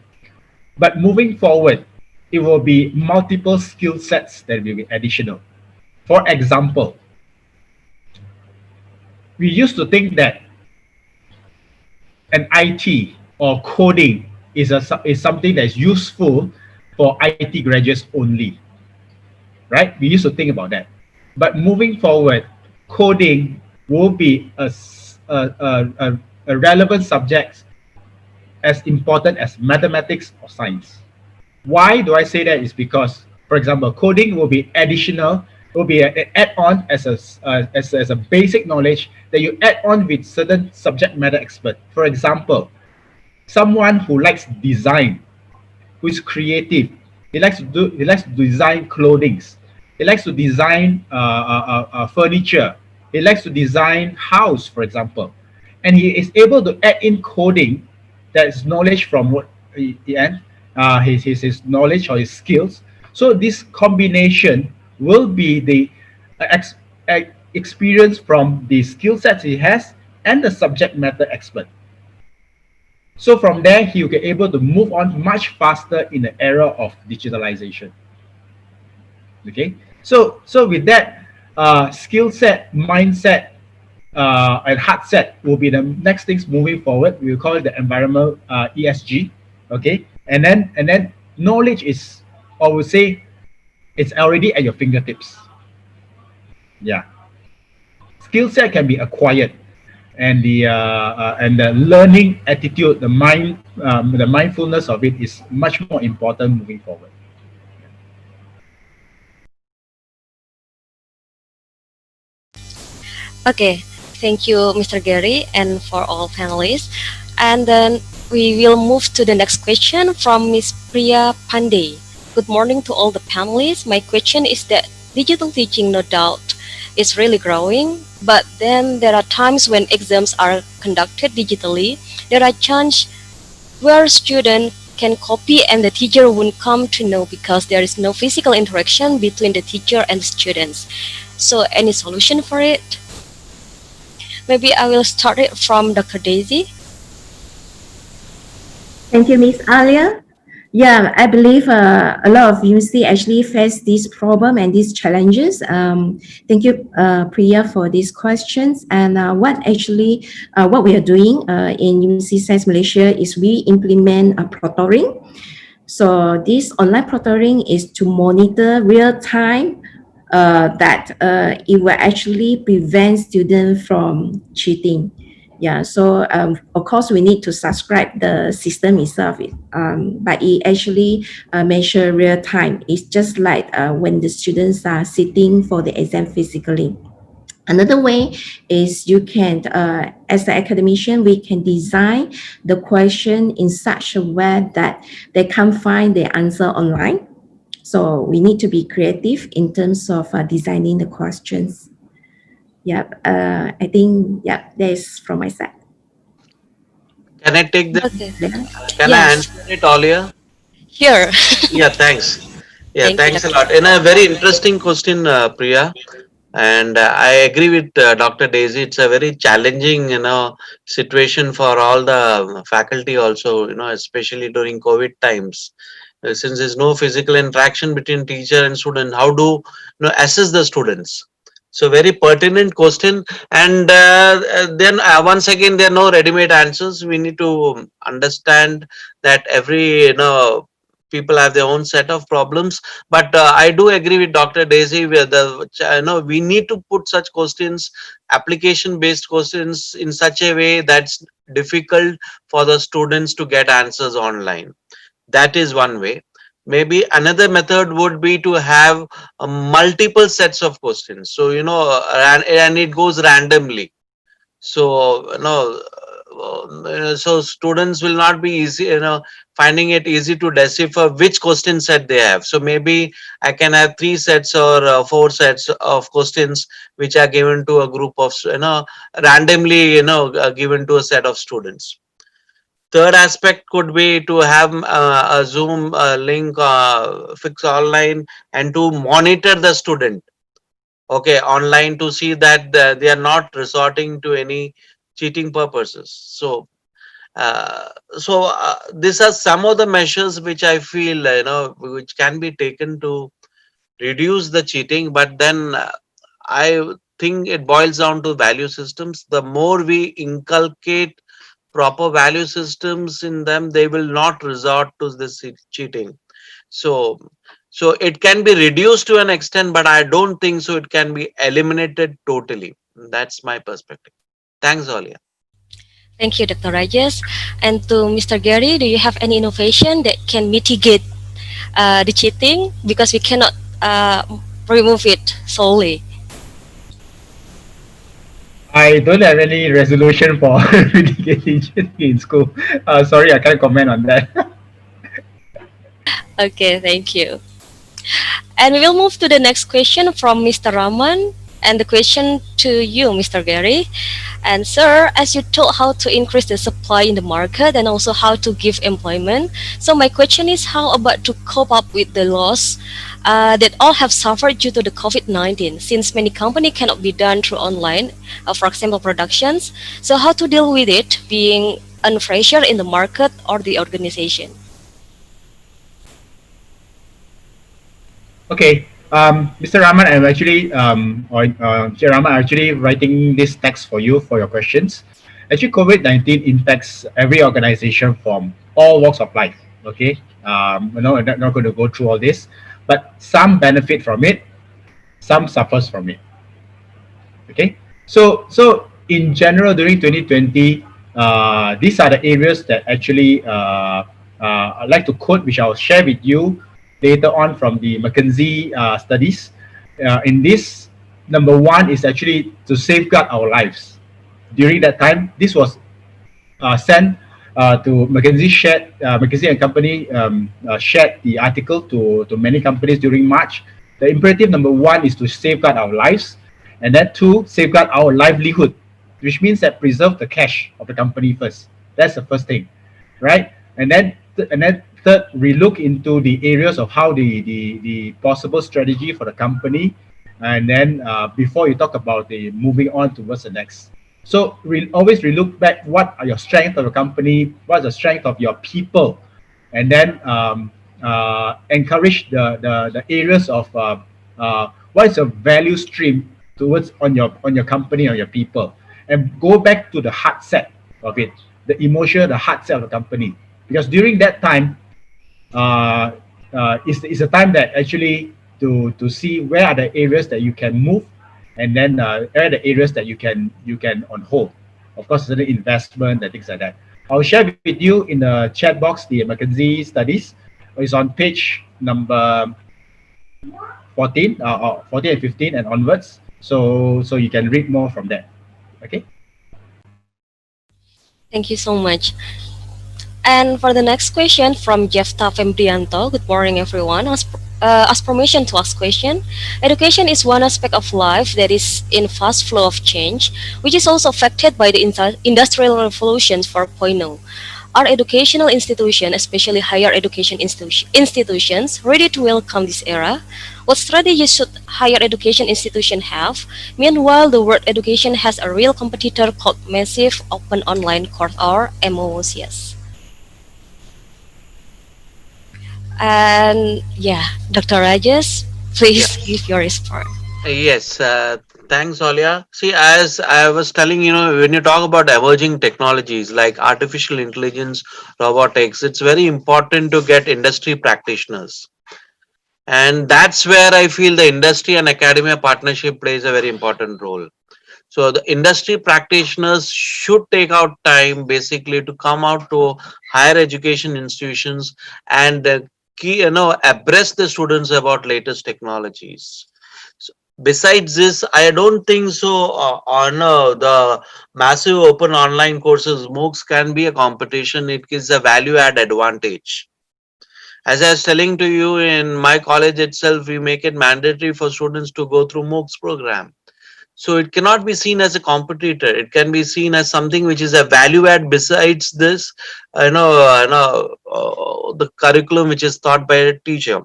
but moving forward, it will be multiple skill sets that will be additional. For example, we used to think that an IT or coding is something that is useful for IT graduates only, right? We used to think about that. But moving forward, coding will be a relevant subject as important as mathematics or science. Why do I say that? Is because, for example, coding will be additional, will be an add-on as a basic knowledge that you add on with certain subject matter expert. For example, someone who likes design, who is creative, he likes to design clothing, He likes to design furniture. He likes to design house, for example, and he is able to add in coding, that is knowledge from what his knowledge or his skills. So this combination will be the experience from the skill sets he has and the subject matter expert. So from there, he will be able to move on much faster in the era of digitalization. Okay, so with that, skill set, mindset, and hard set will be the next things moving forward. We'll call it the environmental ESG. Okay, and then knowledge is, I would say, it's already at your fingertips. Yeah, skill set can be acquired, and the learning attitude, the mindfulness of it is much more important moving forward. Okay, thank you, Mr. Gary, and for all panelists. And then we will move to the next question from Ms. Priya Pandey. Good morning to all the panelists. My question is that digital teaching, no doubt, is really growing, but then there are times when exams are conducted digitally. There are chances where students can copy and the teacher won't come to know because there is no physical interaction between the teacher and the students. So any solution for it? Maybe I will start it from Dr. Daisy. Thank you, Miss Alia. Yeah, I believe a lot of university actually face this problem and these challenges. Thank you, Priya, for these questions. And what we are doing in University Science Malaysia is we implement a protoring. So this online protoring is to monitor real time that it will actually prevent students from cheating. Yeah, so of course we need to subscribe the system itself, but it actually measure real time. It's just like when the students are sitting for the exam physically. Another way is you can, as an academician, we can design the question in such a way that they can't find the answer online. So we need to be creative in terms of designing the questions. Yep, I think, yeah, that's from my side. Can I take that? Okay. Can I answer it, Alia? Sure. Yeah, thanks. Yeah, Thank thanks you, a lot. And a very interesting question, Priya. And I agree with Dr. Daisy. It's a very challenging, situation for all the faculty also, especially during COVID times. Since there's no physical interaction between teacher and student, how do assess the students? So very pertinent question. And then once again, there are no ready-made answers. We need to understand that every people have their own set of problems. But I do agree with Dr. Daisy. Where we need to put such questions, application-based questions, in such a way that's difficult for the students to get answers online. That is one way. Maybe another method would be to have multiple sets of questions. So, and it goes randomly. So, so students will not be easy, finding it easy to decipher which question set they have. So maybe I can have 3 sets or 4 sets of questions which are given to a group of, randomly, given to a set of students. Third aspect could be to have a Zoom link fix online and to monitor the student, okay, online, to see that they are not resorting to any cheating purposes. So, these are some of the measures which I feel, which can be taken to reduce the cheating. But then I think it boils down to value systems. The more we inculcate proper value systems in them, they will not resort to this cheating. So it can be reduced to an extent, but I don't think so it can be eliminated totally. That's my perspective. Thanks, Alia. Thank you, Dr. Rajesh. And to Mr. Gary, do you have any innovation that can mitigate the cheating, because we cannot remove it solely? I don't have any resolution for mitigating cheating in school. Sorry, I can't comment on that. Okay, thank you. And we will move to the next question from Mr. Raman. And the question to you, Mr. Gary. And sir, as you told how to increase the supply in the market and also how to give employment. So my question is how about to cope up with the loss that all have suffered due to the COVID-19, since many company cannot be done through online, for example, productions. So how to deal with it being a fresher in the market or the organization? Okay, Mr. Raman, I'm actually, Mr. Raman, I'm actually writing this text for you for your questions. Actually, COVID-19 impacts every organization from all walks of life. Okay, I'm not going to go through all this, but some benefit from it, some suffers from it. Okay, so in general, during 2020, these are the areas that actually I'd like to quote, which I'll share with you later on from the McKinsey studies. In this, number one is actually to safeguard our lives. During that time, this was sent to McKinsey. McKinsey and Company shared the article to many companies during March. The imperative number one is to safeguard our lives, and then two, safeguard our livelihood, which means that preserve the cash of the company first. That's the first thing, right? And then third, we look into the areas of how the possible strategy for the company, and then before you talk about the moving on towards the next. So we always look back, what are your strengths of the company, what's the strength of your people, and then encourage the areas of what is your value stream towards on your company, on your people, and go back to the heart set of it, the emotion, the heart set of the company. Because during that time, is a time that actually to see where are the areas that you can move, and then where are the areas that you can on hold. Of course, certain investment and things like that. I'll share with you in the chat box the McKinsey studies. It's on page number 14, 14 and 15 and onwards. So you can read more from there. Okay. Thank you so much. And for the next question from Jefta Fembrianto. Good morning, everyone. As permission to ask question, education is one aspect of life that is in fast flow of change, which is also affected by the industrial revolution 4.0. Are educational institutions, especially higher education institutions, ready to welcome this era? What strategies should higher education institutions have? Meanwhile, the word education has a real competitor called Massive Open Online Course, or MOOCs. And yeah, Dr. Rajesh, please give your response. Yes, thanks, Olia. See, as I was telling, when you talk about emerging technologies like artificial intelligence, robotics, it's very important to get industry practitioners. And that's where I feel the industry and academia partnership plays a very important role. So the industry practitioners should take out time basically to come out to higher education institutions and abreast the students about latest technologies. So besides this, I don't think so. On the massive open online courses, MOOCs can be a competition. It is a value add advantage. As I was telling to you, in my college itself, we make it mandatory for students to go through MOOCs program. So it cannot be seen as a competitor. It can be seen as something which is a value add besides this, the curriculum which is taught by a teacher.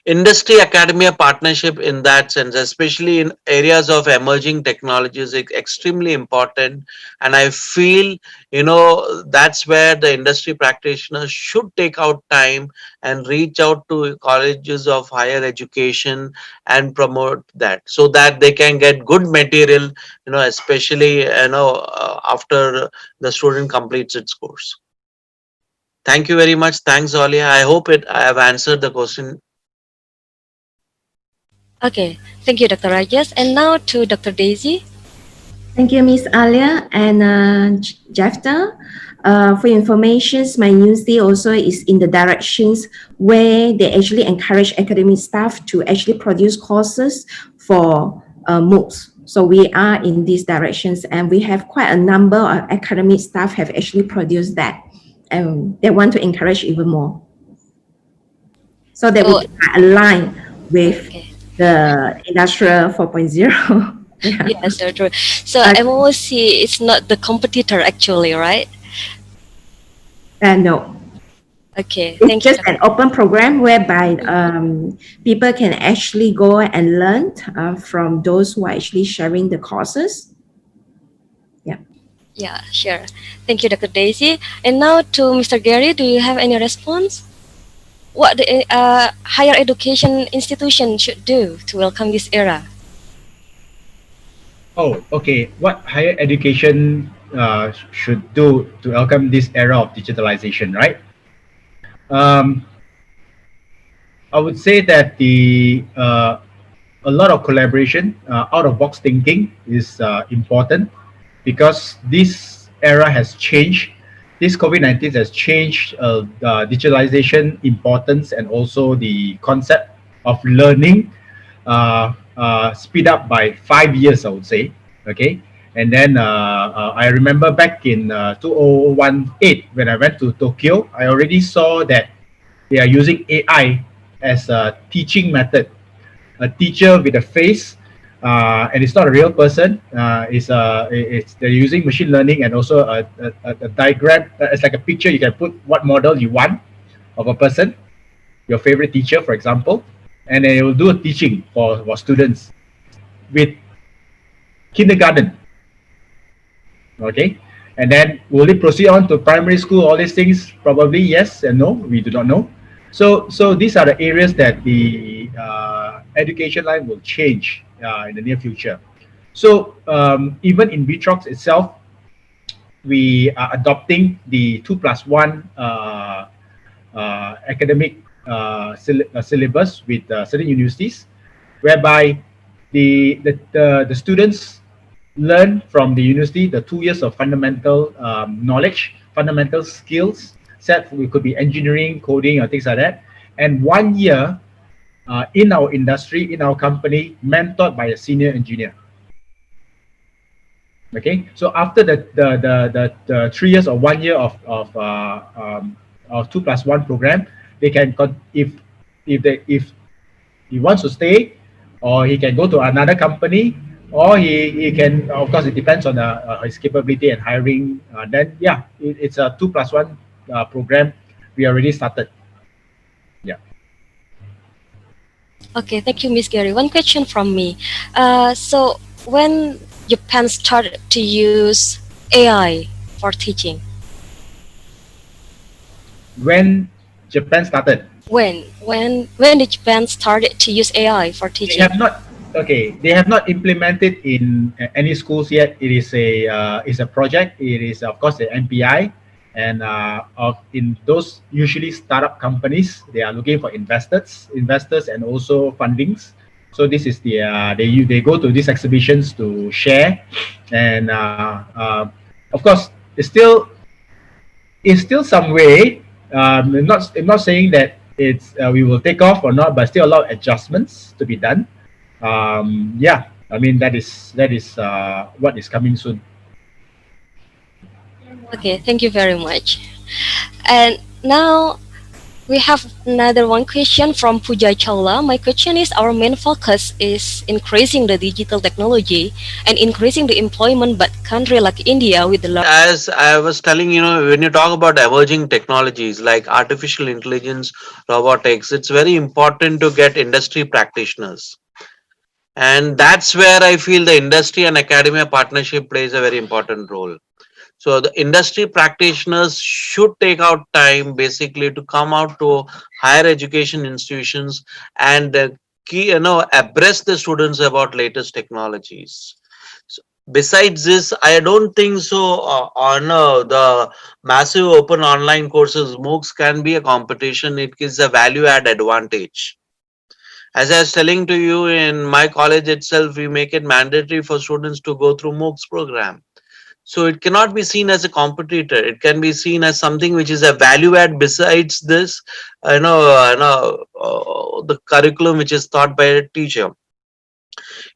Industry academia partnership in that sense, especially in areas of emerging technologies, is extremely important. And I feel, that's where the industry practitioners should take out time and reach out to colleges of higher education and promote that so that they can get good material, especially, after the student completes its course. Thank you very much. Thanks, Olia. I hope I have answered the question. Okay, thank you, Dr. Rajesh. And now to Dr. Daisy. Thank you, Ms. Alia and Jefta. For information, my university also is in the directions where they actually encourage academic staff to actually produce courses for MOOCs. So we are in these directions, and we have quite a number of academic staff have actually produced that, and they want to encourage even more. so they Oh, would align with the industrial 4.0. Yeah. yes, so true. So Uh, MOC is not the competitor actually, right? no, Okay, it's thank you, just an Dr. open program whereby people can actually go and learn from those who are actually sharing the courses. Yeah. Yeah, sure. Thank you, Dr. Daisy. And now to Mr. Gary, do you have any response? What the higher education institution should do to welcome this era? Oh, okay. What higher education should do to welcome this era of digitalization, right? Um, I would say that a lot of collaboration, out of box thinking is important because this era has changed. This COVID-19 has changed digitalization importance and also the concept of learning speed up by 5 years, I would say. Okay. And then I remember back in 2018 when I went to Tokyo, I already saw that they are using AI as a teaching method. A teacher with a face, and it's not a real person. It's they're using machine learning and also a diagram. It's like a picture. You can put what model you want of a person, your favorite teacher, for example, and then it will do a teaching for students with kindergarten. Okay, and then will it proceed on to primary school? All these things, probably yes and no. We do not know. So these are the areas that the education line will change in the near future. So even in Vitrox itself, we are adopting the 2+1 academic syllabus with certain universities, whereby the students learn from the university the 2 years of fundamental knowledge, fundamental skills set. We could be engineering, coding, or things like that, and 1 year in our industry, in our company, mentored by a senior engineer. Okay, so after the 3 years or 1 year of 2+1 program, they can if he wants to stay, or he can go to another company, or he can, of course it depends on his capability and hiring. Then yeah, it's a 2+1 program we already started. Yeah. Okay, thank you, Miss Gary. One question from me. So when Japan started to use AI for teaching? When Japan started? When did Japan started to use AI for teaching? They have not. Okay, they have not implemented in any schools yet. It is a project. It is of course the MPI, and in those usually startup companies, they are looking for investors, and also fundings. So this is the they go to these exhibitions to share, and of course it's still some way. I'm not saying that it's we will take off or not, but still a lot of adjustments to be done. Yeah, I mean that is what is coming soon. Okay, thank you very much. And now we have another one question from Puja Chawla. My question is, our main focus is increasing the digital technology and increasing the employment, but country like India with the As I was telling, when you talk about emerging technologies like artificial intelligence, robotics, it's very important to get industry practitioners. And that's where I feel the industry and academia partnership plays a very important role. So the industry practitioners should take out time basically to come out to higher education institutions and abreast the students about latest technologies. So besides this, I don't think so. On the massive open online courses, MOOCs can be a competition. It is a value add advantage. As I was telling to you, in my college itself, we make it mandatory for students to go through MOOCs program. So it cannot be seen as a competitor. It can be seen as something which is a value add besides this, the curriculum which is taught by a teacher.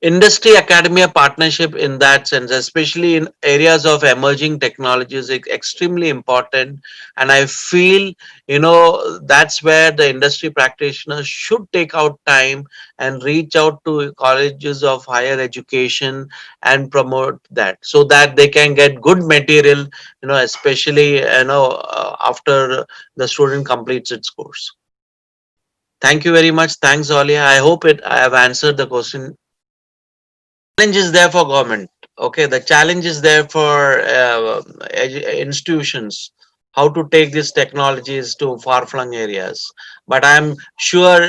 Industry academia partnership in that sense, especially in areas of emerging technologies, is extremely important. And I feel, that's where the industry practitioners should take out time and reach out to colleges of higher education and promote that, so that they can get good material, especially, after the student completes its course. Thank you very much. Thanks, Olia. I hope I have answered the question. Challenge is there for government. Okay, the challenge is there for institutions, how to take these technologies to far-flung areas. But I'm sure,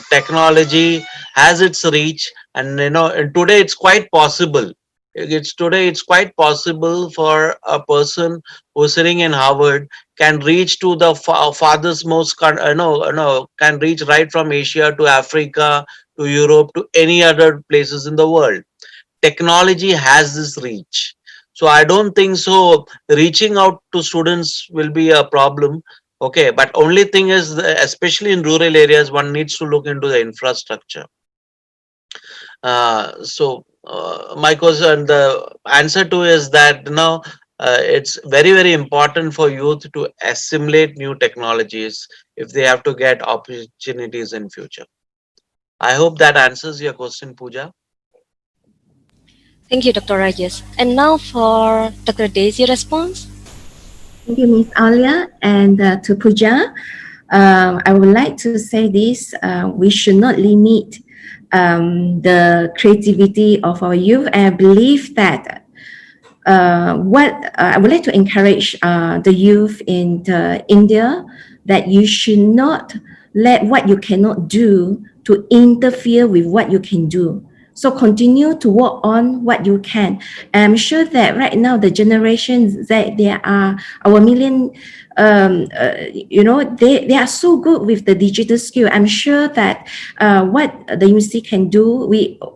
technology has its reach, and and today it's quite possible. It's quite possible for a person who's sitting in Harvard can reach to the farthest most, can reach right from Asia to Africa to Europe to any other places in the world. Technology has this reach. So I don't think so reaching out to students will be a problem. Okay, but only thing is, especially in rural areas, one needs to look into the infrastructure. My question, the answer to is that it's very, very important for youth to assimilate new technologies if they have to get opportunities in future. I hope that answers your question, Pooja. Thank you, Dr. Rajesh. And now for Dr. Daisy response. Thank you, Ms. Alia. And to Pooja, I would like to say this, we should not limit the creativity of our youth. And I believe that what I would like to encourage the youth in India, that you should not let what you cannot do to interfere with what you can do. So continue to work on what you can. I'm sure that right now the generations that there are our million, they are so good with the digital skill. I'm sure that what the university can do,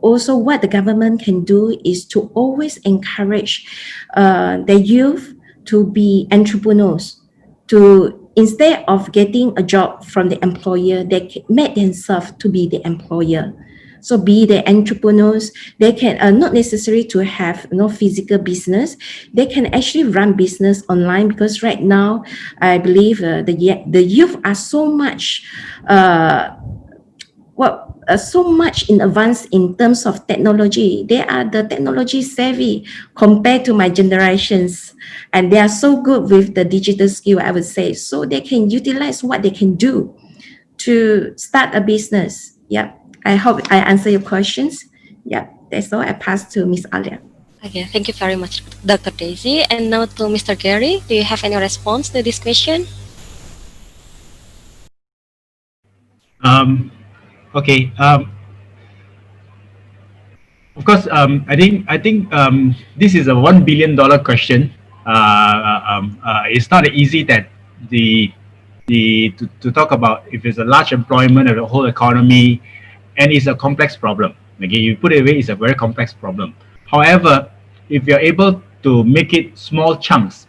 what the government can do is to always encourage the youth to be entrepreneurs, to instead of getting a job from the employer, they can make themselves to be the employer. So be the entrepreneurs, they can not necessary to have physical business. They can actually run business online, because right now I believe the youth are so much so much in advance in terms of technology. They are the technology savvy compared to my generations, and they are so good with the digital skill, I would say. So they can utilize what they can do to start a business. Yeah, I hope I answer your questions. Yeah, that's all. I pass to Miss Alia. Okay, thank you very much, Dr. Daisy. And now to Mr. Gary, do you have any response to this question? Okay. Of course, I think this is a $1 billion question. It's not easy that to talk about if it's a large employment of the whole economy, and it's a complex problem. Okay, you put it away, it's a very complex problem. However, if you're able to make it small chunks,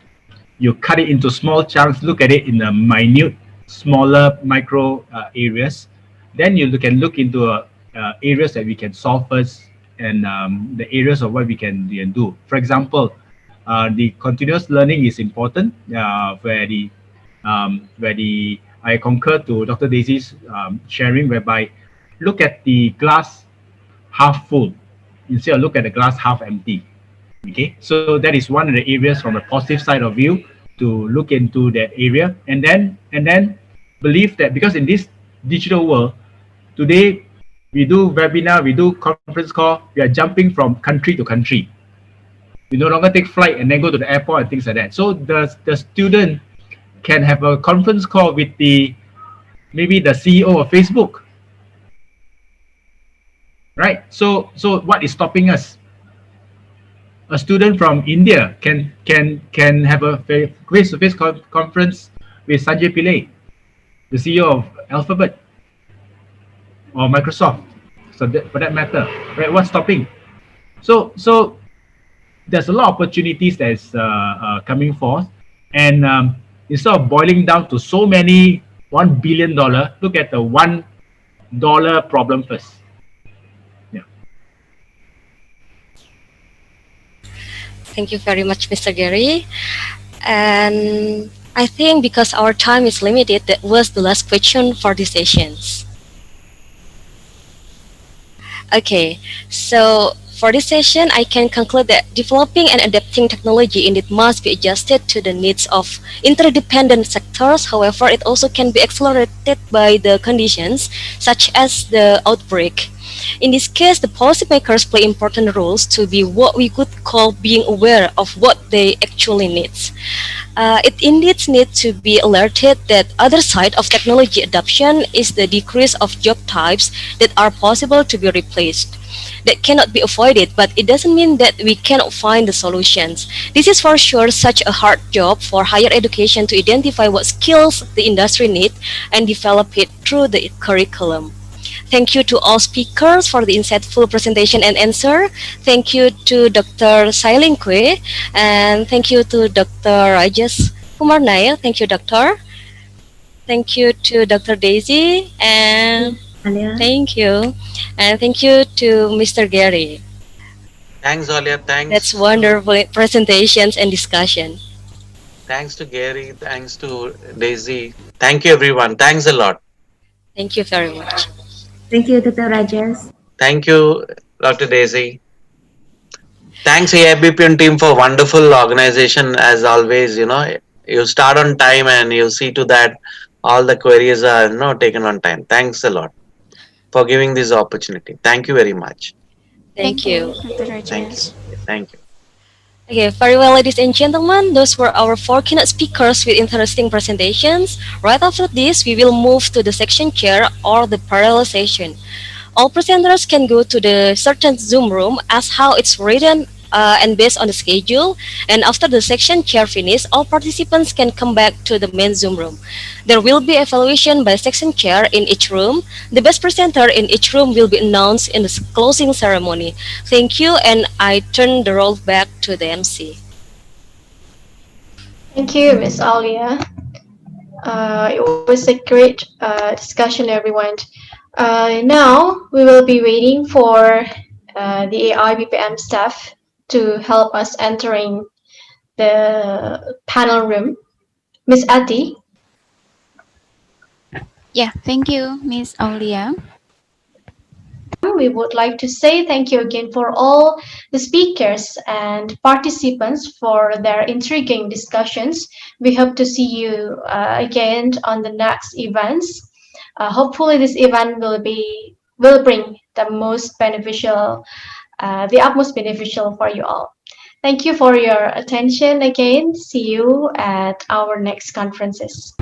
you cut it into small chunks, look at it in a minute, smaller micro areas, then you can look into areas that we can solve first, and the areas of what we can do. For example, the continuous learning is important, where I concur to Dr. Daisy's sharing, whereby look at the glass half full instead of look at the glass half empty. Okay, so that is one of the areas from a positive side of view to look into that area, and then believe that because in this digital world today, we do webinar, we do conference call, we are jumping from country to country. We no longer take flight and then go to the airport and things like that. So the student can have a conference call with maybe the CEO of Facebook, right? So what is stopping us? A student from India can have a face-to-face conference with Sanjay Pillai, the CEO of Alphabet or Microsoft, so for that matter, right? What's stopping? So there's a lot of opportunities that's coming forth, and instead of boiling down to so many $1 billion, look at the $1 problem first. Yeah. Thank you very much, Mr. Gary. And I think because our time is limited, that was the last question for these sessions. Okay, so for this session, I can conclude that developing and adapting technology indeed must be adjusted to the needs of interdependent sectors. However, it also can be accelerated by the conditions such as the outbreak. In this case, the policymakers play important roles to be what we could call being aware of what they actually need. It indeed needs to be alerted that other side of technology adoption is the decrease of job types that are possible to be replaced. That cannot be avoided, but it doesn't mean that we cannot find the solutions. This is for sure such a hard job for higher education to identify what skills the industry needs and develop it through the curriculum. Thank you to all speakers for the insightful presentation and answer. Thank you to Dr. Sailing Kwe, and thank you to Dr. Rajesh Kumar Nair. Thank you, Doctor. Thank you to Dr. Daisy, and thank you. And thank you to Mr. Gary. Thanks, Alia. Thanks. That's wonderful presentations and discussion. Thanks to Gary. Thanks to Daisy. Thank you, everyone. Thanks a lot. Thank you very much. Thank you, Dr. Rajesh. Thank you, Dr. Daisy. Thanks, AIBPM team, for wonderful organization as always. You start on time and you see to that all the queries are taken on time. Thanks a lot for giving this opportunity. Thank you very much. Thank you. Dr. Rajesh. Thank you. Okay, very well, ladies and gentlemen, those were our 4 keynote speakers with interesting presentations. Right after this, we will move to the section chair or the parallel session. All presenters can go to the certain Zoom room as how it's written and based on the schedule. And after the section chair finish, all participants can come back to the main Zoom room. There will be evaluation by section chair in each room. The best presenter in each room will be announced in the closing ceremony. Thank you, and I turn the role back to the MC. Thank you, Ms. Alia. It was a great discussion, everyone. Now we will be waiting for the AIBPM staff to help us entering the panel room. Miss Ati. Yeah, thank you, Miss Aulia. We would like to say thank you again for all the speakers and participants for their intriguing discussions. We hope to see you again on the next events. Hopefully this event will bring the utmost beneficial for you all. Thank you for your attention again. See you at our next conferences.